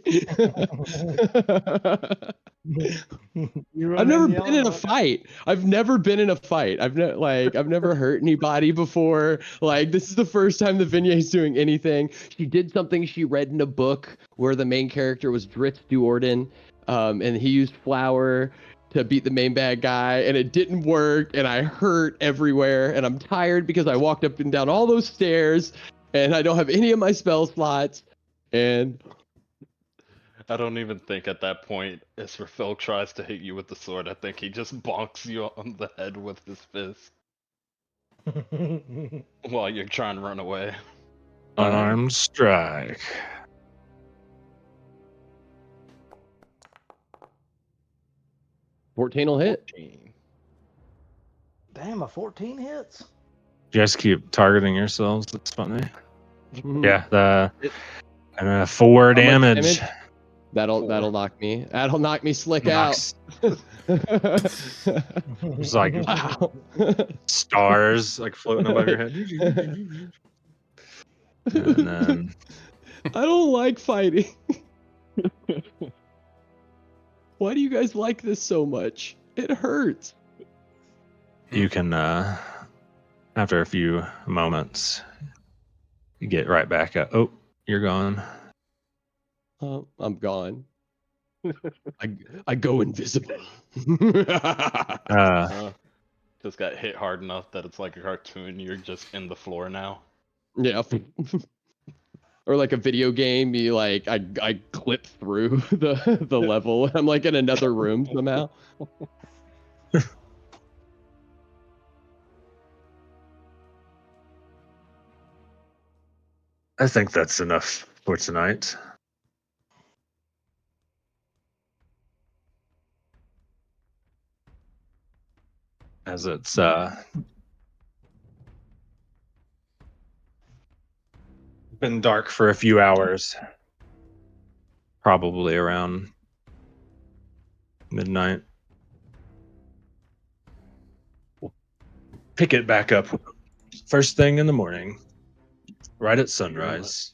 You I've run never in been in a yelling, fight. I've never been in a fight. I've never hurt anybody before. Like, this is the first time the Vignet's doing anything. She did something she read in a book where the main character was Dritz Duorden, and he used flour to beat the main bad guy, and it didn't work, and I hurt everywhere, and I'm tired because I walked up and down all those stairs, and I don't have any of my spell slots, and I don't even think at that point, Israfel tries to hit you with the sword. I think he just bonks you on the head with his fist while you're trying to run away. Unarmed strike. $14 will hit. 14. Damn, a 14 hits? You guys keep targeting yourselves. That's funny. Yeah, and 4 How much damage. That'll knock me. That'll knock me slick out. Knocks- There's like Wow. stars like floating above your head. And then I don't like fighting. Why do you guys like this so much? It hurts. you can, after a few moments, you get right back up. Oh, you're gone. I'm gone. I go invisible. Just got hit hard enough that it's like a cartoon. You're just in the floor now. Yeah. Or like a video game, you like I clip through the level. I'm like in another room somehow. I think that's enough for tonight. As it's been dark for a few hours, probably around midnight. We'll pick it back up first thing in the morning, right at sunrise.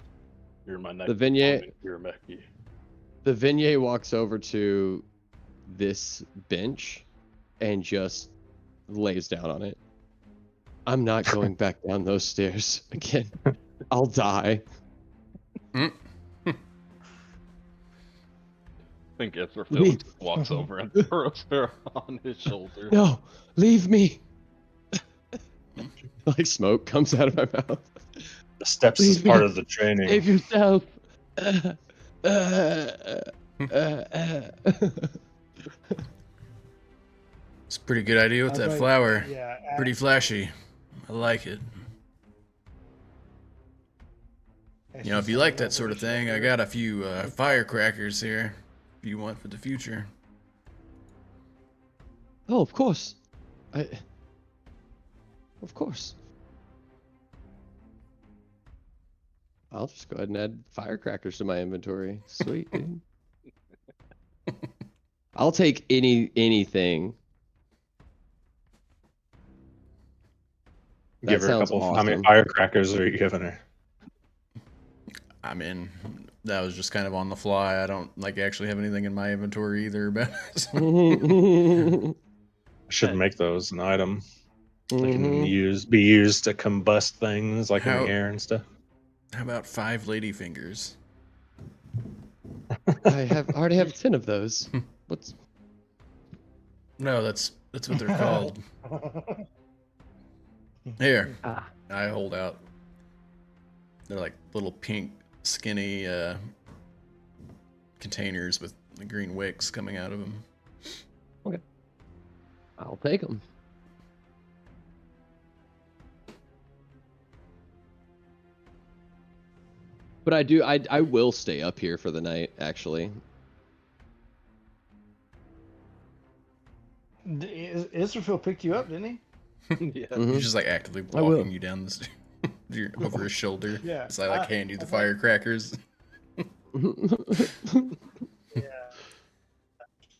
You're my next The vignette. Irmeki. The Vignette walks over to this bench and just lays down on it. I'm not going back down those stairs again. I'll die. I think Israfel just walks over and throws her on his shoulder. No, leave me. Like smoke comes out of my mouth. The steps Leave is part me. of the training. Save yourself. It's a pretty good idea with I that think- flower. Yeah, Pretty flashy. I like it. You know, if you like that sort of thing, I got a few firecrackers here. If you want for the future. Oh, of course. Of course. I'll just go ahead and add firecrackers to my inventory. Sweet, dude. I'll take anything. Give That her a sounds couple. How many awesome. firecrackers are you giving her? I mean, that was just kind of on the fly. I don't like actually have anything in my inventory either about it. I should make those an item. They can be used to combust things like in How- the air and stuff. How about 5 lady fingers? I already have 10 of those. What's No, that's what they're called. Here, I hold out. They're like little pink, skinny containers with the green wicks coming out of them. I'll take them. But I will stay up here for the night, actually. Israfil picked you up, didn't he? Yeah. Mhm. He's just like actively I will. walking you down the over his shoulder. Yeah, As I like hand you the I'm like- firecrackers.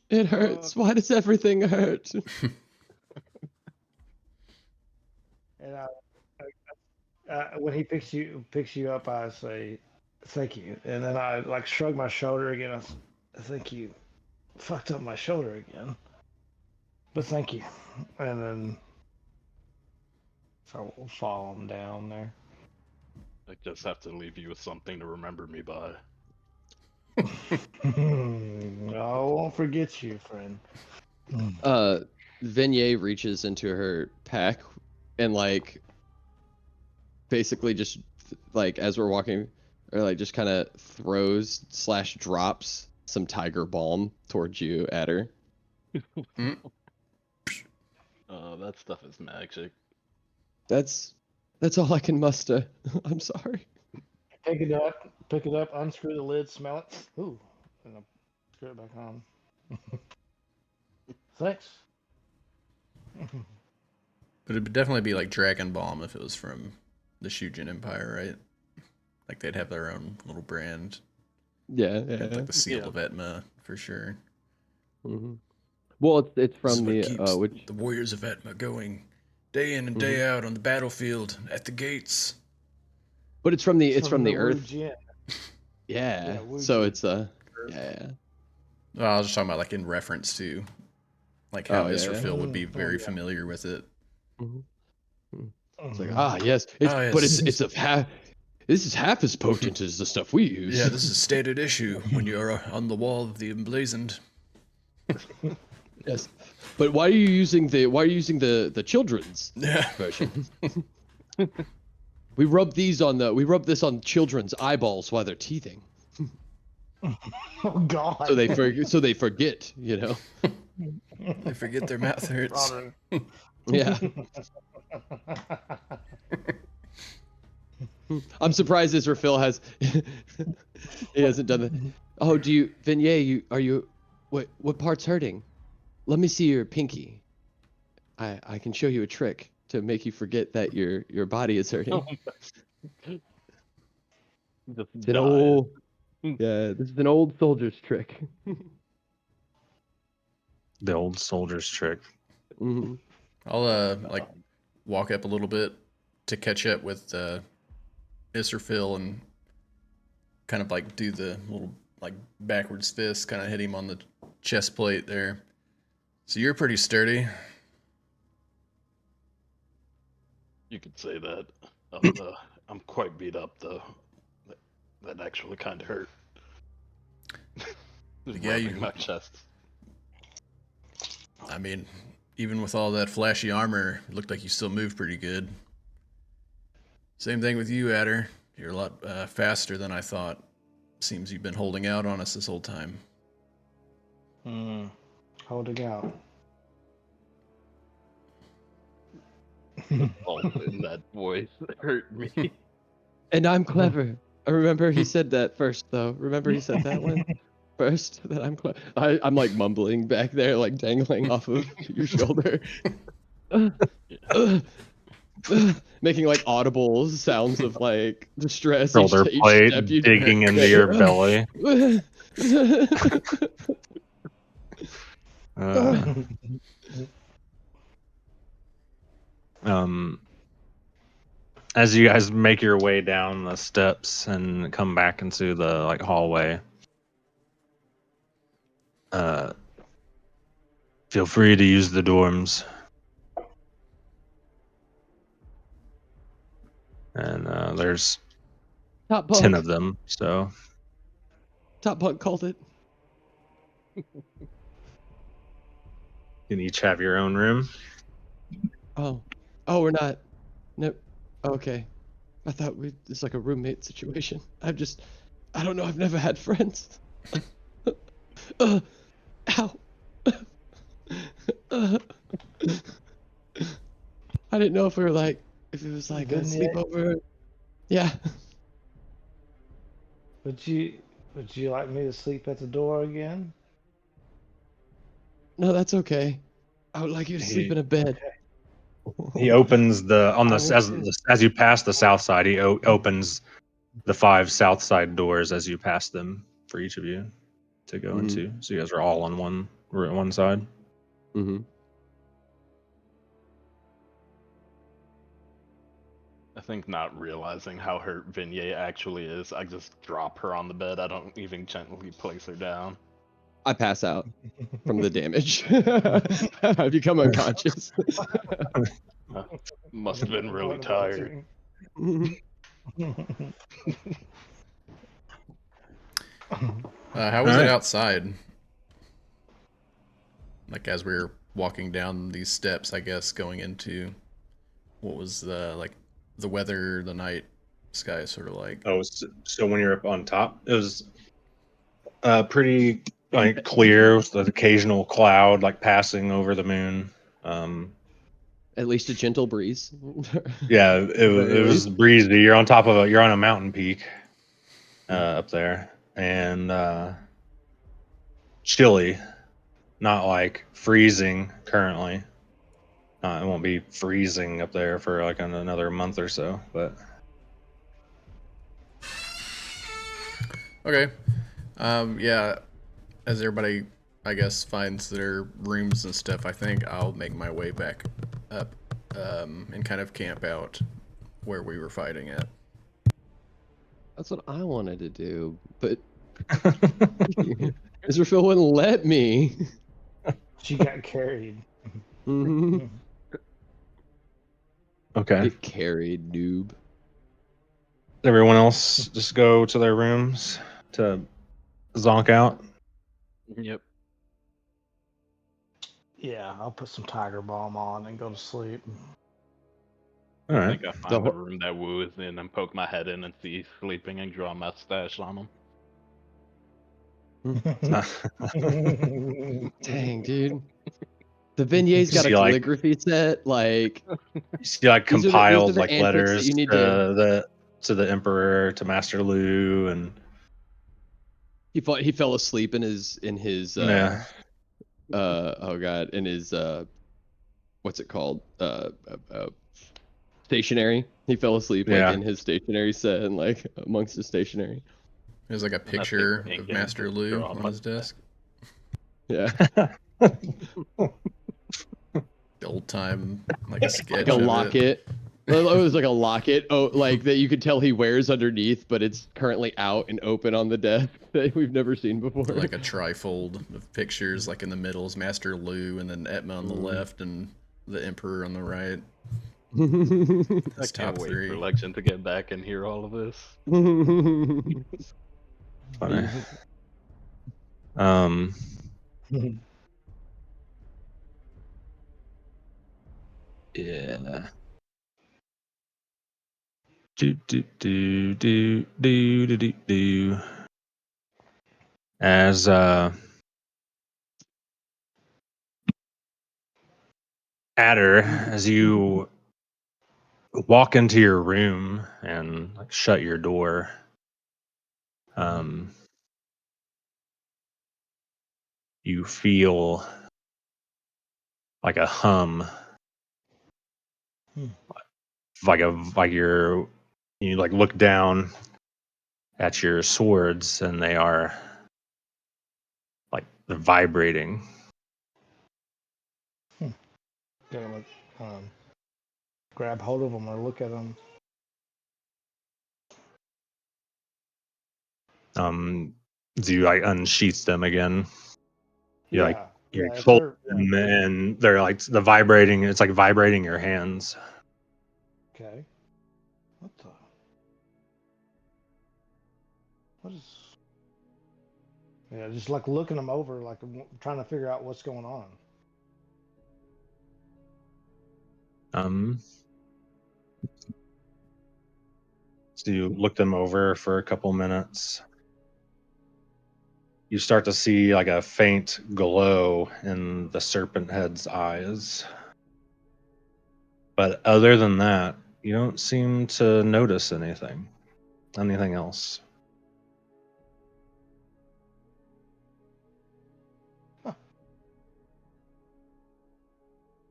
It hurts. Why does everything hurt? And when he picks you up, I say, "Thank you," and then I like shrug my shoulder again. I think you fucked up my shoulder again, but thank you. And then so we'll follow him down there. I just have to leave you with something to remember me by. I won't forget you, friend. Vignette reaches into her pack and like basically just like as we're walking, or like just kind of throws / drops some tiger balm towards you, Adder. That stuff is magic. That's all I can muster. I'm sorry. Pick it up, unscrew the lid, smell it. Ooh, and I'll screw it back on. Thanks. But it'd definitely be like Dragon Balm if it was from the Shujin Empire, right? Like they'd have their own little brand. Yeah, Have, like the seal Yeah. of Etma for sure. Mm-hmm. Well, it's This is from what the keeps which the warriors of Etma going day in and day out on the battlefield, at the gates. but it's from the Wu Earth. Jin. Yeah. Yeah, Wu So Jin. it's yeah. Well, I was just talking about like in reference to like how Oh, yeah, Israfil would be Mm, very yeah. familiar with it. It's like Mhm. yes, it's Ah, but yes. it's of half. This is half as potent as the stuff we use. Yeah, this is stated issue when you're on the wall of the emblazoned. Yes, but why are you using the children's Yeah. version? We rub this on children's eyeballs while they're teething, Oh God. so they forget, you know. They forget their mouth hurts. Robert. Yeah, I'm surprised Israfil has he hasn't done that. Oh, Vignette? What part's hurting? Let me see your pinky. I can show you a trick to make you forget that your body is hurting. Just It's an die. old, yeah, this is an old soldier's trick. The old soldier's trick. Mm-hmm. I'll like walk up a little bit to catch up with Israfil and kind of like do the little like backwards fist, kind of hit him on the chest plate there. So you're pretty sturdy. You could say that. I'm quite beat up though. That actually kind of hurt. Just Yeah, rubbing my chest. I mean, even with all that flashy armor, it looked like you still moved pretty good. Same thing with you, Adder. You're a lot faster than I thought. Seems you've been holding out on us this whole time. Holding out. All in that voice hurt me. And I'm clever. I remember he said that first, though. Remember he said that one first. That I'm clever. I'm like mumbling back there, like dangling off of your shoulder, making like audible sounds of like distress. Shoulder each plate step you digging into your belly. As you guys make your way down the steps and come back into the like hallway, feel free to use the dorms. And there's Top 10 Punk. of them, so Top Punk called it. you can each have your own room. Oh, we're not. Nope. Okay. I thought it's like a roommate situation. I don't know. I've never had friends. Ow. I didn't know if it was like a Didn't you? sleepover. Yeah. Would you like me to sleep at the door again? No, that's okay. I would like you to He- sleep in a bed. He opens the on I the will too. as you pass the south side. He opens the 5 south side doors as you pass them for each of you to go Mhm. into. So you guys are all on one side. Mm-hmm. I think not realizing how hurt Vignette actually is, I just drop her on the bed. I don't even gently place her down. I pass out from the damage. I become unconscious. Must have been really What about tired. you? How was it Alright. outside? Like as we were walking down these steps, I guess going into what was the weather, the night sky sort of like. Oh, so when you're up on top, it was pretty like clear with an occasional cloud like passing over the moon. At least a gentle breeze. Yeah, Very it was least. breezy. You're on a mountain peak up there, and chilly, not like freezing currently. It won't be freezing up there for like another month or so, but Okay. Yeah. As everybody, I guess, finds their rooms and stuff, I think I'll make my way back up and kind of camp out where we were fighting at. That's what I wanted to do, but Israfil wouldn't let me. She got carried. Mhm. okay. Get carried, noob. Everyone else just go to their rooms to zonk out. Yep. Yeah, I'll put some tiger balm on and go to sleep. All I right. think I find the room that Wu is in and poke my head in and see he's sleeping and draw a mustache on him. Dang, dude. The Vignet's got a See, like calligraphy set. Like you see, like these are compiled the like antics that letters you need to. to the emperor, to Master Lu, and He fell asleep in his yeah, oh god, in his what's it called? Stationery. He fell asleep like yeah. in his stationery set and like amongst his stationery. There's like a And I take picture ink of and Master Lu draw a on his mustache. desk. Yeah. The old time, like a Like sketch a of it. locket. It was like a locket, like that you could tell he wears underneath, but it's currently out and open on the desk that we've never seen before. Like a trifold of pictures, like in the middle is Master Lu, and then Etma on the left, and the Emperor on the right. I That's can't top wait 3. for Legion to get back and hear all of this. Funny. Um, yeah. Do. As Adder, as you walk into your room and like shut your door, you feel like a hum, like you like look down at your swords and they are like they're vibrating. Gotta like, grab hold of them or look at them. Do you like unsheath them again? You like Yeah, you yeah. If fold they're them and they're like the vibrating. It's like vibrating your hands. okay. What the? What is? Yeah, just like looking them over, like I'm trying to figure out what's going on. So you look them over for a couple minutes. You start to see like a faint glow in the serpent head's eyes. But other than that, you don't seem to notice anything else.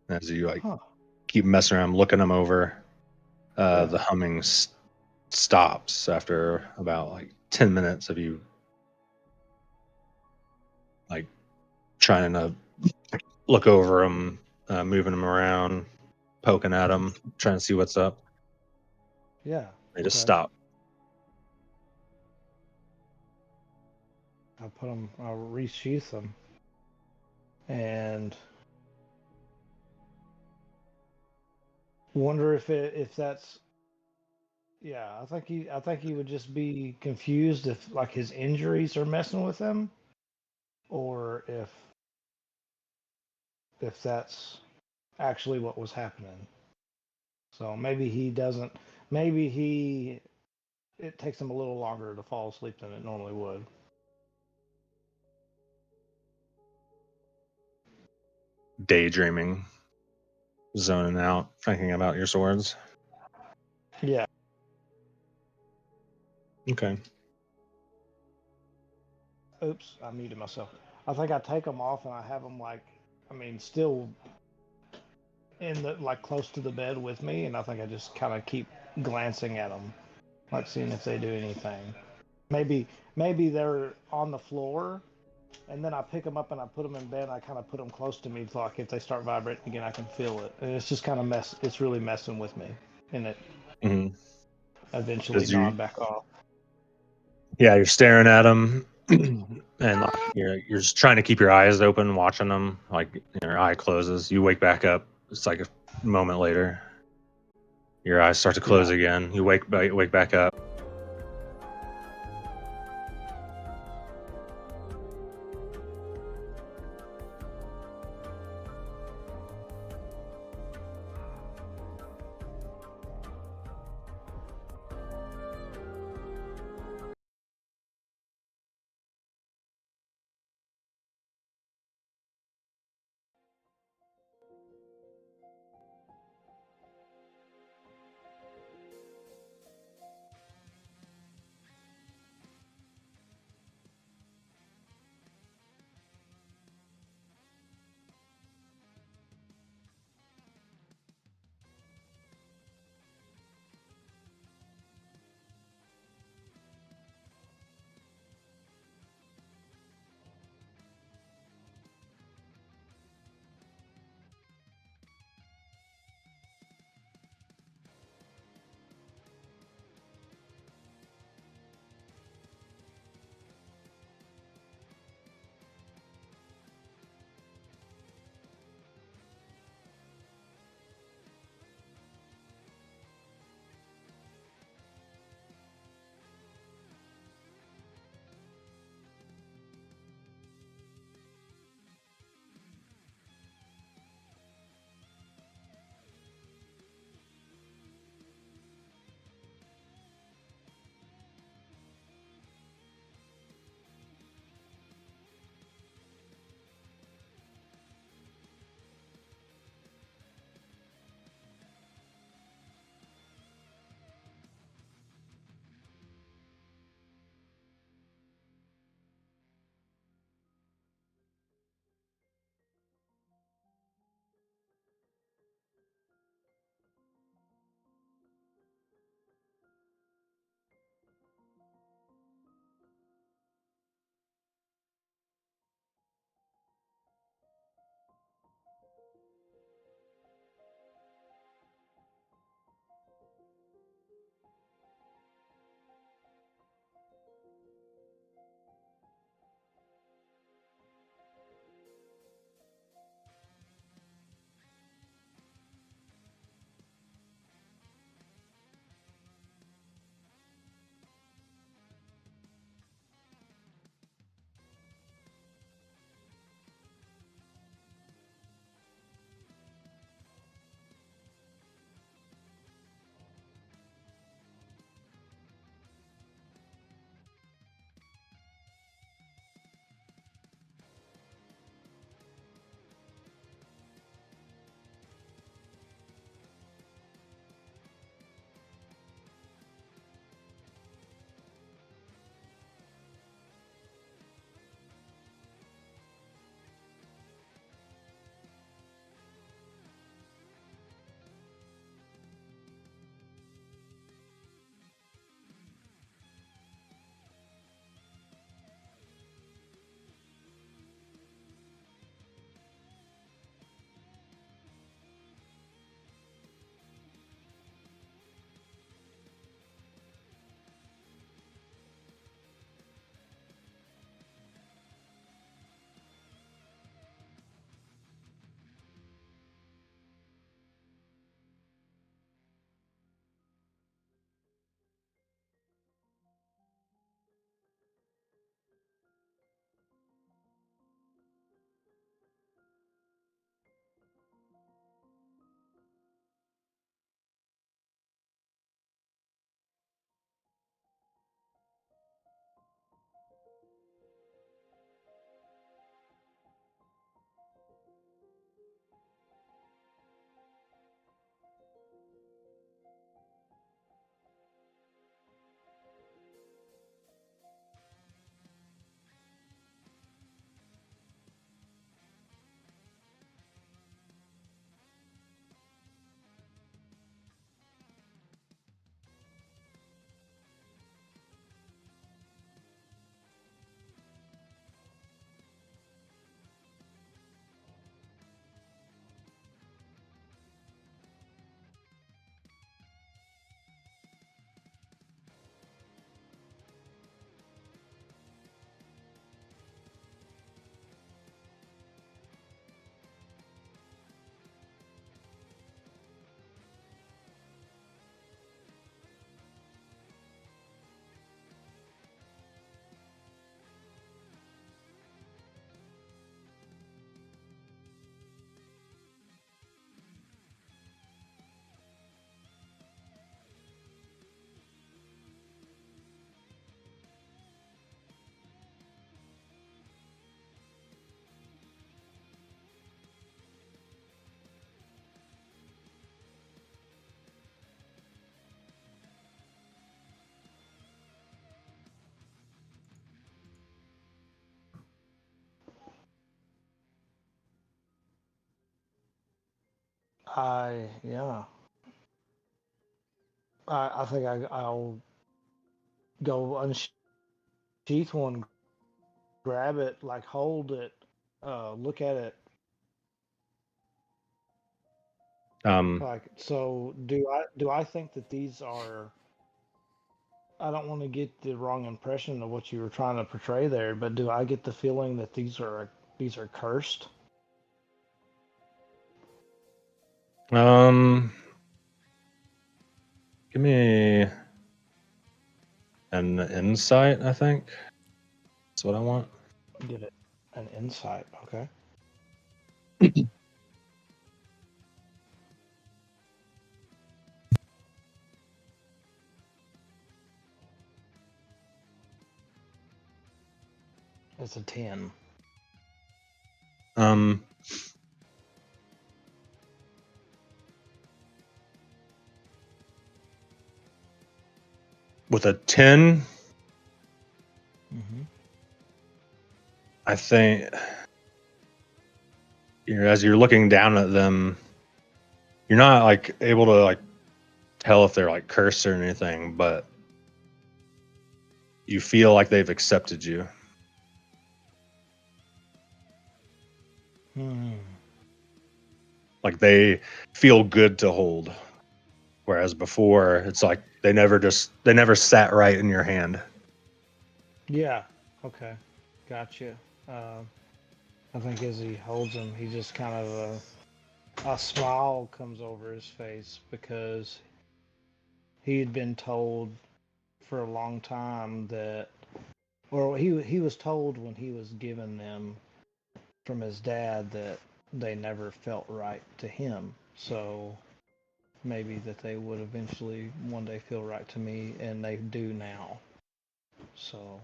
as you like Huh. keep messing around, looking them over. Yeah. The humming stops after about like 10 minutes of you like trying to look over them, moving them around, poking at them, trying to see what's up. Yeah. They just Okay. stop. I put them. I resheath them, and wonder if that's. Yeah, I think he would just be confused if like his injuries are messing with him, or if that's actually what was happening. So maybe he doesn't. Maybe he. It takes him a little longer to fall asleep than it normally would. Daydreaming, zoning out, thinking about your swords. Yeah. Okay. Oops, I muted myself. I think I take them off and I have them like, I mean, still in the like close to the bed with me, and I think I just kind of keep glancing at them, like seeing if they do anything. Maybe they're on the floor, and then I pick them up and I put them in bed. And I kind of put them close to me, so like if they start vibrating again, I can feel it. And it's just kind of mess. It's really messing with me, and it Mm-hmm. eventually As you, nod back off. yeah, you're staring at them, and like, you're just trying to keep your eyes open, watching them. Like your eye closes, you wake back up. It's like a moment later. Your eyes start to close Yeah. again. You wake back up. Yeah. I think I'll go unsheath one, grab it, like hold it, look at it. Um, Like, so do I think that these are? I don't want to get the wrong impression of what you were trying to portray there, but do I get the feeling that these are cursed? um, give me an insight. I think that's what I want. Get it? An insight, okay. It's a 10. Um, with a 10, Mm-hmm. I think as you're looking down at them, you're not like able to like tell if they're like cursed or anything, but you feel like they've accepted you. Hmm. Like they feel good to hold. Whereas before, it's like they never sat right in your hand. Yeah. Okay. Gotcha. Uh, I think as he holds him, he just kind of a smile comes over his face because he had been told for a long time that, or he was told when he was given them from his dad that they never felt right to him. So maybe that they would eventually one day feel right to me, and they do now. So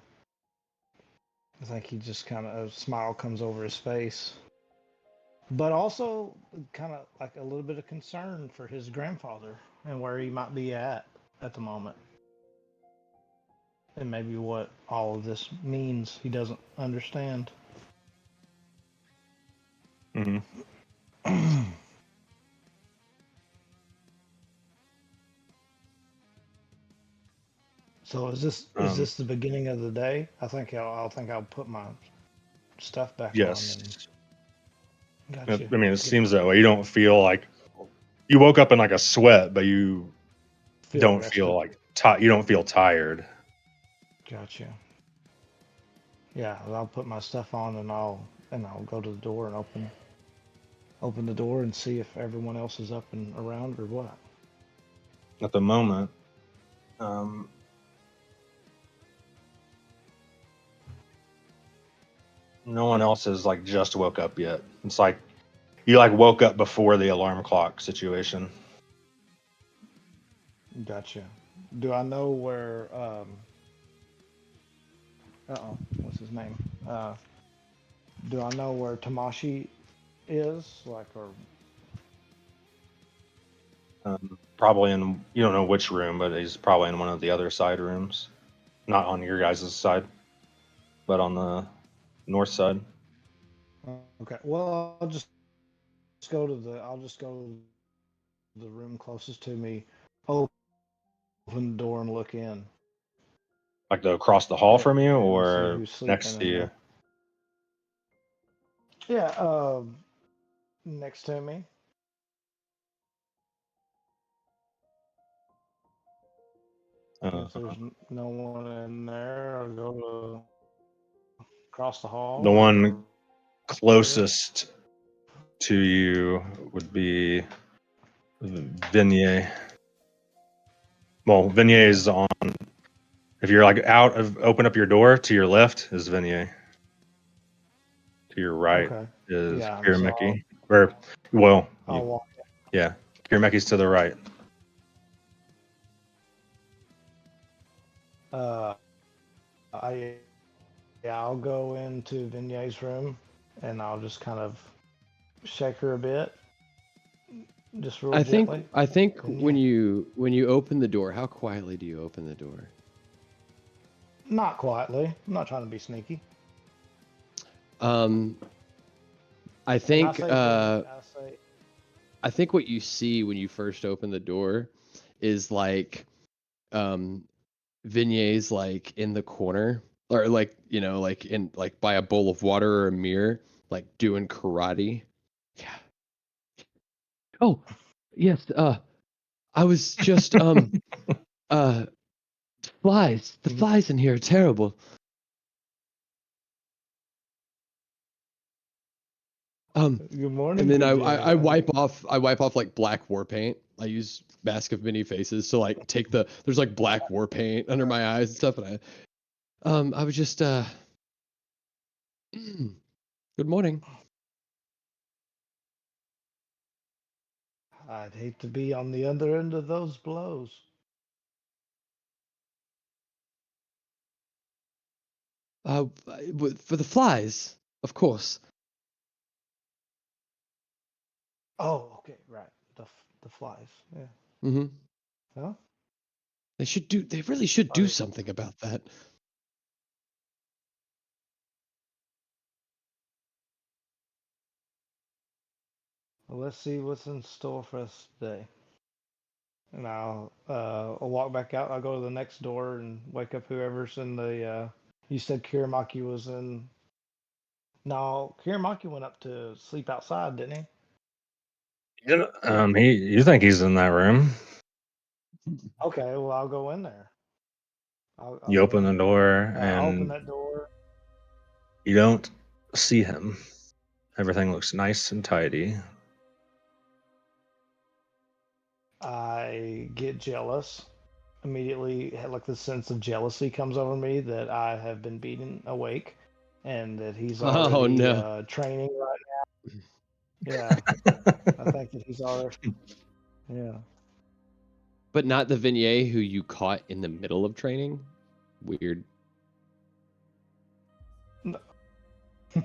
I think he just kind of a smile comes over his face, but also kind of like a little bit of concern for his grandfather and where he might be at the moment, and maybe what all of this means he doesn't understand. Mm-hmm. So is Um, this the beginning of the day? I think I'll put my stuff back on yes. and got you. I mean, it Get my seems that way. You don't feel like you woke up in like a sweat, but you feel don't feel rested. like you don't feel tired. Got you. Yeah, I'll put my stuff on and I'll go to the door and open the door and see if everyone else is up and around or what. At the moment. Um, no one else has like just woke up yet. It's like you like woke up before the alarm clock situation. Gotcha. Do I know where what's his name? Do I know where Tamashi is? Like, or Probably in you don't know which room, but he's probably in one of the other side rooms. Not on your guys' side, but on the north side. okay. Well, I'll just go to the room closest to me, open the door and look in Like the across the hall from you and see or who's sleeping next to in you. there. Yeah, next to me. And Uh, if there's no one in there, I'll go across the the hall one area. closest to you would be Vignette. Well, Vignette Okay. is on. If you're like out of open up your door to your left is Vignette. To your right Okay. is Yeah. So Kirameki. Or well, I'll you walk. yeah. Kirameki's to the right. Uh, I Yeah, I'll go into Vignet's room and I'll just kind of shake her a bit, just real gently. I think Vignette. when you open the door, how quietly do you open the door? Not quietly. I'm not trying to be sneaky. Um, I And I think say, Vignette, I say, I think what you see when you first open the door is like Vignier's like in the corner, or like, you know, like in like by a bowl of water or a mirror, like doing karate. Yeah. Oh, yes, I was just flies. The flies in here are terrible. Good morning, And then Vijay. I wipe off like black war paint. I use Mask of Many Faces to like take there's like black war paint under my eyes and stuff, and I was just good morning. I'd hate to be on the other end of those blows. For the flies, of course. Oh, okay, right. The flies. Yeah. Hmm. Huh? They really should do Are- something about that. Well, let's see what's in store for us today. And I'll walk back out. I'll go to the next door and wake up whoever's in the. You said Kiramaki was in. No, Kiramaki went up to sleep outside, didn't he? You think he's in that room? Okay, well I'll go in there. I'll You go open the in. door I'll open and that door. you don't see him. Everything looks nice and tidy. I get jealous. Immediately, like the sense of jealousy comes over me that I have been beaten awake, and that he's Oh already no. training right. Yeah, I think that he's already. Yeah. But not the Vignette who you caught in the middle of training. Weird. No, I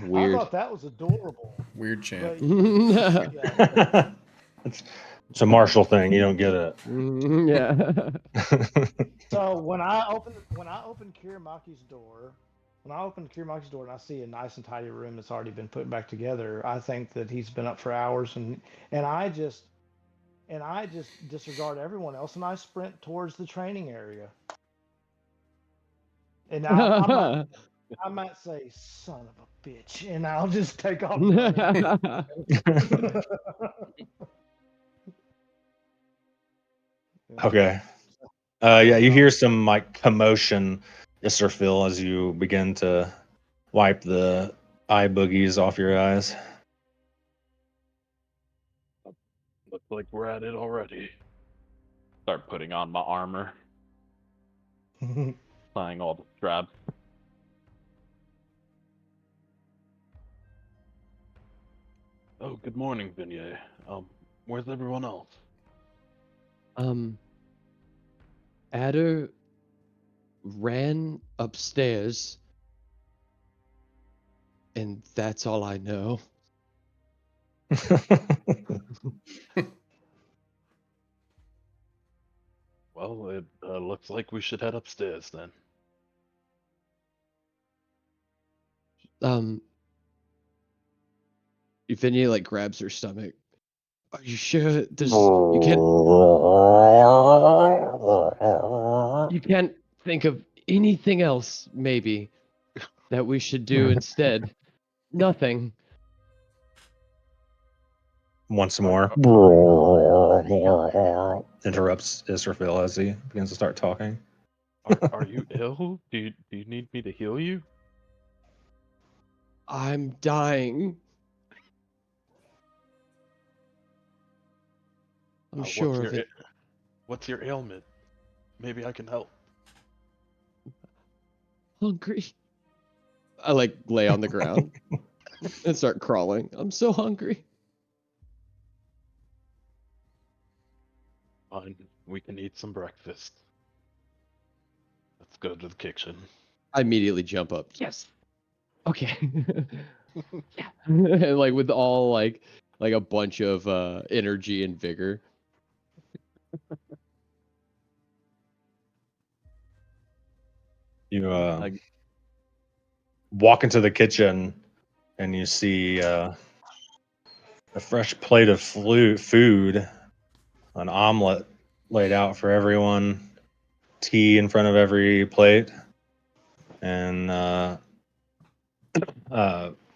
Weird. thought that was adorable, Weird champ. but yeah. It's a Marshall thing. You don't get it. Yeah. So when I open Kiramaki's door, and I see a nice and tidy room that's already been put back together, I think that he's been up for hours, and I just disregard everyone else, and I sprint towards the training area. And I might say son of a bitch, and I'll just take off running. Yeah. Okay. Yeah, you hear some like commotion, Isserfil, as you begin to wipe the eye boogies off your eyes. Looks like we're at it already. Start putting on my armor, tying all the straps. Oh, good morning, Vignette. Where's everyone else? Adder ran upstairs, and that's all I know. Well, it looks like we should head upstairs then. Euphenia like grabs her stomach. Are you sure you can't think of anything else maybe that we should do instead? Nothing. Once more, interrupts Isserfil as he begins to start talking. Are you ill? Do you need me to heal you? I'm dying. I'm sure of it. What's your ailment? Maybe I can help. Hungry. I like lay on the ground and start crawling. I'm so hungry. Fine, we can eat some breakfast. Let's go to the kitchen. I immediately jump up. Yes. Okay. Yeah. And like with all like a bunch of energy and vigor. You I, walk into the kitchen and you see a fresh plate of food, an omelet laid out for everyone, tea in front of every plate, and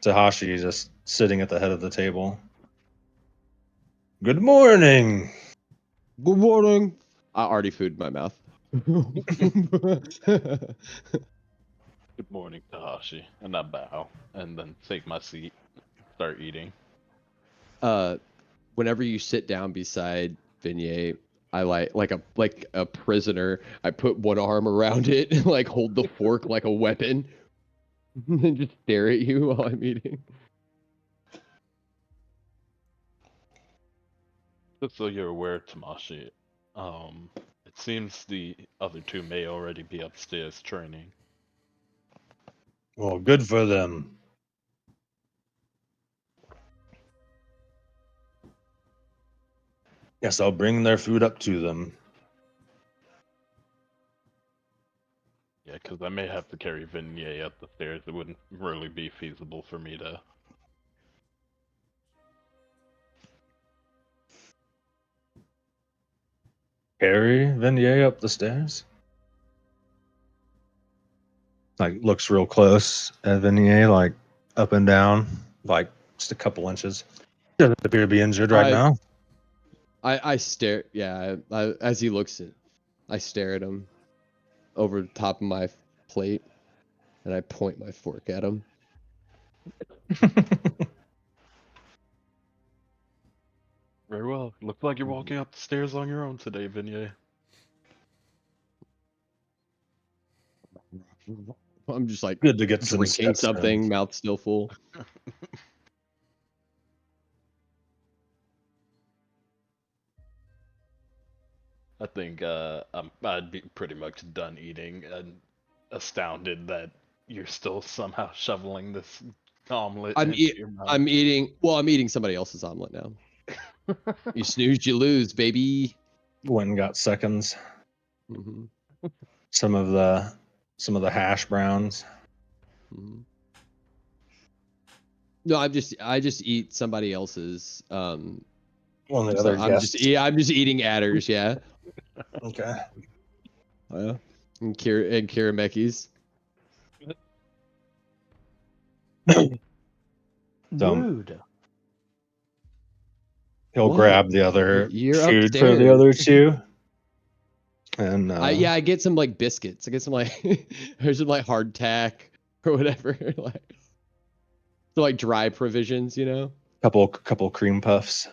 Tahashi just sitting at the head of the table. Good morning. Good morning. I already food in my mouth. Good morning, Tahashi. And I bow and then take my seat, start eating. Whenever you sit down beside Vignette, I like a prisoner. I put one arm around it and like hold the fork like a weapon, and just stare at you while I'm eating. Just so you're aware, Tamashi, it seems the other two may already be upstairs training. Well, good for them. Guess I'll bring their food up to them. Yeah, because I may have to carry Vignette up the stairs. It wouldn't really be feasible for me to. Carry Vignette up the stairs? Like, looks real close at Vignette, like up and down, like just a couple inches. Doesn't appear to be injured right now. I stare. Yeah, as he looks at, I stare at him over the top of my plate, and I point my fork at him. Very well. Looks like you're walking up the stairs on your own today, Vignette. I'm just like Good to get some drinking steps in. something, mouth still full. I think I'd be pretty much done eating and astounded that you're still somehow shoveling this omelet into your mouth. I'm eating. Well, I'm eating somebody else's omelet now. You snooze, you lose, baby. Went and got seconds. Mm-hmm. Some of the hash browns. Mm-hmm. No, I just eat somebody else's. One of the So other guests. I'm just eating adders. Yeah. Okay. Yeah. And Kirameki's. Dude. He'll What? grab the other You're food for the other upstairs. two. And I get some like biscuits. I get some like there's some like hardtack or whatever. Like so like dry provisions, you know? couple cream puffs.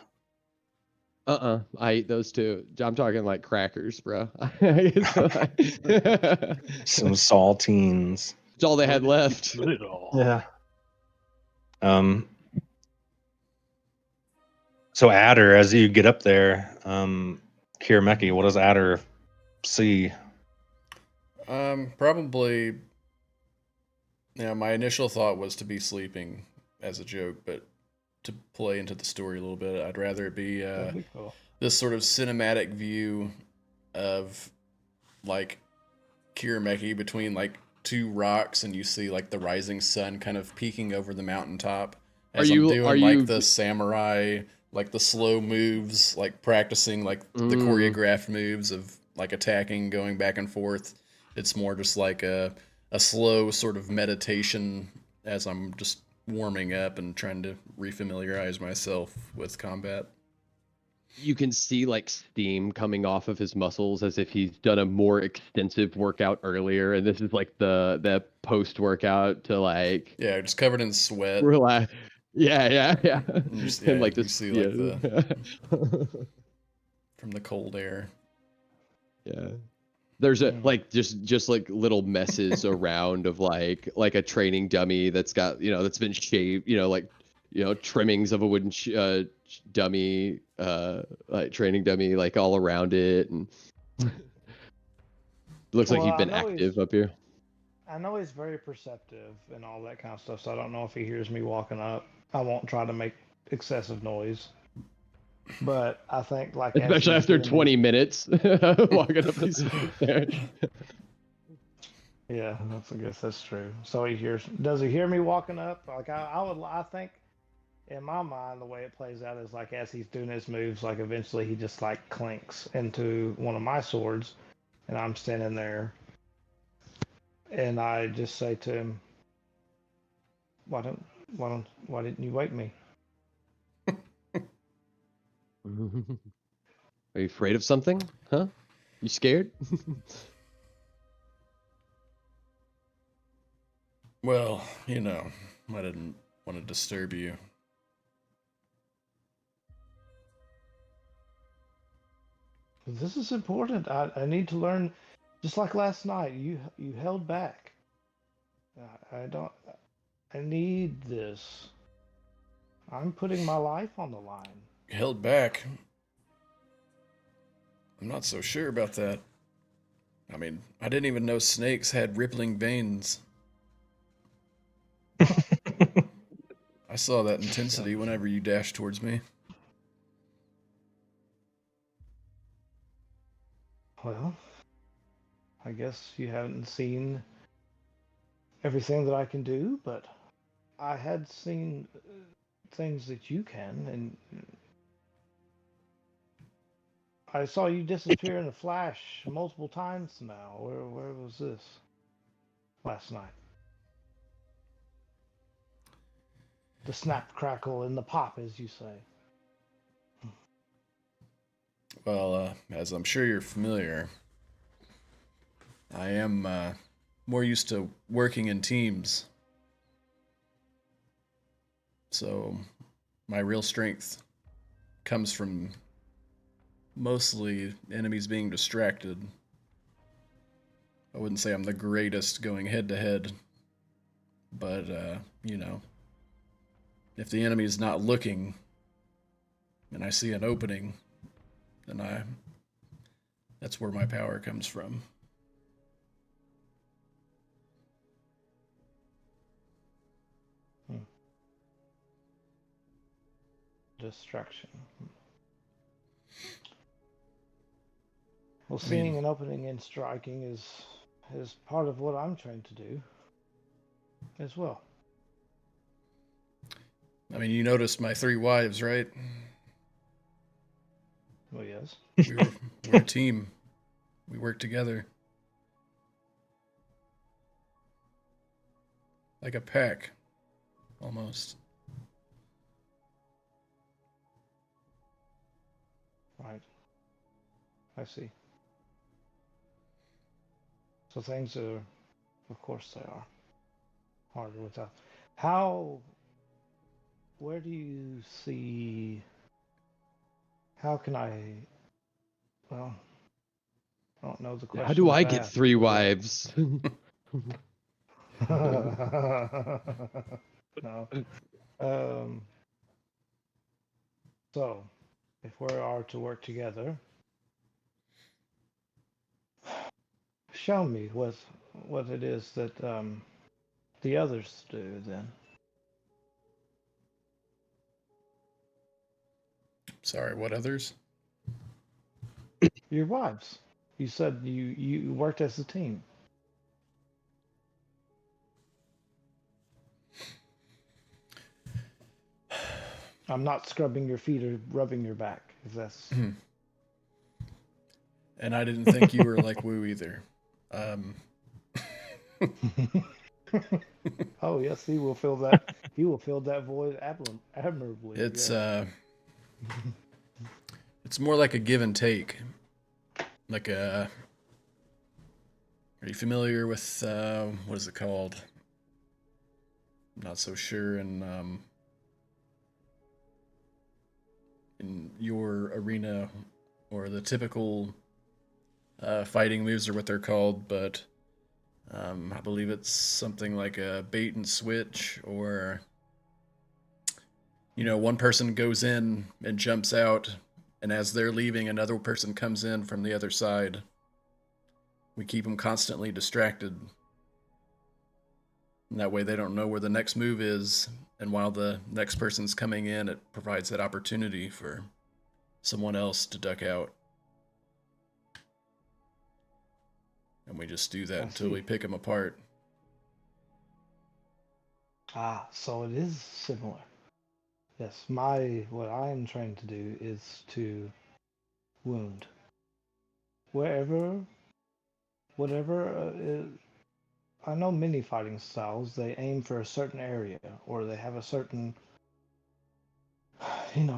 I eat those too. I'm talking like crackers, bro. Some saltines. It's all they had left. Put it all. Yeah. So Adder, as you get up there, Kirameki, what does Adder see? Probably. Yeah, my initial thought was to be sleeping as a joke, but to play into the story a little bit, I'd rather it be That'd be cool. this sort of cinematic view of like Kirameki between like two rocks, and you see like the rising sun kind of peeking over the mountaintop. As I'm doing like the samurai, like the slow moves, like practicing like the choreographed moves of like attacking, going back and forth. It's more just like a slow sort of meditation as I'm just warming up and trying to refamiliarize myself with combat. You can see like steam coming off of his muscles as if he's done a more extensive workout earlier, and this is like the post workout to like just covered in sweat. Relax. Yeah. And like you this, see like the from the cold air. Yeah. There's a like just like little messes around of like a training dummy that's got that's been shaved, like trimmings of a wooden dummy, like training dummy, like all around it, and looks like you've been active up here. I know he's very perceptive and all that kind of stuff, so I don't know if he hears me walking up. I won't try to make excessive noise. But I think like especially after 20 minutes walking up these stairs. Yeah, I guess that's true. So he hears. Does he hear me walking up? Like I think in my mind, the way it plays out is like as he's doing his moves, like eventually he just like clinks into one of my swords, and I'm standing there, and I just say to him, why didn't you wake me?" Are you afraid of something? Huh? You scared? Well, I didn't want to disturb you. This is important. I need to learn. Just like last night, you held back. I don't. I need this. I'm putting my life on the line. Held back. I'm not so sure about that. I mean, I didn't even know snakes had rippling veins. I saw that intensity whenever you dashed towards me. Well, I guess you haven't seen everything that I can do, but I had seen things that you can, and I saw you disappear in a flash multiple times now. Where was this last night? The snap, crackle, and the pop, as you say. Well, as I'm sure you're familiar, I am more used to working in teams. So my real strength comes from mostly enemies being distracted. I wouldn't say I'm the greatest going head to head, but if the enemy is not looking and I see an opening, then that's where my power comes from. Distraction. Well, I seeing mean, an opening and striking is part of what I'm trained to do as well. you noticed my 3 wives, right? Well, yes. We're a team. We work together. Like a pack, almost. Right. I see. So things are, of course, they are harder without. How? Where do you see? How can I? Well, I don't know the How do question I to get ask. 3 wives? No. Um. So, if we are to work together, show me what it is that the others do. Then Sorry, what others? your wives. You said you worked as a team. I'm not scrubbing your feet or rubbing your back. If that's And I didn't think you were like Woo either. Oh yes, he will fill that. He will fill that void admirably. It's Yes. it's more like a give and take. Like a Are you familiar with what is it called? I'm not so sure in your arena or the typical fighting moves are what they're called, but I believe it's something like a bait and switch, or one person goes in and jumps out, and as they're leaving, another person comes in from the other side. We keep them constantly distracted. And that way they don't know where the next move is, and while the next person's coming in, it provides that opportunity for someone else to duck out. And we just do that I until we see. pick them apart. Ah, so it is similar. Yes, what I am trained to do is to wound wherever, whatever. I know many fighting styles. They aim for a certain area, or they have a certain,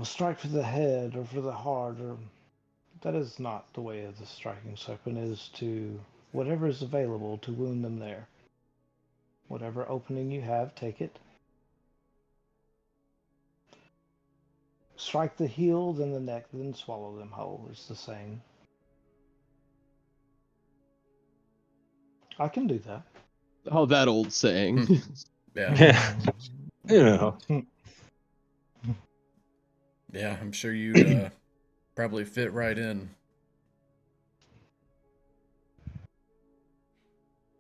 strike for the head or for the heart. Or that is not the way of the striking serpent. Is to whatever is available to wound them there. Whatever opening you have, take it. Strike the heel, then the neck, then swallow them whole. It's the same. I can do that. Oh, that old saying. Yeah. Yeah. Yeah, I'm sure you'd probably fit right in.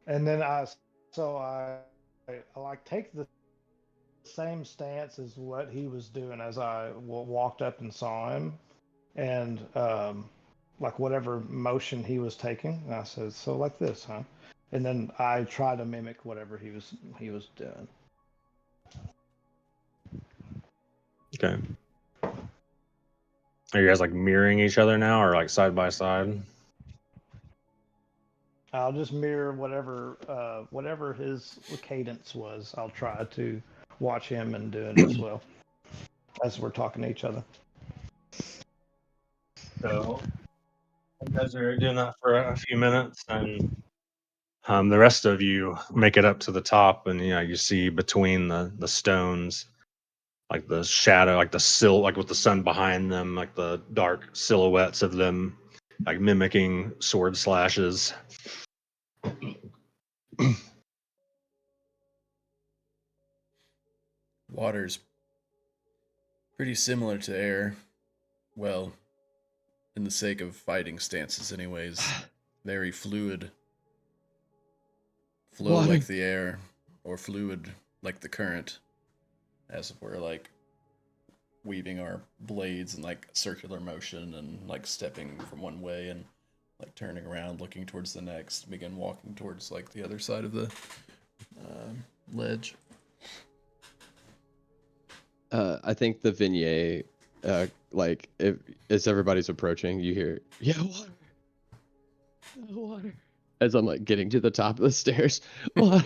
And then I like take the same stance as what he was doing as I walked up and saw him, and like whatever motion he was taking. And I said, "So like this, huh?" And then I try to mimic whatever he was doing. Okay. Are you guys like mirroring each other now, or like side by side? I'll just mirror whatever his cadence was. I'll try to watch him and doing as well as we're talking to each other. So you guys are doing that for a few minutes, and the rest of you make it up to the top, and you see between the stones, like the shadow, like like with the sun behind them, like the dark silhouettes of them, like mimicking sword slashes. Water's pretty similar to air. Well, in the sake of fighting stances, anyways. Very fluid. Flow Water. like the air, or fluid like the current, as if we're like weaving our blades in like circular motion and like stepping from one way and like turning around, looking towards the next, begin walking towards like the other side of the ledge. I think the vignette, like if as everybody's approaching, you hear, "Yeah, water, water." As I'm like getting to the top of the stairs, water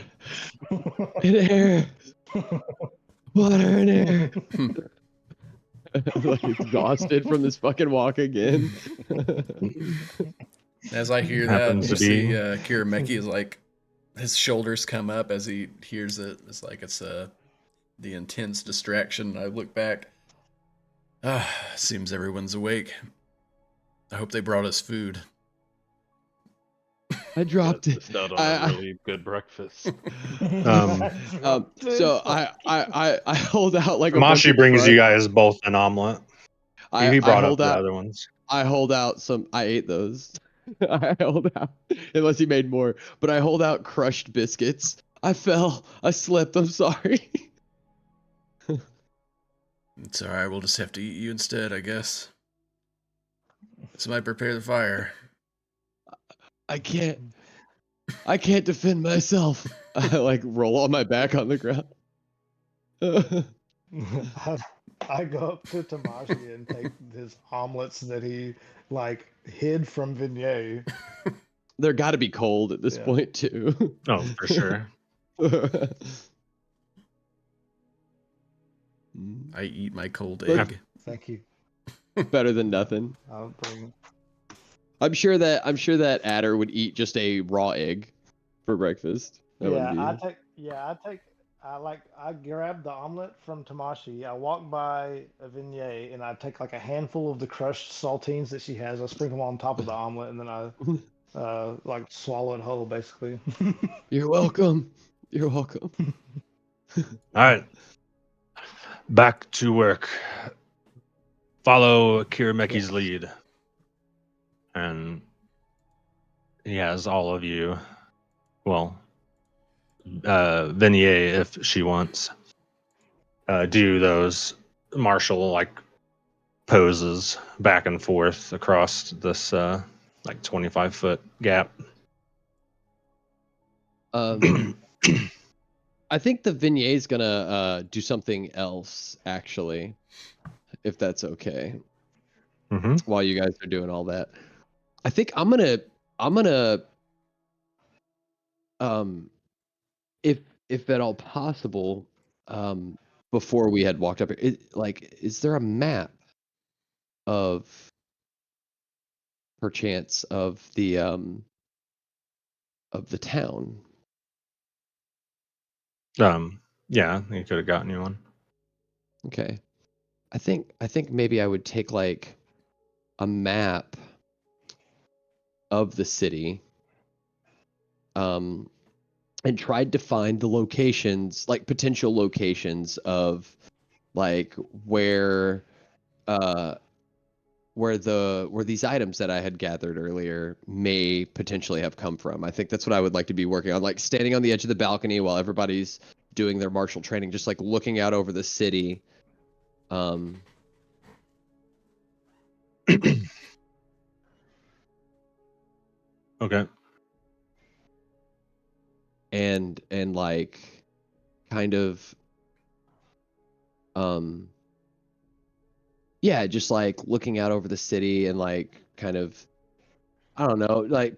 and air, water and air. Like exhausted from this fucking walk again. As I hear Happens that, you to be- see Kirameki is like, his shoulders come up as he hears it. It's like it's the intense distraction. I look back. Seems everyone's awake. I hope they brought us food. I dropped it. Missed out on a really good breakfast. So I hold out like a bunch Mashi of brings you crud. guys both an omelet. He brought up the other ones. I hold out some. I ate those. I hold out, unless he made more. But I hold out crushed biscuits. I fell. I slipped. I'm sorry. It's alright, we'll just have to eat you instead, I guess. Somebody prepare the fire. I can't defend myself. I like roll on my back on the ground. I go up to Tamashi and take his omelets that he like hid from Vignette. They're got to be cold at this Yeah. point too. Oh, for sure. I eat my cold Look. egg. Thank you. Better than nothing. I'll bring. I'm sure that Adder would eat just a raw egg for breakfast. That wouldn't be- I grab the omelet from Tamashi. I walk by a Vignette and I take like a handful of the crushed saltines that she has. I sprinkle them on top of the omelet and then I like swallow it whole basically. You're welcome. You're welcome. All right. Back to work. Follow Kirameki's Yes. lead. And he has all of you, well, Vignette, if she wants, do those martial like poses back and forth across this like 25-foot gap. I think the Vignier's gonna do something else, actually, if that's okay. Mm-hmm. While you guys are doing all that, I think I'm gonna if at all possible, before we had walked up here, is there a map of perchance of the town? Yeah, you could have gotten you one. Okay. I think maybe I would take like a map of the city, and tried to find the locations, like potential locations of like where these items that I had gathered earlier may potentially have come from. I think that's what I would like to be working on, like standing on the edge of the balcony while everybody's doing their martial training, just like looking out over the city. Okay. And like kind of yeah, just like looking out over the city and like kind of, I don't know, like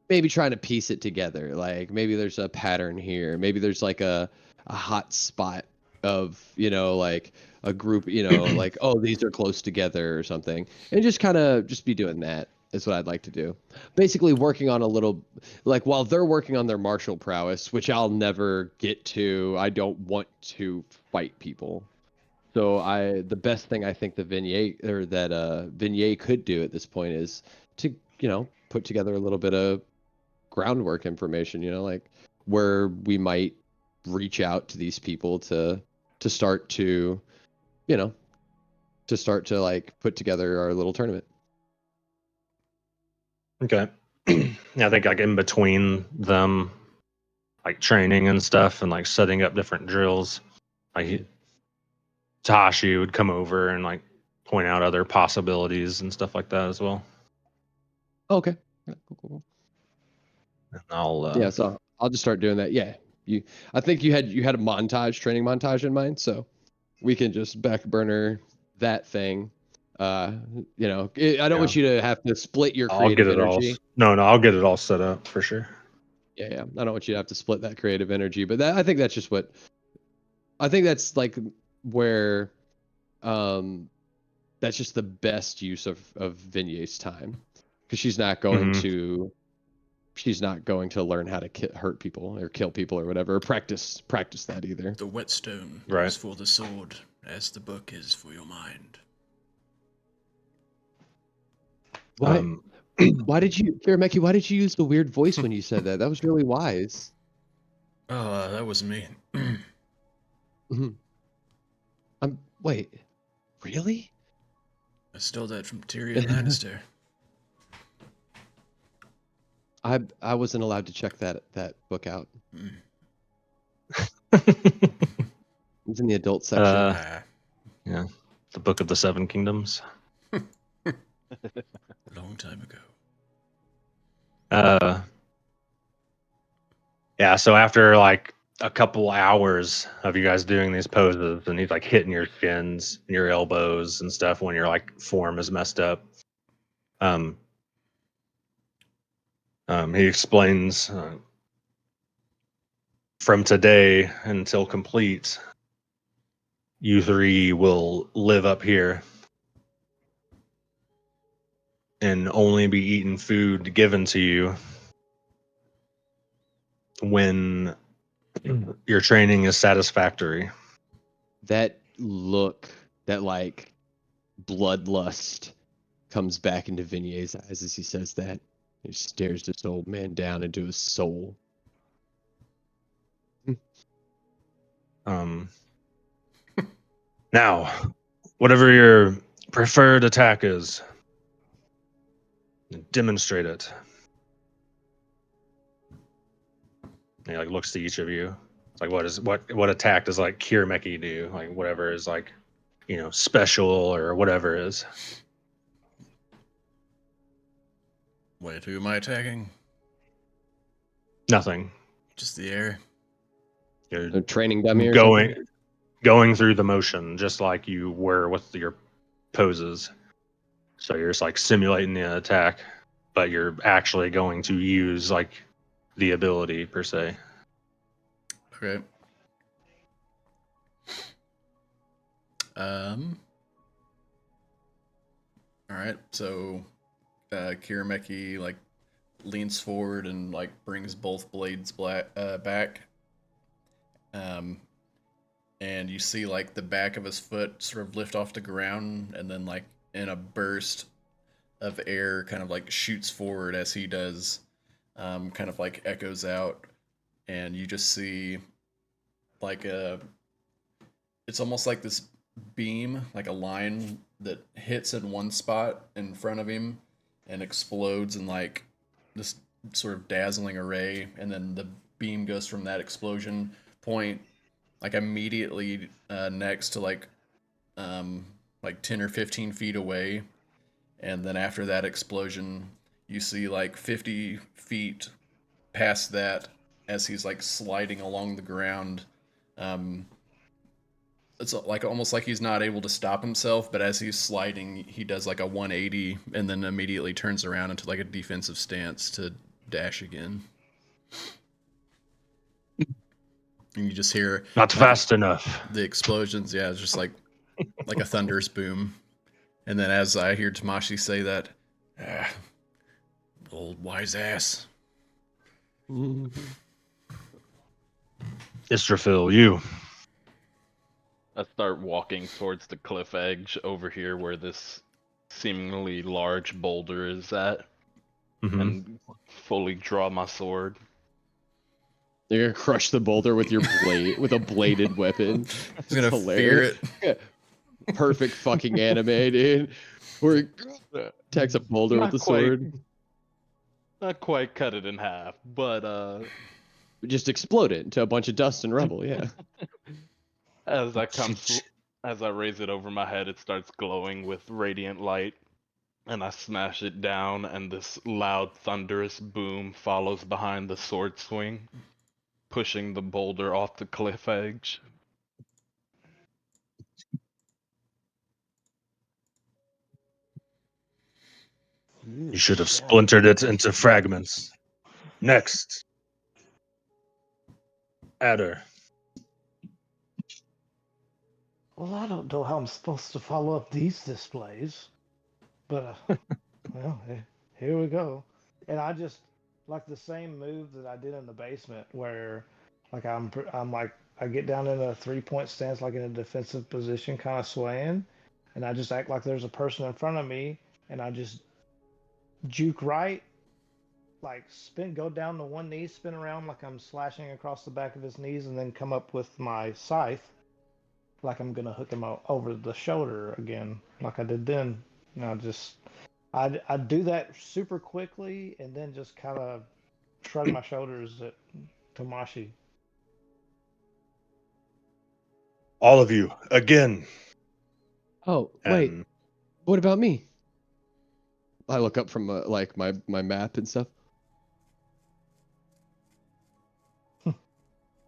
maybe trying to piece it together. Like maybe there's a pattern here. Maybe there's like a hot spot of, like a group, like, oh, these are close together or something. And just kind of just be doing that is what I'd like to do. Basically working on a little, like while they're working on their martial prowess, which I'll never get to. I don't want to fight people. So the best thing I think the Vignette could do at this point is to, put together a little bit of groundwork information, like where we might reach out to these people to start to, like put together our little tournament. Okay. Yeah, I think like in between them, like training and stuff, and like setting up different drills, like Tashi would come over and like point out other possibilities and stuff like that as well. Okay. Yeah, cool. And I'll Yeah, so I'll just start doing that. Yeah. I think you had a training montage in mind, so we can just back burner that thing. I don't want you to have to split your I'll get creative it all. energy. No, I'll get it all set up for sure. Yeah. I don't want you to have to split that creative energy, but I think that's just what I think that's like where that's just the best use of Vignier's time, because she's not going to learn how to hurt people or kill people or whatever, or practice that either. The whetstone Right. is for the sword, as the book is for your mind. Why did you, Kirameki, why did you use the weird voice when you said that? That was really wise. Oh, that was me. Wait, really? I stole that from Tyrion Lannister. I wasn't allowed to check that book out. It's in the adult section. Yeah, the Book of the Seven Kingdoms. Long time ago. Yeah, so after like a couple hours of you guys doing these poses, and he's like hitting your shins and your elbows and stuff when your like form is messed up. He explains, from today until complete, you three will live up here and only be eating food given to you when your training is satisfactory. That look, that like bloodlust comes back into Vignier's eyes as he says that. He stares this old man down into his soul. Now, whatever your preferred attack is, demonstrate it. He like looks to each of you. It's like, what attack does like Kirameki do? Like whatever is like, special or whatever is. Wait, who am I attacking? Nothing. Just the air? You're A training dummy or something? going through the motion just like you were with your poses. So you're just like simulating the attack, but you're actually going to use like the ability per se. Okay. All right. So, Kirameki like leans forward and like brings both blades back. And you see like the back of his foot sort of lift off the ground, and then like in a burst of air, kind of like shoots forward as he does, kind of like echoes out, and you just see like it's almost like this beam, like a line that hits in one spot in front of him and explodes in like this sort of dazzling array, and then the beam goes from that explosion point like immediately next to like 10 or 15 feet away, and then after that explosion you see like 50 feet past that as he's like sliding along the ground. It's like almost like he's not able to stop himself, but as he's sliding, he does like a 180 and then immediately turns around into like a defensive stance to dash again. And you just hear Not like fast enough. the explosions. Yeah, it's just like a thunderous boom. And then as I hear Tamashi say that, old wise ass. Istrafil, you. I start walking towards the cliff edge over here where this seemingly large boulder is at, and fully draw my sword. You're gonna crush the boulder with your blade, with a bladed weapon. He's gonna fear it. Perfect fucking anime, dude. Where he attacks a boulder with the sword. Not quite cut it in half, but just explode it into a bunch of dust and rubble. Yeah. as I raise it over my head, it starts glowing with radiant light, and I smash it down, and this loud, thunderous boom follows behind the sword swing, pushing the boulder off the cliff edge. You should have splintered it into fragments. Next. Adder. Well, I don't know how I'm supposed to follow up these displays, but well, here we go. And I just like the same move that I did in the basement, where like I'm like I get down in a 3-point stance, like in a defensive position, kind of swaying, and I just act like there's a person in front of me, and I just juke right, like go down to one knee, spin around like I'm slashing across the back of his knees, and then come up with my scythe, like I'm gonna hook him over the shoulder again, like I did then. And I do that super quickly, and then just kind of shrug my shoulders at Tomashi. All of you, again. Oh, wait. What about me? I look up from like my map and stuff.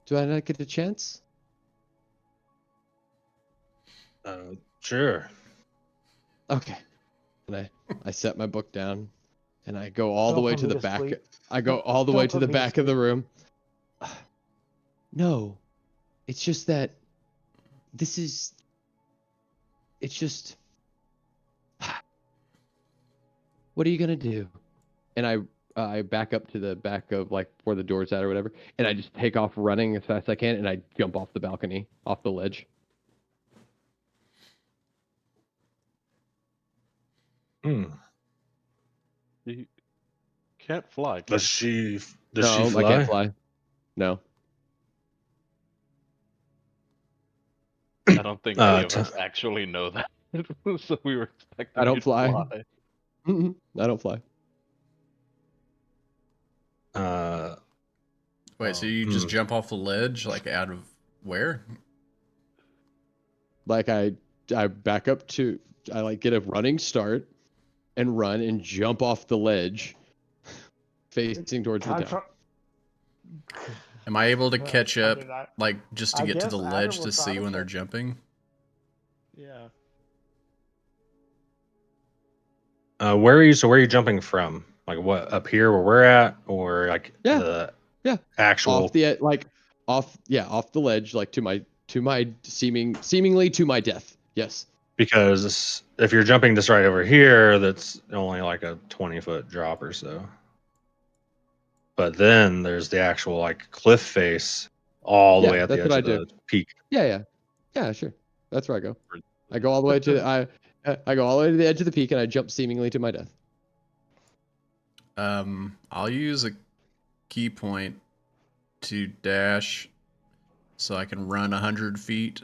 Do I not get a chance? Sure. Okay. And I set my book down, and I go all the Don't way put to me the to back. sleep. I go all the way Don't to put the me to back of the sleep. room. No, it's just that this is. It's just. What are you gonna do? And I back up to the back of like where the door's at or whatever, and I just take off running as fast as I can, and I jump off the balcony, off the ledge. You can't fly, can Does you? she No, fly? I can't fly. No. I don't think any of us actually know that, so we were expecting I you don't to fly. fly. I don't fly. Wait, so you just jump off the ledge, like out of where? Like I back up to, I like get a running start and run and jump off the ledge facing towards the town. Am I able to Well, catch I up, mean, like just to I get to the guess Adder ledge will to try see to when they're catch- jumping? Yeah. Where are you? So where are you jumping from? Like what? Up here where we're at, or like Yeah. the Yeah. actual? Off the like off off the ledge, like to my seemingly to my death. Yes. Because if you're jumping this right over here, that's only like a 20-foot drop or so. But then there's the actual like cliff face all the Yeah, way at the that's what edge I of do. the peak. Yeah, sure. That's where I go. I go all the way to I go all the way to the edge of the peak and I jump seemingly to my death. I'll use a key point to dash so I can run 100 feet.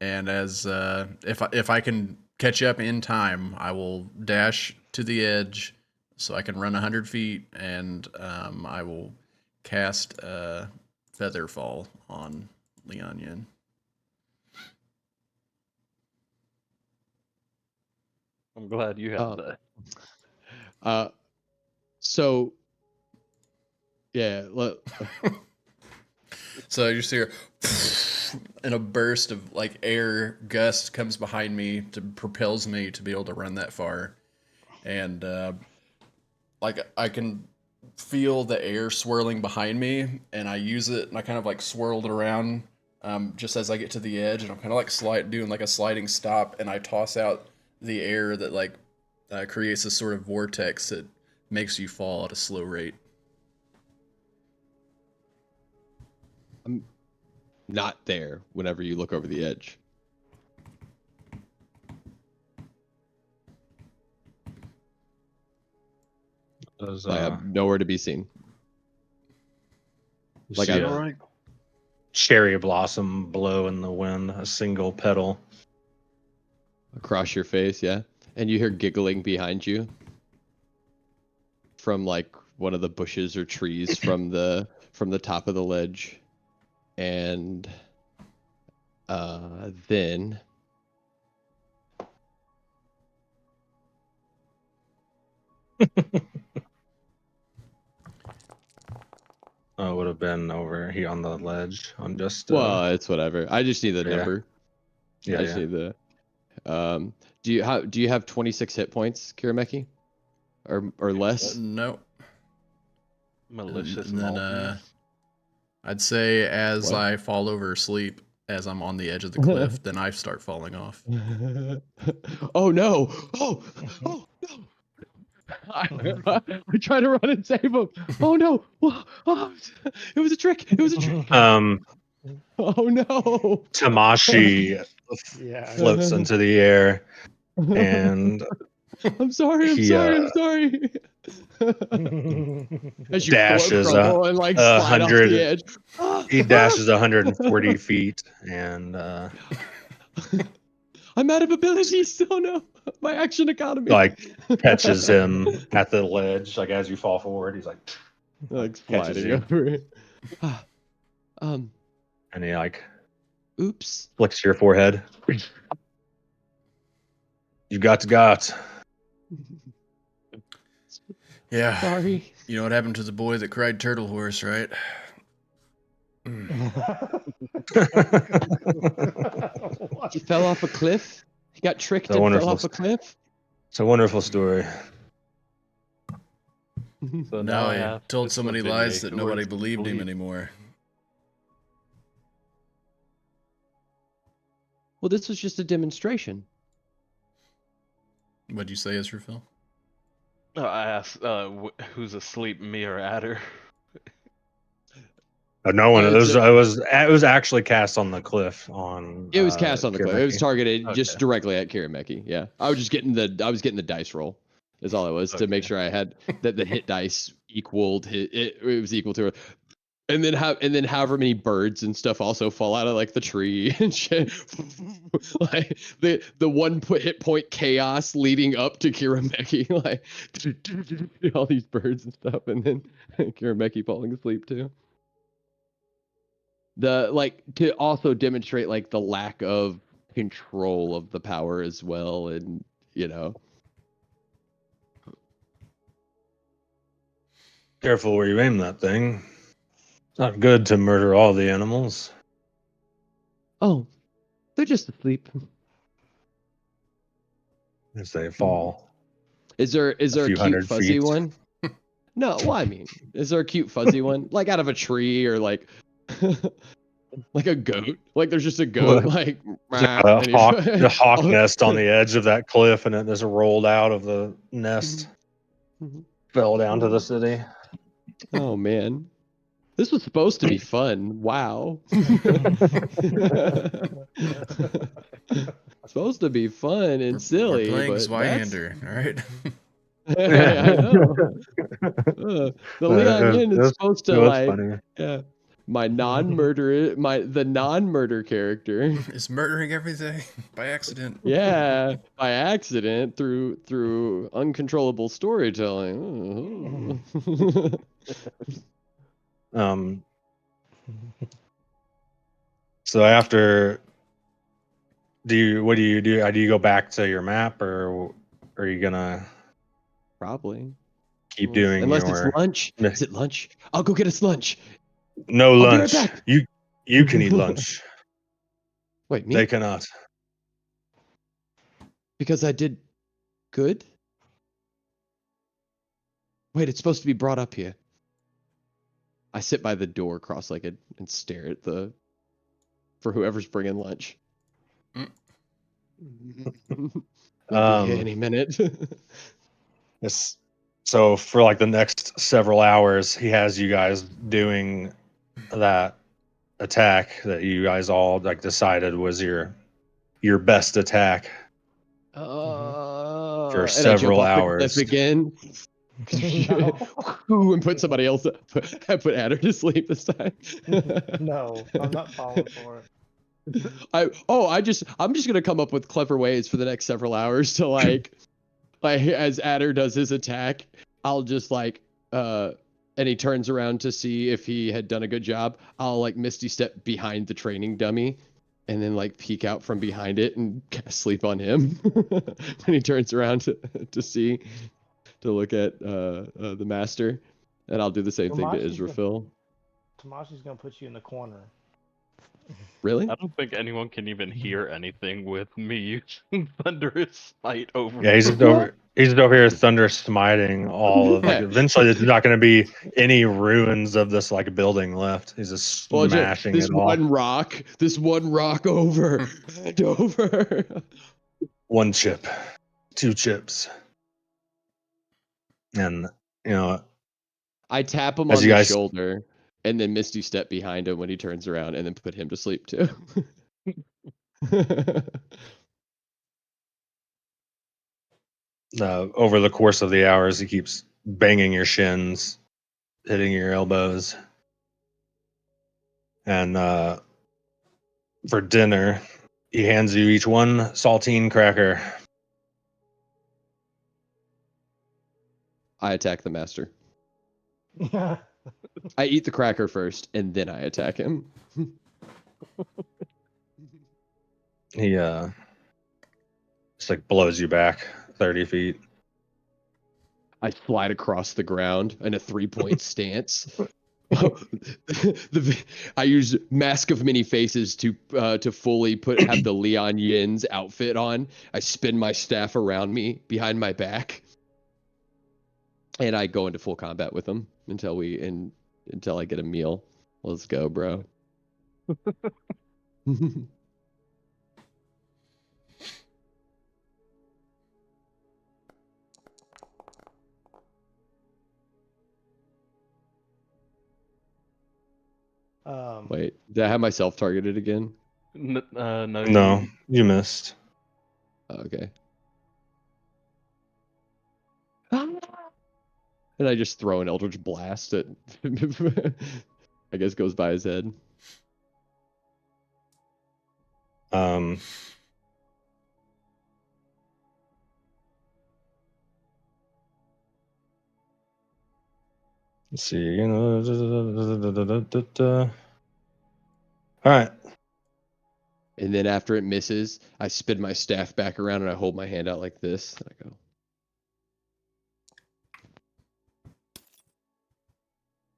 And as if I can catch up in time, I will dash to the edge so I can run 100 feet, and I will cast Feather Fall on Lian Yin. I'm glad you have that. So yeah, So you see her, and a burst of like air gust comes behind me to propels me to be able to run that far, and like I can feel the air swirling behind me, and I use it, and I kind of like swirl it around just as I get to the edge, and I'm kind of like doing like a sliding stop, and I toss out the air that like creates a sort of vortex that makes you fall at a slow rate. I'm not there whenever you look over the edge. Does, I have nowhere to be seen. you like see I- a cherry blossom blow in the wind, a single petal. Across your face, yeah. And you hear giggling behind you from like one of the bushes or trees from the top of the ledge. And then It would have been over here on the ledge on just well, it's whatever. I just need the yeah. number. Yeah, I just need the do you have 26 hit points, Kirameki? Or less? No. Malicious And then Maltese. I'd say as What? I fall over asleep, as I'm on the edge of the cliff, then I start falling off. Oh no! Oh no! I try to run and save him. Oh no! Oh, it was a trick! It was a trick! Oh no! Tamashi Yeah. floats into the air and I'm sorry. I'm he sorry. I'm sorry. As you dashes crumble and like a slide off the hundred. edge. He dashes 140 feet and I'm out of abilities. Oh no! My action economy. like catches him at the ledge. Like as you fall forward, he's like like catches sliding you. over it. And he like Oops. flicks your forehead. You got. Yeah. Sorry. You know what happened to the boy that cried turtle horse, right? He fell off a cliff. He got tricked So and fell wonderful. off a cliff. It's a wonderful story. So Now I I have told so many lies that nobody believed believed him anymore. Well, this was just a demonstration. What'd you say, Israfil? I asked who's asleep, me or Adder. No one. It It's was actually cast on the cliff. It was cast on the cliff. It was Kirameki. targeted just Okay. directly at Kirameki. Yeah, I was getting the dice roll. Is all it was to make Okay. sure I had that the hit dice equaled it was equal to it. And then however many birds and stuff also fall out of like the tree and shit. Like the hit point chaos leading up to Kirameki, like all these birds and stuff, and then Kirameki falling asleep too. The like to also demonstrate like the lack of control of the power as well, and you know. Careful where you aim that thing. It's not good to murder all the animals. Oh, they're just asleep. As they fall Is there a a few cute hundred fuzzy feet. one? No, well, I mean, is there a cute fuzzy one like out of a tree or like like a goat? Like there's just a goat What? like The and the hawk oh. nest on the edge of that cliff, and it just rolled out of the nest, fell down to the city. Oh man. This was supposed to be fun. Wow. Supposed to be fun and We're silly, playing but that's Zweihander, all right? I know. The Leon Yin is supposed It to was like, funny. yeah, the non-murder character. Is murdering everything by accident. Yeah, by accident through uncontrollable storytelling. Um, so after, what do you do? Do you go back to your map, or are you gonna Probably. keep doing Unless it's your lunch. Is it lunch? I'll go get us lunch. no I'll be right lunch? back. You can eat lunch. Wait, They me? cannot. Because I did good? Wait, it's supposed to be brought up here. I sit by the door cross-legged and stare at for whoever's bringing lunch. Mm. They'll be here Um, any minute. It's, so for like the next several hours, he has you guys doing that attack that you guys all like decided was your best attack for And I jump several off the cliff hours. again. No. Ooh, and put somebody else. I put Adder to sleep this time. No, I'm not falling for it. I'm just gonna come up with clever ways for the next several hours to like as Adder does his attack, I'll just and he turns around to see if he had done a good job. I'll like Misty step behind the training dummy and then like peek out from behind it and cast sleep on him when he turns around to look at the master. And I'll do the same thing to Israfil. Tamashi's gonna put you in the corner. Really? I don't think anyone can even hear anything with me using thunderous smite over. Yeah, he's just over here thunder smiting all of like. Eventually, there's not going to be any ruins of this like building left. He's just Well, smashing this it all. this one rock over and over. One chip, two chips, and you know, I tap him as on you the guys shoulder and then Misty step behind him when he turns around and then put him to sleep too. over the course of the hours, he keeps banging your shins, hitting your elbows, and for dinner, he hands you each one saltine cracker. I attack the master. I eat the cracker first and then I attack him. He just like blows you back 30 feet. I slide across the ground in a 3-point stance. I use Mask of Many Faces to fully have the Leon Yin's outfit on. I spin my staff around me behind my back, and I go into full combat with him until I get a meal. Let's go, bro. Wait, did I have myself targeted again? No, No, you missed. Okay. And I just throw an Eldritch Blast at I guess goes by his head. Let's see. All right. And then after it misses, I spin my staff back around and I hold my hand out like this. And I go,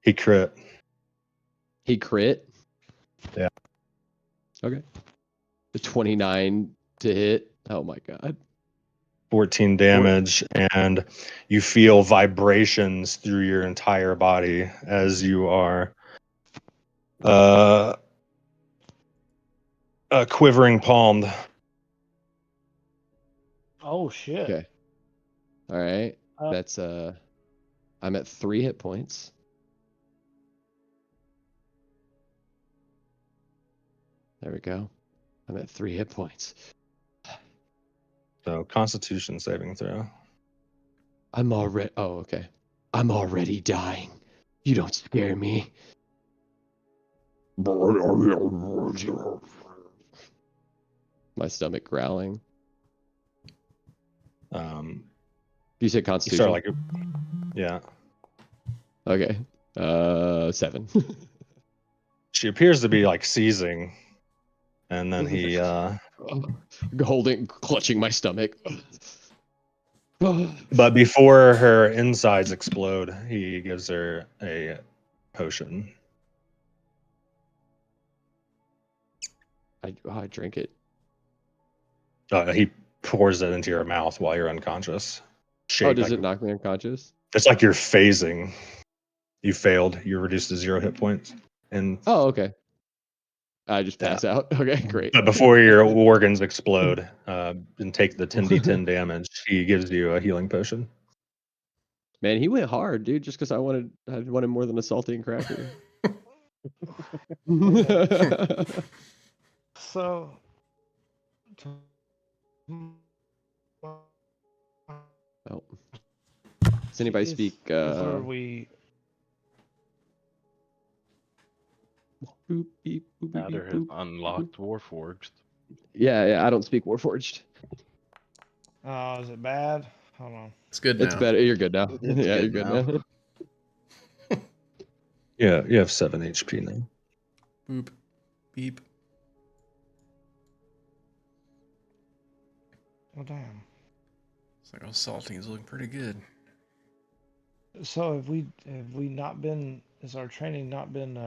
He crit. He crit? Yeah. Okay. The 29 to hit. Oh my god. 14 damage, and you feel vibrations through your entire body as you are quivering palmed. Oh shit. Okay. All right. Uh, That's I'm at 3 hit points. There we go. I'm at 3 hit points. So Constitution saving throw. I'm already. Oh, okay. I'm already dying. You don't scare me. My stomach growling. You said You Constitution. start like, yeah. Okay. 7. She appears to be like seizing, and then he Clutching my stomach. but before her insides explode, he gives her a potion. I drink it. He pours it into your mouth while you're unconscious. Oh, does it knock me unconscious? It's like you're phasing. You failed. You're reduced to 0 hit points. And Oh, okay. I just pass out. Okay, great. but before your organs explode and take the 10d10 damage, he gives you a healing potion. Man, he went hard, dude. Just because I wanted more than a saltine cracker. So. Oh. Does anybody speak? Where we? Boop, beep, boop, beep, Adder beep, has boop. unlocked Warforged. Yeah, I don't speak Warforged. Oh, is it bad? Hold on. It's good now. It's better. You're good now. It's Yeah, good you're good now. now. Yeah, you have 7 HP now. Boop. Beep. Oh damn. It's like, oh, saltines looking pretty good. So have we not been? Has our training not been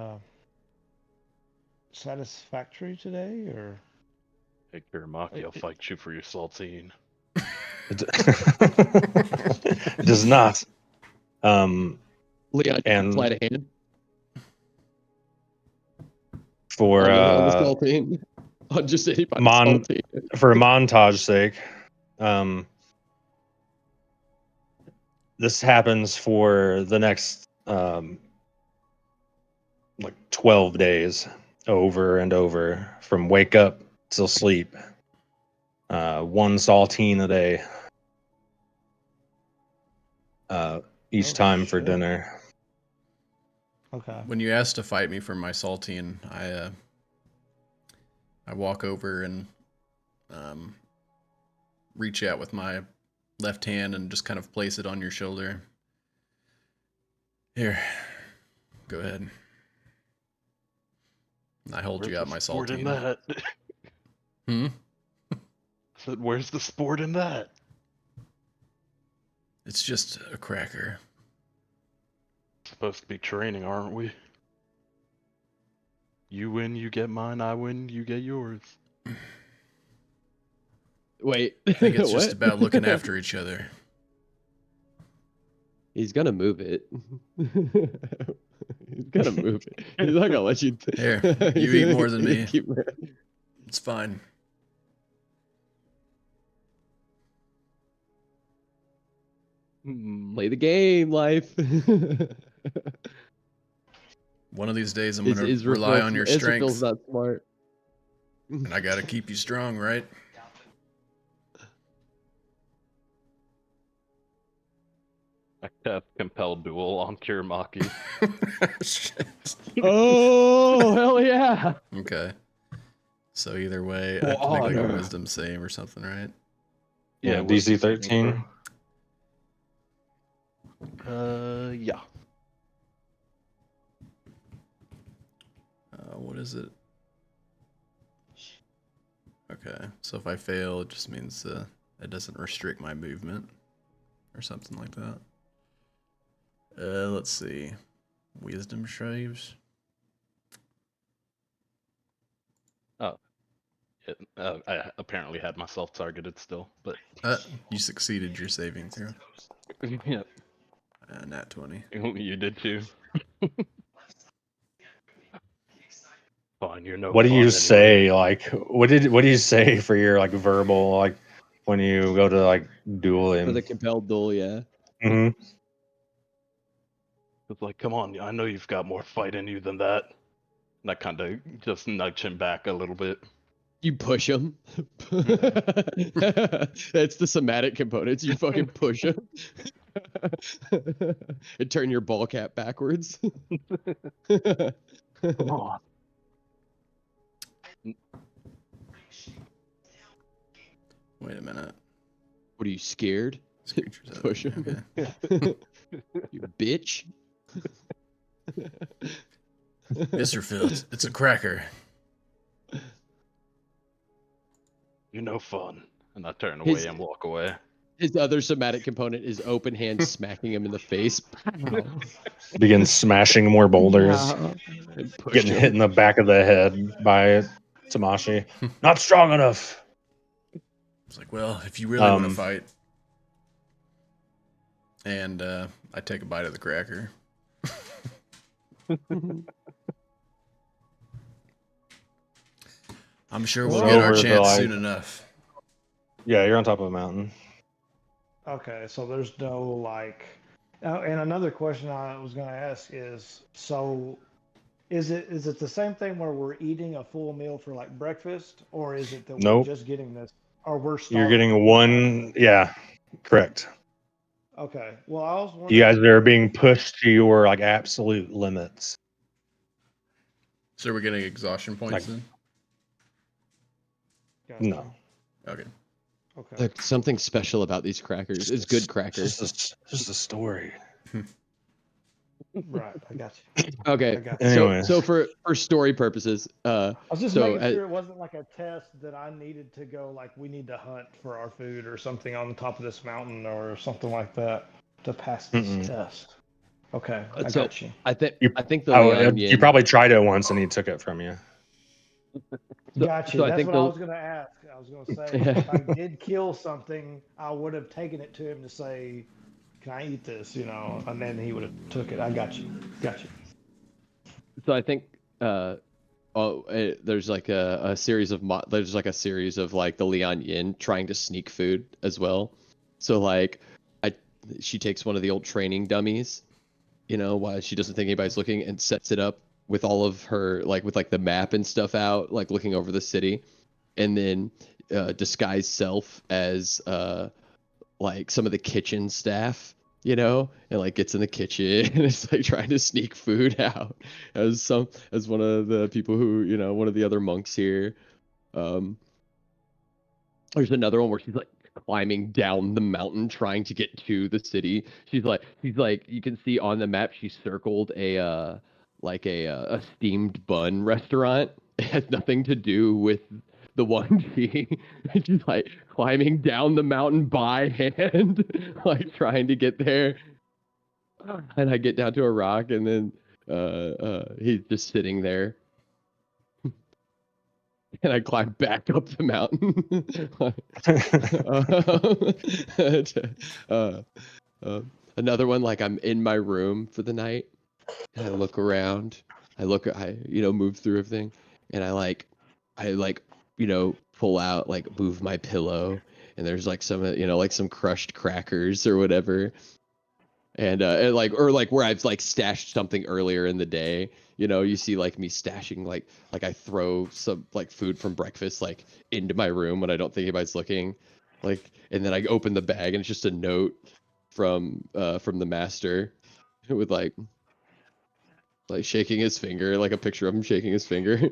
satisfactory today, or? Hey, Kiramaki, I'll fight you for your saltine. It does not. Leon, And slide a hand for on the saltine. On just anybody's saltine. for montage sake, this happens for the next like 12 days, over and over, from wake up till sleep. 1 saltine a day. Each Oh, time for shit. dinner. Okay. When you asked to fight me for my saltine, I walk over and reach out with my left hand and just kind of place it on your shoulder. Here, go ahead. And I hold Where's you out the my sport in saltine. that? Hmm? I said, where's the sport in that? It's just a cracker. Supposed to be training, aren't we? You win, you get mine. I win, you get yours. Wait. I think it's just What? about looking after each other. He's gonna move it. He's gonna move it. He's not gonna let you. Here, you eat more than me. Keep... It's fine. Play the game, life. One of these days, I'm going to Israel's rely on your strength. not smart. And I got to keep you strong, right? I cast Compel Duel on Kiramaki. Shit. Oh, hell yeah. Okay. So either way, I have to make like a wisdom save or something, right? Yeah, wisdom DC saving 13. throw. Yeah. What is it? Okay, so if I fail, it just means it doesn't restrict my movement or something like that. Let's see. Wisdom saves. I apparently had myself targeted still, but You succeeded your saving throw. yeah, Nat 20. you did too. Fine, you're no What do fun you anyway. say? Like, what do you say for your like verbal, like when you go to like duel For him? the compelled duel, yeah. Mhm. It's like, come on, I know you've got more fight in you than that. And I kind of just nudge him back a little bit. You push him. That's the somatic components. You fucking push him. And turn your ball cap backwards. Come on. Wait a minute. What are you scared? This creature's out. Push him. Okay. You bitch. Mr. Fields, it's a cracker. You're no fun. And I turn His- away and walk away. His other somatic component is open hand smacking him in the face. Begin smashing more boulders, And push getting hit in the back of the head by Tamashi. Not strong enough. It's like, well, if you really want to Um, fight. And I take a bite of the cracker. I'm sure we'll So get our over the, chance like- soon enough. Yeah, you're on top of a mountain. Okay, so there's no like. And another question I was going to ask is, so is it the same thing where we're eating a full meal for like breakfast, or is it that Nope. we're just getting this, or we're You're starving? getting one. Yeah, correct. Okay. Well, I was wondering. You guys are being pushed to your like absolute limits. So we're getting exhaustion points Like- then? Gotcha. No, Okay. Okay. Like, something special about these crackers. It's good crackers. Just a story. Right. I got you. Okay. I got you. Anyways. So for story purposes, I was just so making sure it wasn't like a test that I needed to go like we need to hunt for our food or something on the top of this mountain or something like that to pass this Mm-mm. test. Okay, I So- got you. I think the Oh, Leon you Yin. probably tried it once and he took it from you. Got you. so I That's think what the- I was going to ask. I was going to say if I did kill something, I would have taken it to him to say, "Can I eat this?" You know, and then he would have took it. I got you. Got you. So I think there's like a series of there's like a series of like the Leon Yin trying to sneak food as well. So like she takes one of the old training dummies, while she doesn't think anybody's looking, and sets it up with all of her like with like the map and stuff out, like looking over the city, and then disguise self as like some of the kitchen staff, and like gets in the kitchen and it's like trying to sneak food out as one of the people who, one of the other monks here. There's another one where she's like climbing down the mountain trying to get to the city. She's like you can see on the map she circled a steamed bun restaurant. It has nothing to do with the one she's like climbing down the mountain by hand, like trying to get there. And I get down to a rock, and then he's just sitting there. And I climb back up the mountain. Another one, like I'm in my room for the night, and I look around. I move through everything, and I pull out, like move my pillow, and there's like some, like some crushed crackers or whatever. And where I've like stashed something earlier in the day, you see like me stashing like I throw some like food from breakfast like into my room when I don't think anybody's looking, like, and then I open the bag and it's just a note from the master with like shaking his finger, like a picture of him shaking his finger.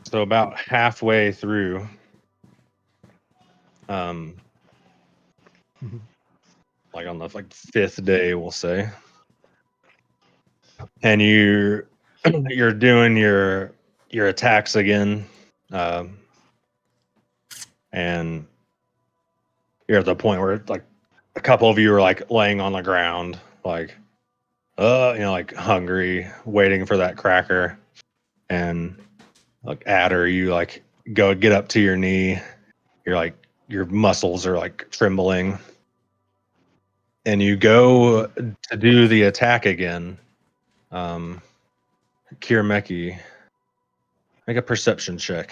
So about halfway through, like on the like fifth day, we'll say, and you're doing your attacks again, and you're at the point where like a couple of you are like laying on the ground, like like hungry, waiting for that cracker, and like Adder, you like go get up to your knee. You're like your muscles are like trembling, and you go to do the attack again. Kirameki, make a perception check.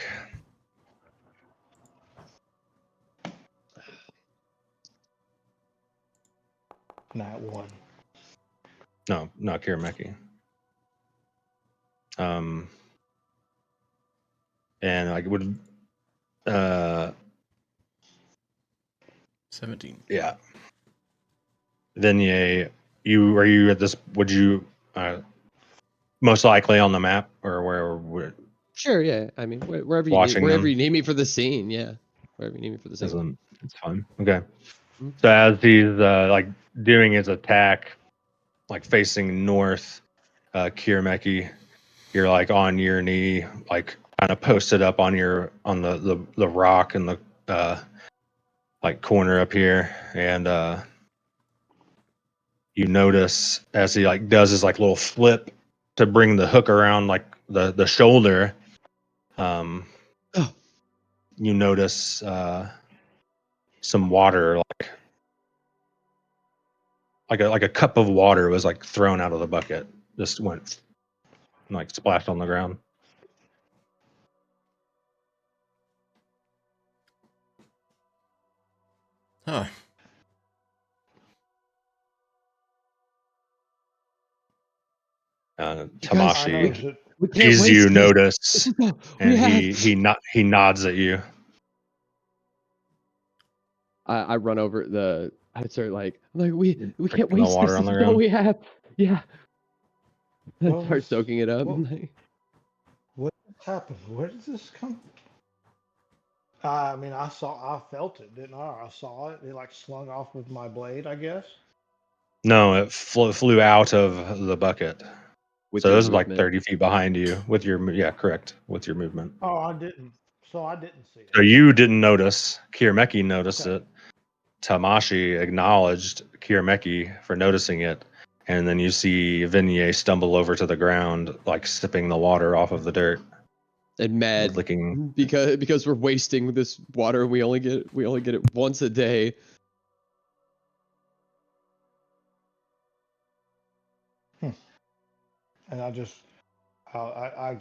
Not one. No, not Kirameki. And like would 17. yeah. Then are you at this? Would you most likely on the map or where would Sure, yeah. I mean, watching wherever them? you need me for the scene, yeah. Wherever you need me for the scene. It's fine. Okay. Mhm. So as he's like doing his attack, like facing north, Kirameki, you're like on your knee, like kind of posted up on the rock in the like corner up here, and you notice as he like does his like little flip to bring the hook around like the shoulder, um, Oh. you notice some water like a cup of water was like thrown out of the bucket, just went and, like splashed on the ground. Huh. You guys, I Tamashi noticed it. we can't sees waste you this. notice, We and have. he nods at you. I run over the. I start like we can't Drinking the waste this. water on This the is all ground. we have. Yeah. I What start was soaking it up. what happened? Where did this come? I mean, I felt it, didn't I? I saw it. It like slung off with my blade, I guess. No, it flew out of the bucket. With So your this is like movement. 30 feet behind you with your yeah, correct, with your movement. Oh, I didn't. So I didn't see So it. you didn't notice. Kirameki noticed Okay. it. Tamashi acknowledged Kirameki for noticing it, and then you see Vignye stumble over to the ground, like sipping the water off of the dirt, And mad licking. because we're wasting this water. We only get it once a day. And I just I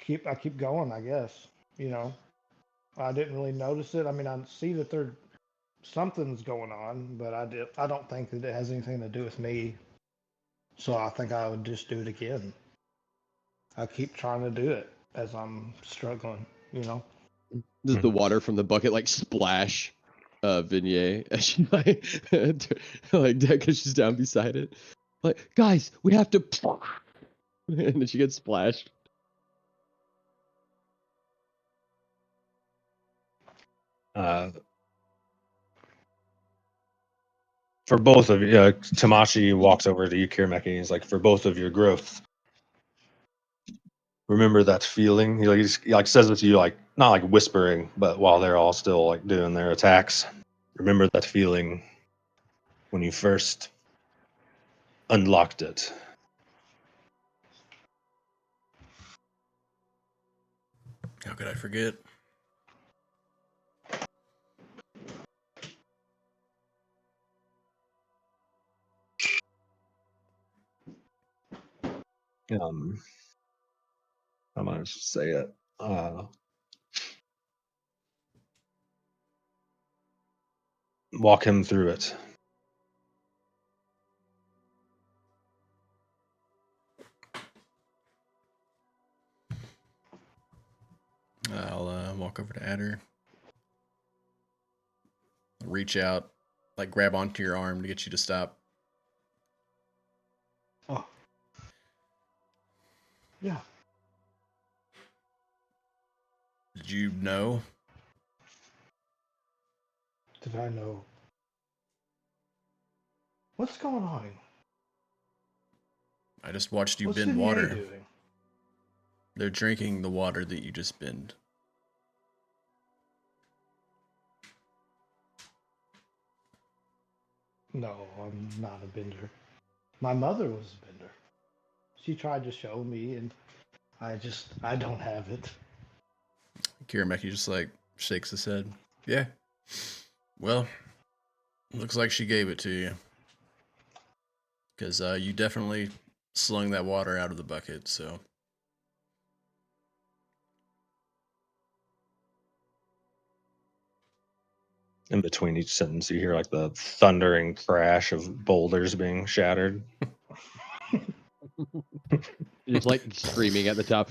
keep going, I guess. You know, I didn't really notice it. I mean, I see that there something's going on, but I don't think that it has anything to do with me. So I think I would just do it again. I keep trying to do it as I'm struggling, you know. Does the water from the bucket like splash Vignette as she like like because she's down beside it? Like, guys, we have to and then she gets splashed. Uh, for both of you, Tamashi walks over to you, Kirameki, and he's like, for both of your growth, remember that feeling? He like says it to you, like not like whispering, but while they're all still like doing their attacks. Remember that feeling when you first unlocked it. How could I forget? Um, I'm gonna say it. Walk him through it. I'll walk over to Adder, reach out, like grab onto your arm to get you to stop. Oh, yeah. Did you know? Did I know? What's going on? I just watched you What's bend Vignette water. doing? They're drinking the water that you just bend. No, I'm not a bender. My mother was a bender. She tried to show me, and I don't have it. Kirameki just like shakes his head. Yeah. Well, looks like she gave it to you. Because you definitely slung that water out of the bucket, so. In between each sentence, you hear like the thundering crash of boulders being shattered. Just like screaming at the top.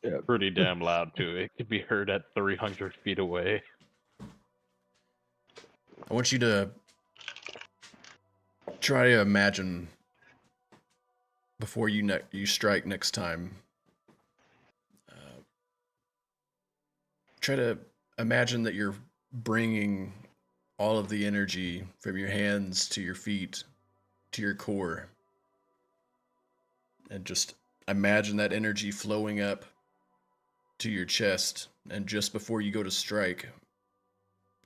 Yeah. Pretty damn loud too. It could be heard at 300 feet away. I want you to try to imagine before you strike next time. Try to imagine that you're bringing all of the energy from your hands to your feet to your core, and just imagine that energy flowing up to your chest, and just before you go to strike,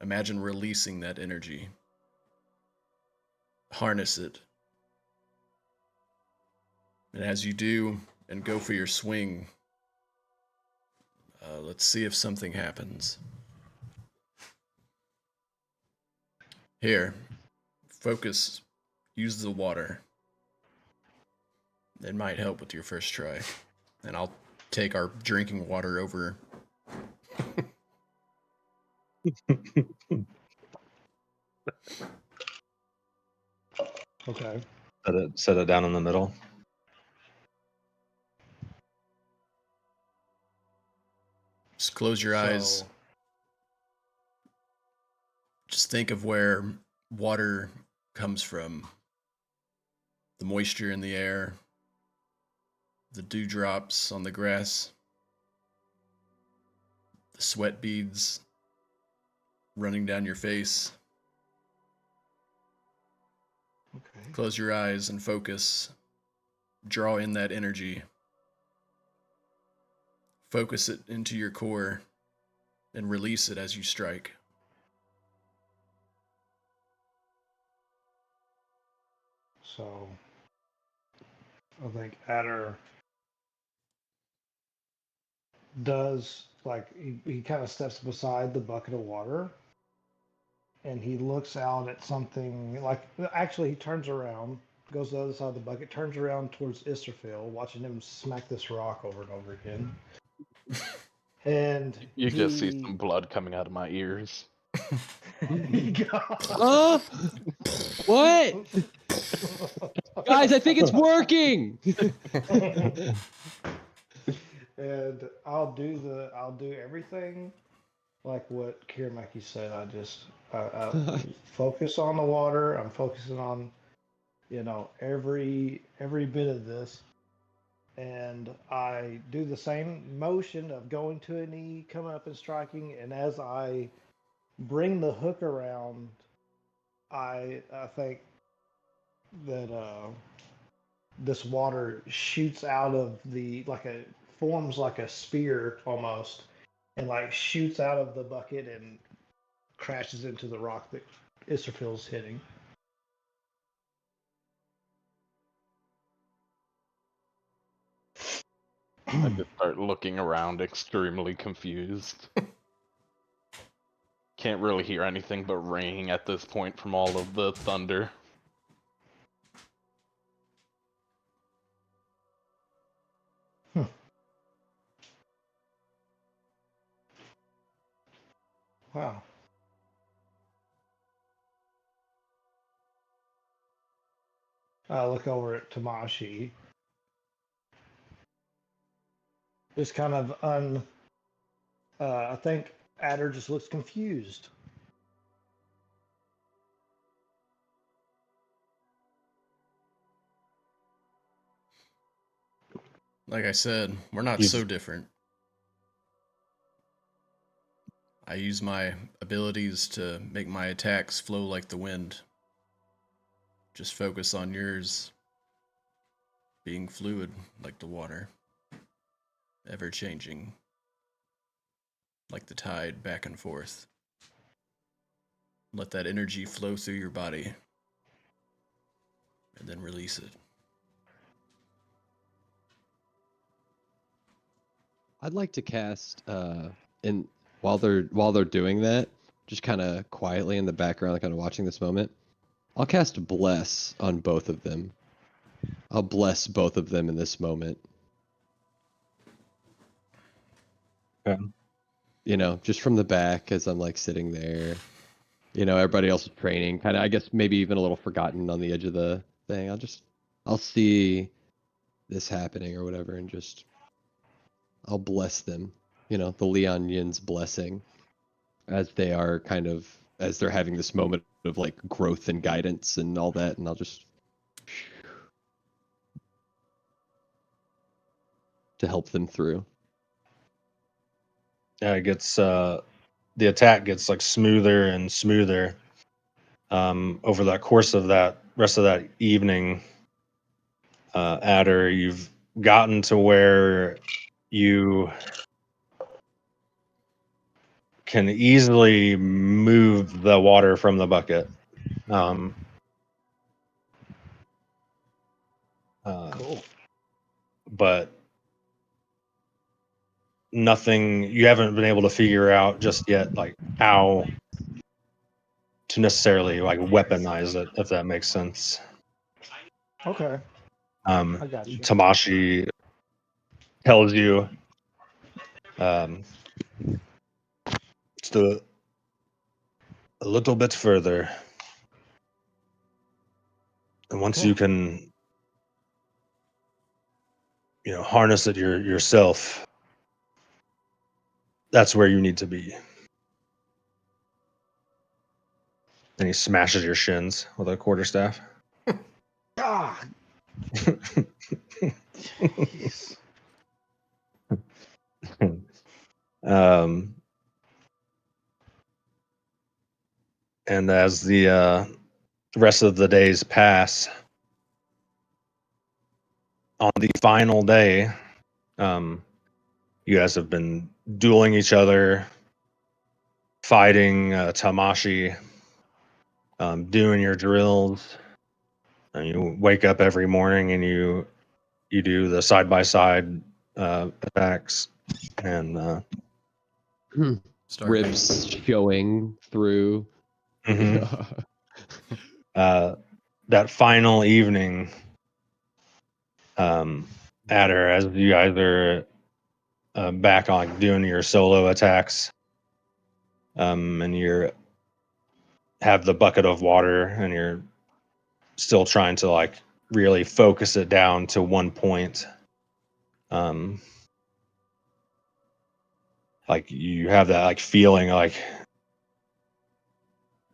imagine releasing that energy. Harness it. And as you do and go for your swing, let's see if something happens. Here, focus. Use the water. It might help with your first try. And I'll take our drinking water over. Okay. Set it down in the middle. Just close your eyes. So, Just think of where water comes from. The moisture in the air, the dewdrops on the grass, the sweat beads running down your face. okay. Close your eyes and focus. Draw in that energy. Focus it into your core and release it as you strike. So, I think Adder does, like, he kind of steps beside the bucket of water and he looks out at something. Like, actually, he turns around, goes to the other side of the bucket, turns around towards Isterfield, watching him smack this rock over and over again. And You just see some blood coming out of my ears. What? Guys, I think it's working. And I'll do everything like what Kiramaki said. I focus on the water. I'm focusing on, every bit of this. And I do the same motion of going to a knee, coming up and striking. And as I bring the hook around, I think that this water shoots out of forms like a spear almost, and like shoots out of the bucket and crashes into the rock that Israfil's hitting. I just start looking around, extremely confused. Can't really hear anything but rain at this point from all of the thunder. Wow. I look over at Tamashi. Just kind of I think Adder just looks confused. Like I said, we're not You've- so different. I use my abilities to make my attacks flow like the wind. Just focus on yours being fluid like the water, ever changing like the tide back and forth. Let that energy flow through your body and then release it. I'd like to cast and while they're doing that, just kind of quietly in the background, kind of watching this moment. I'll cast bless on both of them. I'll bless both of them in this moment. Okay. You know, just from the back as I'm like sitting there. You know, everybody else is training, kind of, I guess maybe even a little forgotten on the edge of the thing. I'll see this happening or whatever, and just I'll bless them. You know, the Leon Yin's blessing as they are as they're having this moment of like growth and guidance and all that, and I'll just to help them through. Yeah, it gets the attack gets like smoother and smoother over that course of that rest of that evening. Adder, you've gotten to where you can easily move the water from the bucket. Cool. But nothing, you haven't been able to figure out just yet, like how to necessarily like weaponize it, if that makes sense. Okay. I got you. Tamashi tells you just a little bit further, and once Okay. you can, you know, harness it yourself, that's where you need to be. And he smashes your shins with a quarterstaff. Ah. Jeez. And as the rest of the days pass, on the final day, you guys have been dueling each other, fighting Tamashi, doing your drills. And you wake up every morning and you do the side by side attacks, and Start Ribs showing through. that final evening, Adder, as you guys are back on doing your solo attacks, and you're have the bucket of water, and you're still trying to like really focus it down to one point. Like you have that like feeling like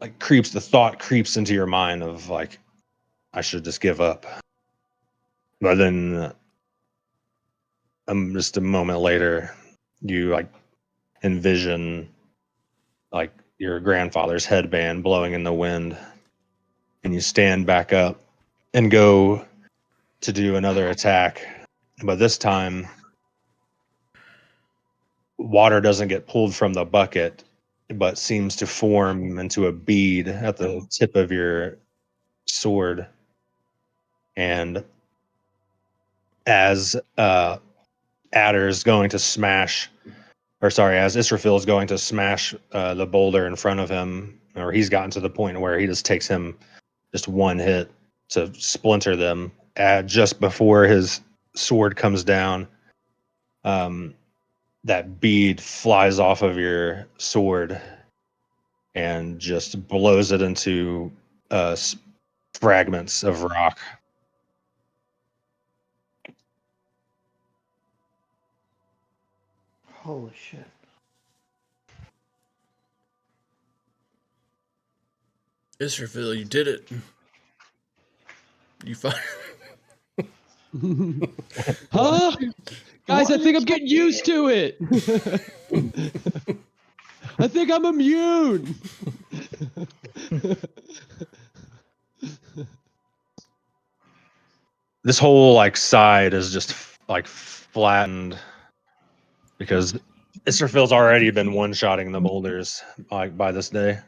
the thought creeps into your mind of like, I should just give up. But then just a moment later, you like envision like your grandfather's headband blowing in the wind, and you stand back up and go to do another attack. But this time, water doesn't get pulled from the bucket, but seems to form into a bead at the tip of your sword. And as Adder's going to smash, or sorry, as Israfil is going to smash the boulder in front of him, or he's gotten to the point where he just takes him just one hit to splinter them. Just before his sword comes down, that bead flies off of your sword and just blows it into fragments of rock. Holy shit. Israfil, you did it. You fired. Huh? Guys, I think I'm getting used to it. I think I'm immune. This whole like side is just like flattened because Israfil's already been one-shotting the boulders like by this day.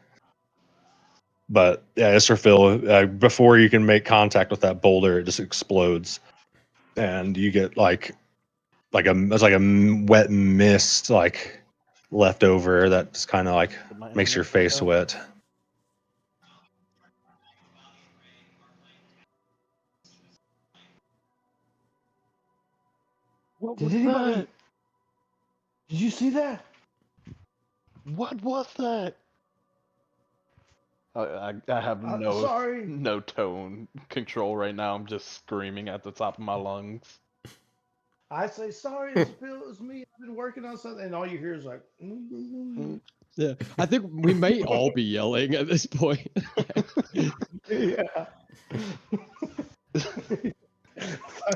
But yeah, Israfil, before you can make contact with that boulder, it just explodes, and you get like a wet mist like left over that just kind of like Did my makes your internet face go? wet. What Did was anybody? that? Did you see that? What was that? I have Sorry. no tone control right now. I'm just screaming at the top of my lungs. I say sorry. It's Phil. It was me. I've been working on something, and all you hear is like. Yeah, I think we may all be yelling at this point. Yeah.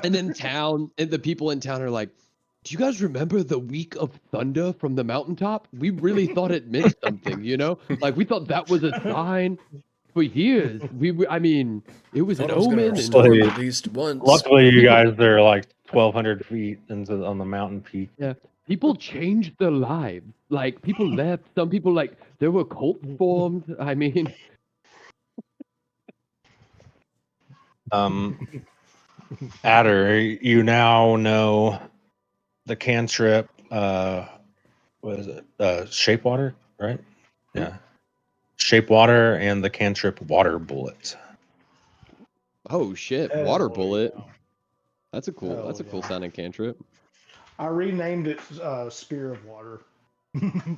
And in town, and the people in town are like, "Do you guys remember the week of thunder from the mountaintop? We really thought it meant something, you know? Like we thought that was a sign for years. I mean, it was Thought an it was gonna omen." And storm Luckily- at least once. Luckily, you People- guys are like 1,200 feet on the mountain peak. yeah, people changed their lives. Like people left. Some people like there were cults formed. I mean, Adder, you now know the cantrip. What is it? Shape water, right? Yeah, shape water and the cantrip water bullet. oh shit, Hell water yeah. bullet. That's a cool. Hell That's a cool yeah. sounding cantrip. I renamed it Spear of Water.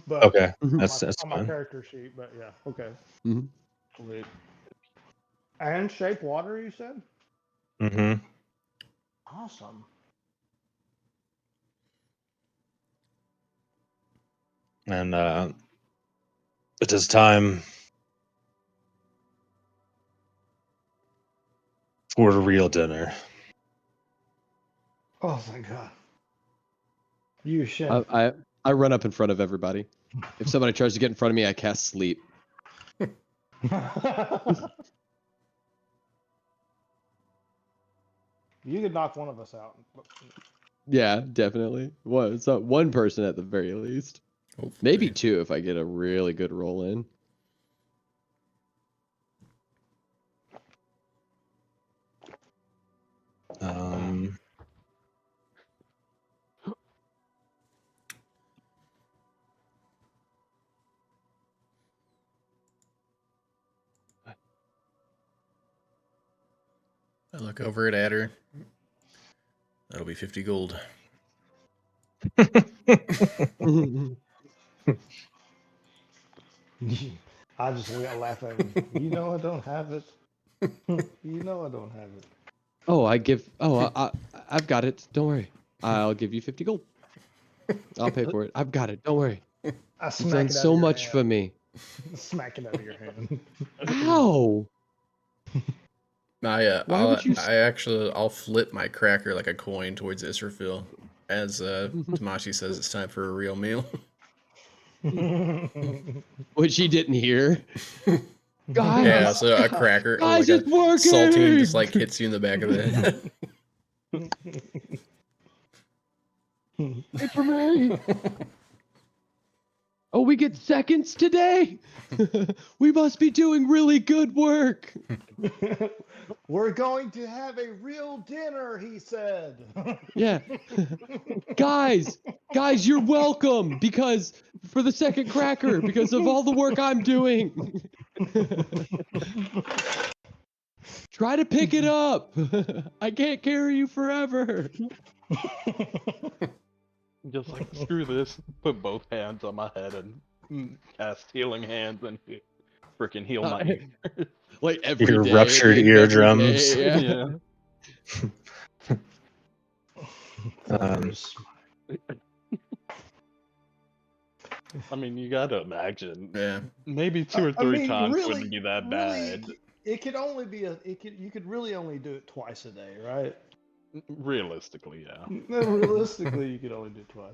But Okay, Mhm. that's on my fine. character sheet, but yeah, okay. Mhm. Sweet. And shape water, you said? Mm-hmm. Awesome. And it is time for a real dinner. Oh, thank God. You should. I run up in front of everybody. If somebody tries to get in front of me, I cast sleep. You could knock one of us out. Yeah, definitely. One person at the very least. Hopefully. Maybe two if I get a really good roll in. I look over at Adder. That'll be 50 gold. I just laugh at him. You know I don't have it. You know I don't have it. Oh, I've got it. Don't worry. I'll give you 50 gold. I'll pay for it. I've got it. Don't worry. I You've smack done it out so of your much hand. for me. Smack it out of your hand. Ow! Why would you? I'll flip my cracker like a coin towards Israfil as Tamashi says it's time for a real meal. Which he didn't hear. Guys, Yeah, so a cracker, guys, like it's a working! saltine, just like hits you in the back of the head. Wait for me. Oh, we get seconds today? We must be doing really good work. We're going to have a real dinner, he said. Yeah. Guys, you're welcome because for the second cracker, because of all the work I'm doing. Try to pick it up. I can't carry you forever. Just like, screw this. Put both hands on my head and cast healing hands and freaking heal my ear. Like every Your day, at ruptured the end of every eardrums. day, yeah. I mean, you gotta imagine. Yeah. Maybe two or I three mean, times really, wouldn't be that bad. It could only be you could really only do it twice a day, right? Realistically, yeah. Realistically, you could only do it twice.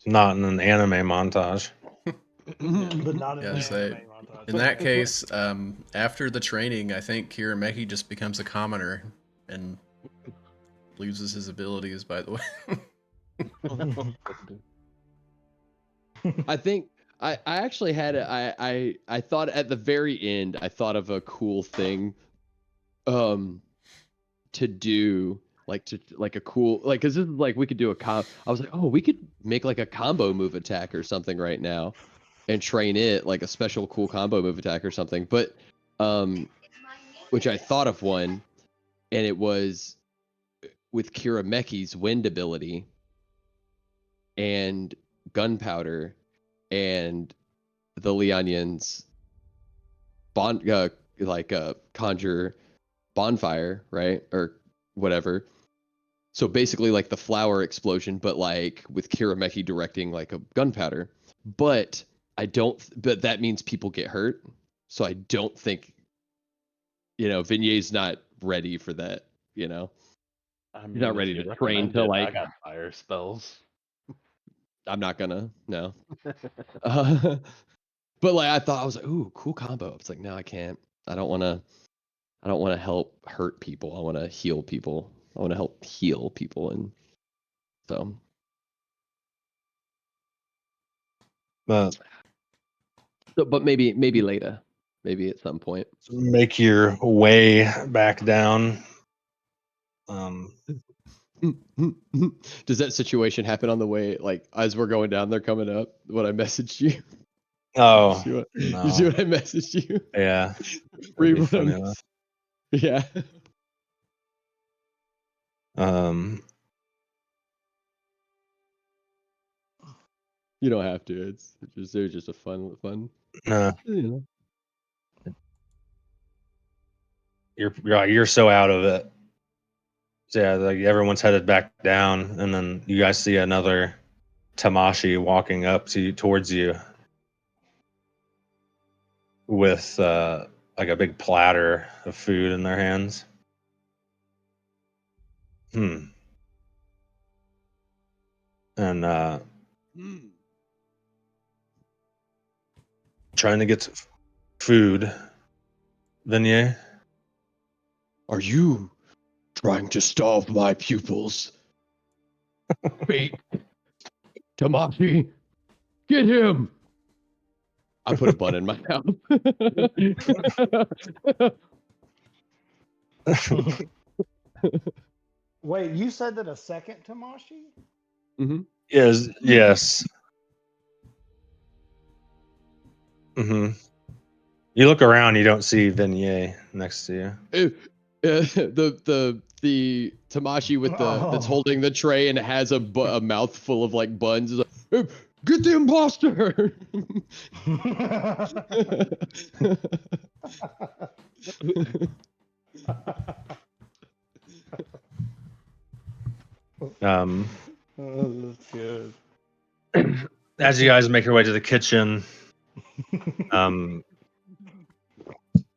Not in an anime montage. But not in Yeah, an say, anime montage. in that case, after the training, I think Kirameki just becomes a commoner and loses his abilities, by the way. I think I actually had I thought at the very end I thought of a cool thing to do like a cool like because this is like we could do I was like, oh, we could make like a combo move attack or something right now and train it like a special cool combo move attack or something. But which I thought of one, and it was with Kirameki's wind ability and gunpowder and the Lianyans conjure bonfire, right? Or whatever. So basically like the flower explosion, but like with Kirameki directing like a gunpowder. But but that means people get hurt. So I don't think, Vignier's not ready for that, I He's not mean, if ready you to train recommend to it, I like, got fire spells. I'm not gonna, no. Uh, but like I was like, ooh, cool combo. It's like, no, I can't. I don't wanna help hurt people. I wanna heal people. I wanna help heal people. And so But but maybe later. Maybe at some point. make your way back down. Does that situation happen on the way, like as we're going down there coming up? When I messaged you, Oh you see no, what I messaged you? yeah, Read that'd be what I funny though. Yeah. You don't have to. It was just a fun. No, You know. you're so out of it. So yeah, like everyone's headed back down, and then you guys see another Tamashi walking up towards you with like a big platter of food in their hands. And trying to get food. Vignette? Are you trying to starve my pupils? Wait, Tamashi, get him! I put a bun in my mouth. Wait, you said that a second Tamashi? Mm-hmm. Yes. Mm-hmm. You look around, you don't see Vignette next to you. The Tamashi with that's holding the tray and has a mouthful of like buns is like, "Hey, get the imposter!" Um, That's good. as you guys make your way to the kitchen,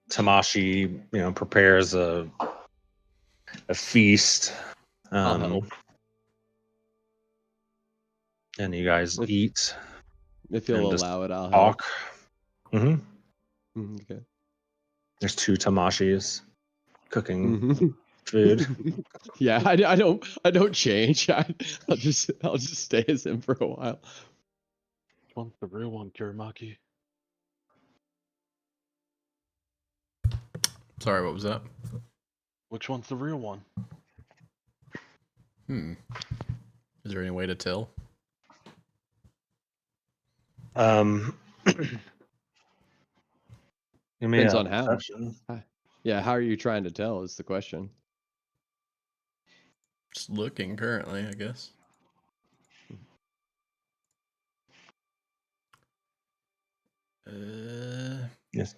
Tamashi, prepares a feast. I'll help. And you guys eat. If you'll and just allow it, I'll talk. help. Mm-hmm. Okay. There's 2 Tamashis cooking Mm-hmm. food. Yeah, I don't change. I'll just stay as him for a while. Which one's the real one, Kiramaki? Sorry, what was that? Which one's the real one? Is there any way to tell? Depends on how. Yeah, how are you trying to tell is the question. Just looking currently, I guess. Yes.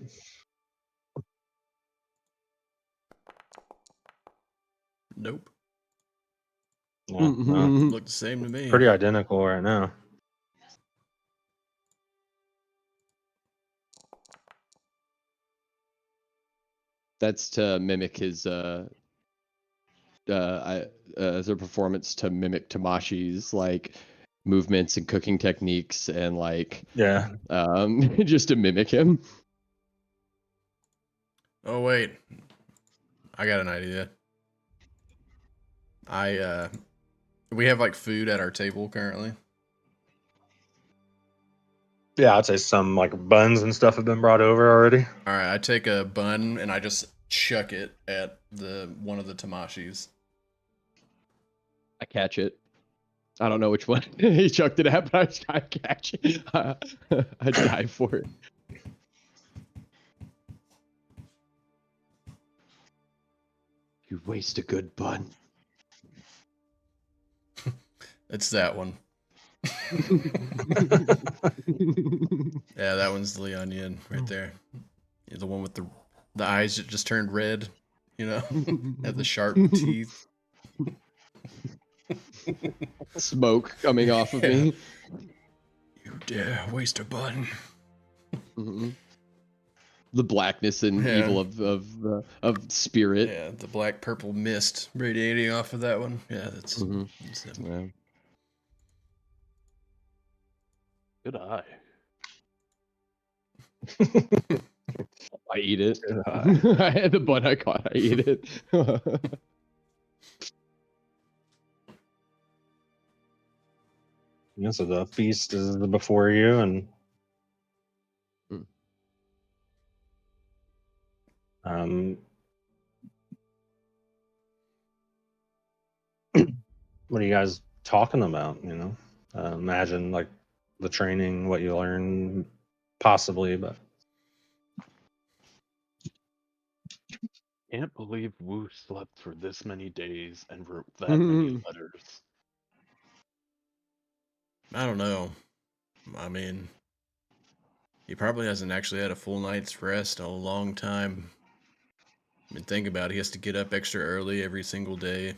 Nope. Yeah, no. Look the same to me. Pretty identical right now. That's to mimic his as a performance to mimic Tamashi's like movements and cooking techniques and like just to mimic him. Oh wait, I got an idea. We have like food at our table currently. Yeah, I'd say some like buns and stuff have been brought over already. All right, I take a bun and I just chuck it at one of the tamashis. I catch it. I don't know which one he chucked it at, but I catch it. I dive for it. You waste a good bun. It's that one. Yeah, that one's the Leonian right there. The one with the eyes that just turned red, you know, had the sharp teeth. Smoke coming off of me. You dare waste a bun? Mhm. The blackness and Yeah. evil of spirit. Yeah, the black purple mist radiating off of that one. Yeah, that's him. Yeah. Good eye. I eat it. I had the bun I caught. I eat it. Yeah, so the feast is before you, and Mm. um, what are you guys talking about? You know, imagine like the training, what you learn, possibly, but Can't believe Wu slept for this many days and wrote that many letters. I don't know. I mean, he probably hasn't actually had a full night's rest in a long time. I mean, think about it. He has to get up extra early every single day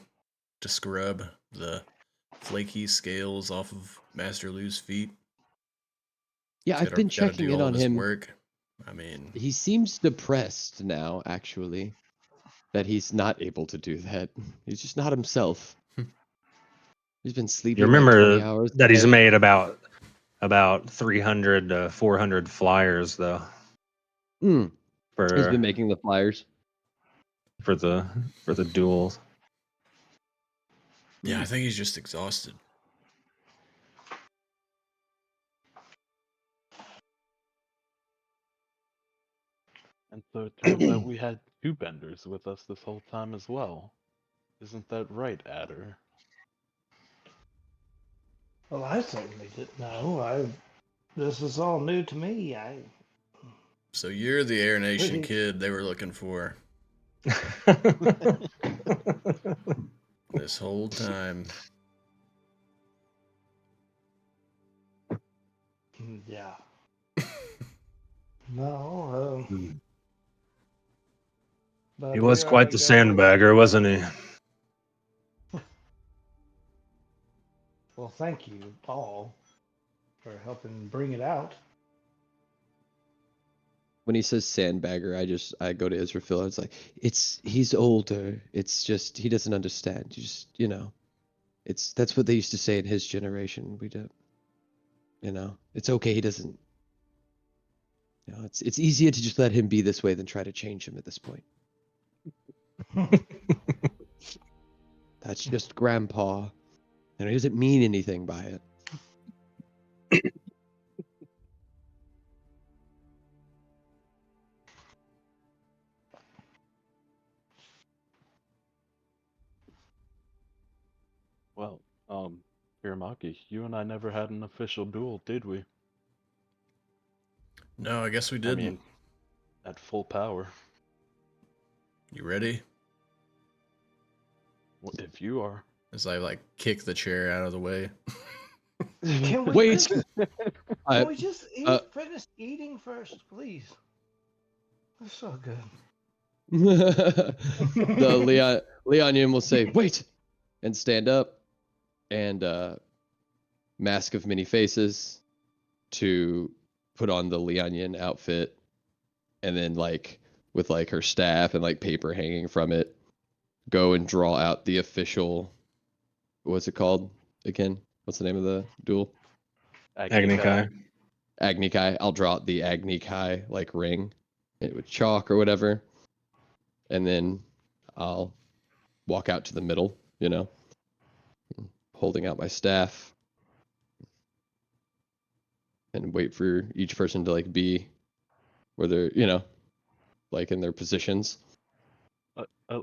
to scrub the flaky scales off of Master Lu's feet. Yeah, I've been Gotta checking do in all on of his him. work. I mean, He seems depressed now, actually, that he's not able to do that. He's just not himself. He's been you sleeping like 20 remember hours that a he's day. made about 300 to 400 flyers though He's for been making the flyers. for the duels. yeah, I think he's just exhausted. And so it turns out we had two benders with us this whole time as well. Isn't that right, Adder? Well, I certainly didn't know. This is all new to me. So you're the Air Nation Pretty- kid they were looking for this whole time. Yeah. No. But He was here I quite the go. sandbagger, wasn't he? Well, thank you all for helping bring it out. When he says sandbagger, I go to Israfil. It's like he's older. It's just he doesn't understand. That's what they used to say in his generation. We don't, it's okay. He doesn't. It's easier to just let him be this way than try to change him at this point. That's just grandpa, and he doesn't mean anything by it. Well, Hiramaki, you and I never had an official duel, did we? No, I guess we I didn't. mean, at full power. You ready? If you are. As I like kick the chair out of the way. Can we Wait. Just, I- can we just finish eating first, please? That's so good. the Leonian will say, "Wait," and stand up, and mask of many faces to put on the Leonian outfit, and then with her staff and paper hanging from it, go and draw out the official. What's it called again? What's the name of the duel? Agni Kai. Agni Kai. I'll draw out the Agni Kai ring, with chalk or whatever, and then I'll walk out to the middle, holding out my staff. and wait for each person to like be where they're, you know, like in their positions.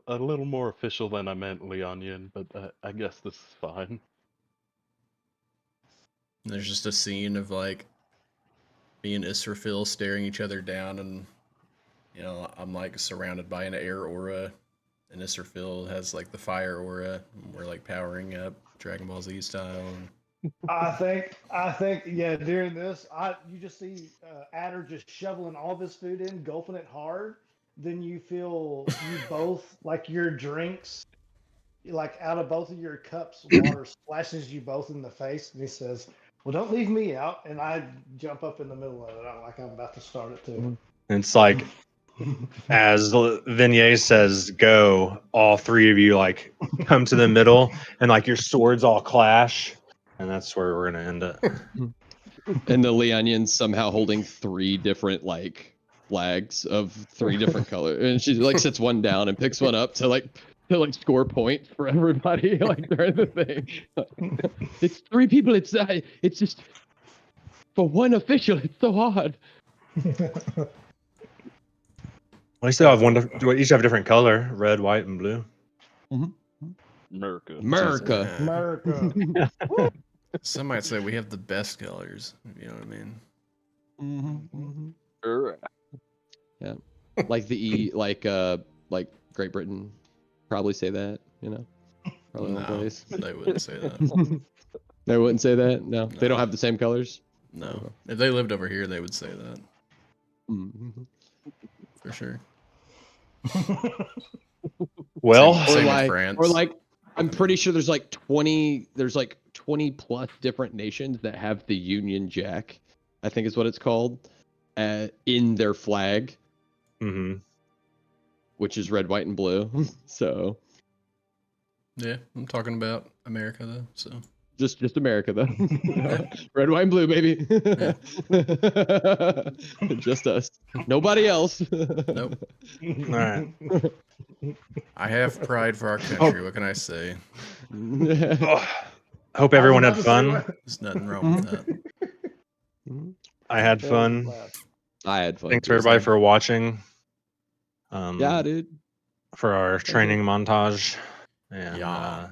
A little more official than I meant, Leonian, but I guess this is fine. And there's just a scene of like me and Israfil staring each other down, and you know I'm like surrounded by an air aura, and Israfil has like the fire aura. And we're like powering up Dragon Ball Z style. And I think, yeah. During this, you just see Adder just shoveling all this food in, gulping it hard. Then you feel you both like your drinks, like out of both of your cups, water splashes you both in the face, and he says, "Well, don't leave me out." And I jump up in the middle of it, like I'm about to start it too. And it's like as Vignette says, "Go!" All three of you like come to the middle, and like your swords all clash, and that's where we're gonna end it. And the Leonion's somehow holding 3 different like flags of 3 different colors, and she like sits one down and picks one up to like score points for everybody like during the thing. It's 3 people. It's just for one official. It's so hard. Well, you still have one. You each have a different color: red, white, and blue. America. America. America. some might say we have the best colors. You know what I mean? Yeah, like the like Great Britain probably say that, you know. Probably one No, place. they wouldn't say that. They wouldn't say that. No, they don't have the same colors. No, if they lived over here, they would say that Mhm. for sure. Well, Same with like, France. or like, I'm pretty sure there's like 20 plus different nations that have the Union Jack, I think is what it's called, in their flag, hmm which is red, white, and blue. So Yeah, I'm talking about America though. So just America though. Red, white, and blue, baby. Just us. Nobody else. nope. all right. I have pride for our country. What can I say? Oh, hope everyone had fun. There's nothing wrong with that. I had fun. I had fun. Thanks too, everybody Sam. for watching. Yeah, dude. For our training montage. And Yeah.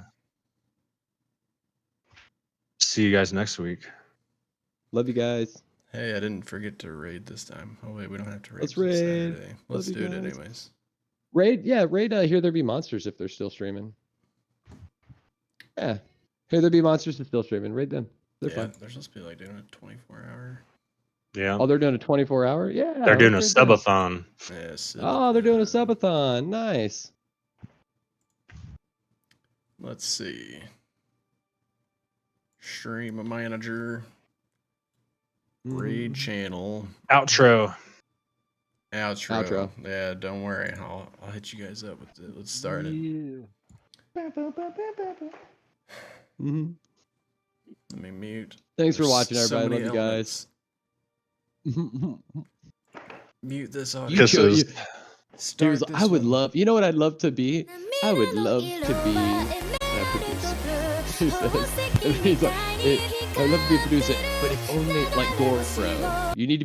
see you guys next week. Love you guys. Hey, I didn't forget to raid this time. Oh wait, we don't have to raid. Let's till raid. Saturday. Let's Love you do it guys. anyways. Raid, Here There Be Monsters if they're still streaming. Yeah. Here There Be Monsters is still streaming. Raid them. They're Yeah, fun. they're supposed to be like doing a 24-hour. Yeah. Oh, they're doing a 24-hour? Yeah. They're doing a let's raid them. subathon. Yes. Oh, they're doing a subathon. Nice. Let's see. Stream manager. Raid channel. Outro. Outro. Yeah, don't worry. I'll hit you guys up with it. Let's start it. Mhm. Let me mute. Thanks for There's watching, so everybody. many Love you guys. Mute this audio. You chose- Kisses. He Start was, this I would one. love, you know what I'd love to be? I would love to be a producer. He says, and he's like, I'd love to be a producer, but if only like Gore Bro. You need to be